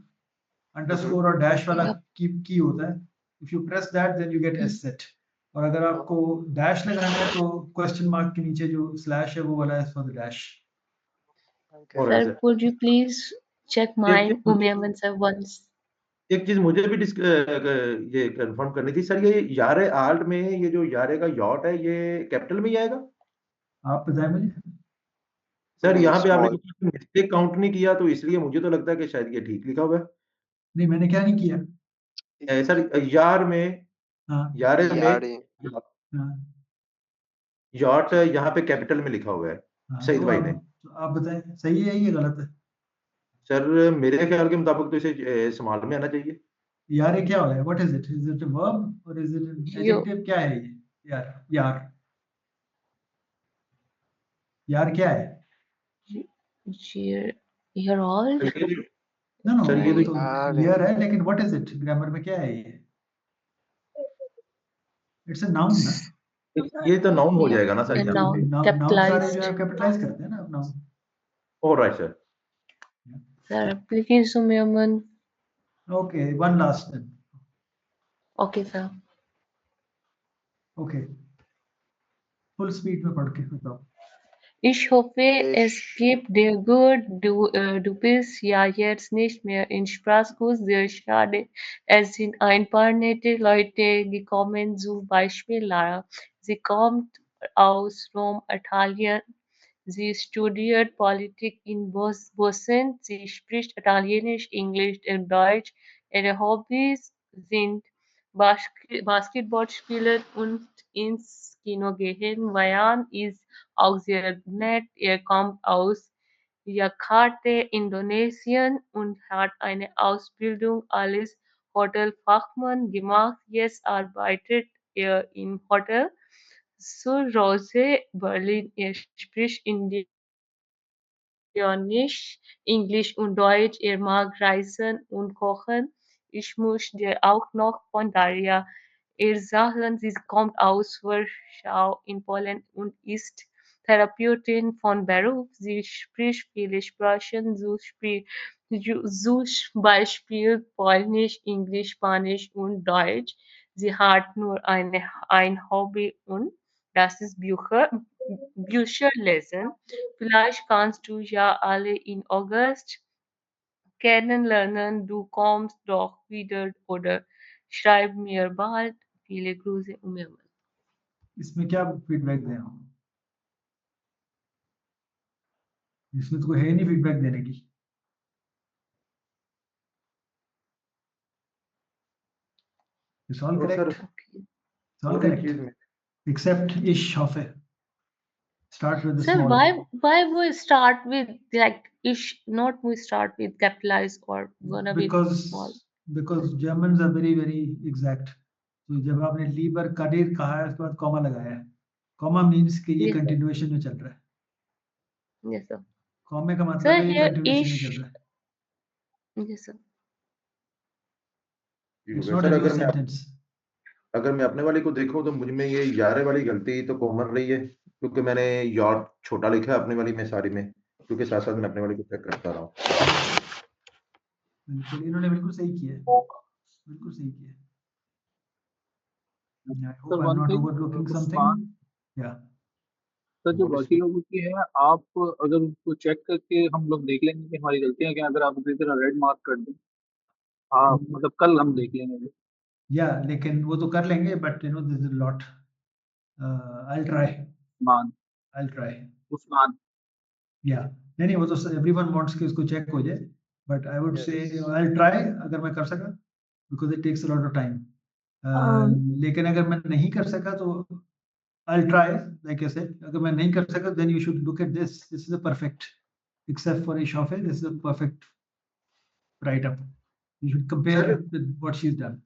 अंडरस्कोर और डैश वाला की होता है। If you press that then you get एस सेट। और अगर आपको डैश लगाना है तो क्वेश्चन मार्क के नीचे जो स्लैश है वो वाला है for the dash. Sir, could you please check mine, Umayyaman sir, once? एक चीज मुझे भी ये कंफर्म करनी थी सर, ये यारे आल्ट में ये जो यारे का यॉट है ये कैपिटल में ही आएगा? आप बताएं मुझे. सर नहीं, यहाँ पे आपने small. कुछ मिस्टेक काउंट नहीं किया तो इसलिए मुझे तो लगता है कि शायद ये ठीक लिखा हुआ है. नहीं, मैंने क्या नहीं किया. सर यार में, हाँ. यारे में यारे. हाँ. यॉट यहाँ पे कैपिटल में लिखा हुआ है हाँ, सईद तो भाई ने. आप बताएं सही है ये गलत है. सर मेरे ख्याल के मुताबिक तो इसे स्मॉल में आना चाहिए. यार ये क्या हो गया? What is it a verb और इज इट एन एडजेक्टिव? क्या है ये? यार यार यार क्या है? You're all. No no, sir ये वो तो तो यार है, लेकिन व्हाट इज इट ग्रामर में क्या है ये? इट्स अ नाउन ना. ये तो नाउन हो जाएगा ना सर A यहाँ. noun, नाउन सारे जो capitalized. है कैपिटलाइज करते हैं ना noun. Alright sir. Sir, please, Umayyaman. Okay, one last then. Okay, sir. Okay, full speed में पढ़ के बताओ. Ich hoffe, es gibt dir gut. Du bist ja jetzt nicht mehr in Straßburg. Sehr schade. Es sind ein paar nette Leute gekommen, zum Beispiel Lara. Sie kommt aus Rom, Italien. Sie studiert Politik in Bosnien. Sie spricht Italienisch, Englisch und Deutsch. Ihre Hobbys sind Basketballspielen und ins Kino gehen. Wayan ist auch sehr nett. Er kommt aus Jakarta, Indonesien und hat eine Ausbildung als Hotelfachmann gemacht. Jetzt arbeitet er im Hotel zur Rose Berlin. Er spricht Indianisch, Englisch und Deutsch. Er mag Reisen und Kochen. Ich muss dir auch noch von Daria erzählen. Sie kommt aus Warschau in Polen und ist Therapeutin von Beruf. Sie spricht viele Sprachen, zum Beispiel Polnisch, Englisch, Spanisch und Deutsch. Sie hat nur ein Hobby und das ist Bücher lesen. Vielleicht kannst du ja alle in August kennenlernen. Du kommst doch wieder oder schreib mir bald. Viele Grüße, Umayyaman. इसमें क्या feedback दें हम? इसमें तो कोई है नहीं feedback देने की. It's all तो correct. सर It's all और एक correct. चीज में Except ish of it. Start with the Sir, small. why we start with like ish, not we start with capitalized or gonna be small? Because Germans are very very exact. तो जब आपने लीबर करीर कहा है उसके बाद comma लगाया है. Comma means कि ये Yes, sir. कंटिन्यूएशन में चल रहा है. Yes, sir. कॉमे का Sir, मतलब है ये here कंटिन्यूएशन में चल ish. रहा है. Yes, sir. It's not a new sentence. अगर मैं अपने वाली को देखूं तो मुझ में ये यारे वाली गलती तो कॉमन रही है क्योंकि मैंने यॉट छोटा लिखा है अपनी वाली में सारी में, क्योंकि साथ साथ मैं अपने वाली को चेक करता रहा हूँ. बिल्कुल इन्होंने बिल्कुल सही किया है. बिल्कुल सही किया है. I sir hope I'm one not thing, overlooking something. Usman Yeah. Sir जो बाकी लोगों की है, आप अगर उनको चेक करके हम लोग देख लेंगे कि हमारी गलतियां क्या हैं, अगर आप इसी तरह रेड मार्क कर दें. हाँ मतलब कल हम देख लेंगे. Yeah, लेकिन वो तो कर लेंगे, but you know this is a lot. I'll try. Usman I'll try. Usman Yeah. नहीं वो तो everyone wants कि उसको check हो जाए, but I would say I'll try अगर मैं कर सका, because it takes a lot of time. लेकिन अगर मैं नहीं कर सका तो I'll try, like I said. अगर मैं नहीं कर सका, then you should look at this. This is a perfect, except for Ishafel, this is a perfect write-up. You should compare Sir- it with what she's done.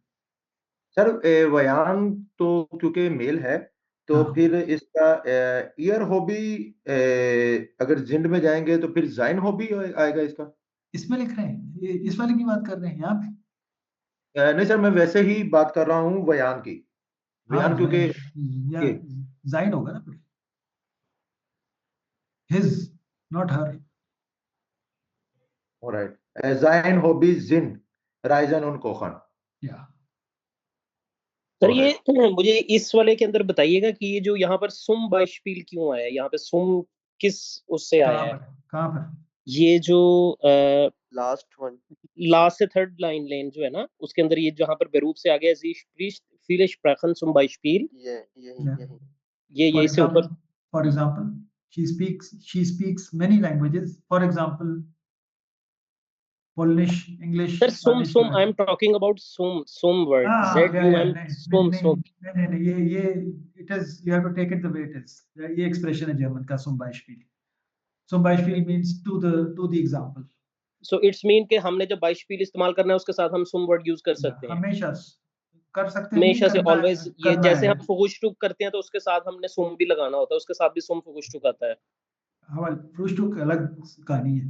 Sir वयान तो क्योंकि mail है तो फिर इसका ईयर हॉबी अगर जिंद में जाएंगे तो फिर जाइन हॉबी आएगा इसका. इसमें लिख रहे हैं, इस वाले की बात कर रहे हैं यहाँ पे. नहीं सर, मैं वैसे ही बात कर रहा हूँ वयान की. वयान क्योंकि या जाइन होगा ना फिर. His, not her. Alright. Sein Hobby sind Reisen und Kochen. Yeah. Sir ये मुझे इस वाले के अंदर बताइएगा कि ये जो यहाँ पर सुम बाइशपील क्यों आया है, यहाँ पे सुम किस उससे आया है? कहाँ पर? ये जो लास्ट वन, लास्ट से थर्ड लाइन लेन जो है ना, उसके अंदर ये जहाँ पर बेरूप से आ गया जी spricht viele sprechen zum Beispiel, ये For से ऊपर example, she speaks many languages. For example, Polish, English, sir sum Spanish. I am talking about sum word ZUM सुम नहीं, ये it is, you have to take it the way it is. ये expression है German का zum Beispiel. Zum Beispiel means to the example. So it's mean कि हमने जब बाइशपील इस्तेमाल करना है उसके साथ हम सुम वर्ड यूज कर सकते हैं हमेशा कर सकते हैं, हमेशा से करना ऑलवेज। ये करना जैसे है। हम फुगुश्टुक करते हैं तो उसके साथ हमने सुम भी लगाना होता है, उसके साथ भी सुम फुगुश्टुक आता है। हाँ, फ्रुस्टुक अलग कहानी है।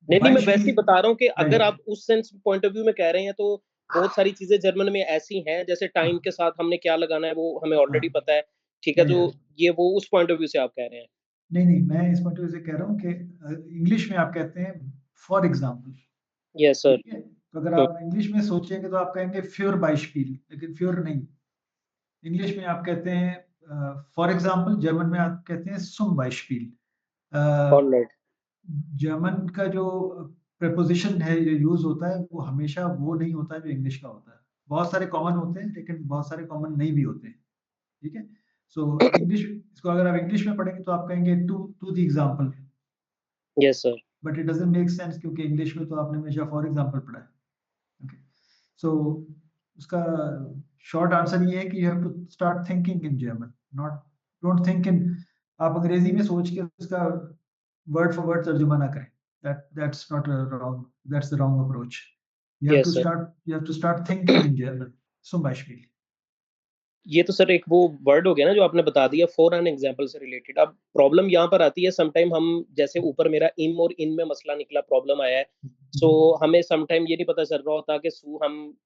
नहीं मैं वैसे ही बाइशपील बता रहा हूँ कि अगर नहीं। आप उस सेंस पॉइंट ऑफ व्यू में कह रहे हैं तो बहुत सारी चीजें जर्मन में ऐसी हैं, जैसे टाइम के साथ हमने क्या लगाना है वो हमें ऑलरेडी पता है, ठीक है, तो ये वो उस पॉइंट ऑफ व्यू से आप कह रहे हैं। नहीं, मैं इस पॉइंट ऑफ व्यू से कह रहा हूँ कि इंग्लिश में आप कहते हैं फॉर एग्जाम्पल। Yes sir. ठीक है, तो अगर आप इंग्लिश में सोचेंगे तो आप कहेंगे फ्योर बाइशपील, लेकिन फ्योर नहीं। इंग्लिश में आप कहते हैं फॉर एग्जाम्पल, जर्मन में आप कहते हैं सुम बाइशपील। जर्मन का जो प्रेपोजिशन है जो यूज होता है वो हमेशा वो नहीं होता जो इंग्लिश का होता है। बहुत सारे कॉमन होते हैं लेकिन बहुत सारे कॉमन नहीं भी होते हैं। ठीक है, सो इंग्लिश, इसको अगर आप इंग्लिश में पढ़ेंगे तो आप कहेंगे to the example. Yes sir. But it doesn't make sense क्योंकि इंग्लिश में तो आपने हमेशा फॉर एग्जाम्पल पढ़ा है। ओके, सो उसका शॉर्ट आंसर ये है कि you have to start thinking in German, not don't think in. आप अंग्रेजी में सोच के उसका वर्ड फॉर वर्ड तर्जुमा ना करें। That's not wrong. That's the wrong approach. You Yes, sir. have to start thinking in German. Zum Beispiel. ये तो सर एक वो वर्ड हो गया ना जो आपने बता दिया फॉर एन एग्जांपल से रिलेटेड। अब प्रॉब्लम यहाँ पर आती है समटाइम हम, जैसे ऊपर मेरा इम और इन में मसला निकला, प्रॉब्लम आया है, सो हमें समटाइम ये नहीं पता चल रहा होता कि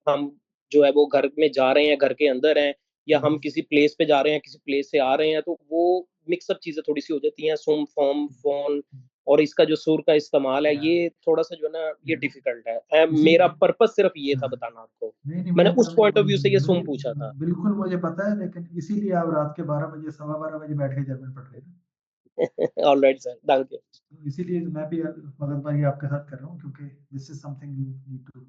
हम जो है वो घर में जा रहे हैं, घर के अंदर हैं, या हम किसी प्लेस पे जा रहे हैं, किसी प्लेस से आ रहे हैं, तो वो मिक्सअप चीजें थोड़ी सी हो जाती हैं, सुम फॉर्म फोन, और इसका जो सुर का इस्तेमाल है ये थोड़ा सा जो है ना ये डिफिकल्ट है। मेरा पर्पस सिर्फ ये था बताना आपको, नहीं, मैंने उस पॉइंट ऑफ व्यू से ये सुम पूछा था। बिल्कुल मुझे पता है, लेकिन इसीलिए आप रात के 12 बजे, 12:15 बजे बैठ के जर्मन पढ़ रहे हैं। Alright sir, thank you. इसीलिए मैं भी मगजमारी आपके साथ कर रहा हूँ क्योंकि this is something you need to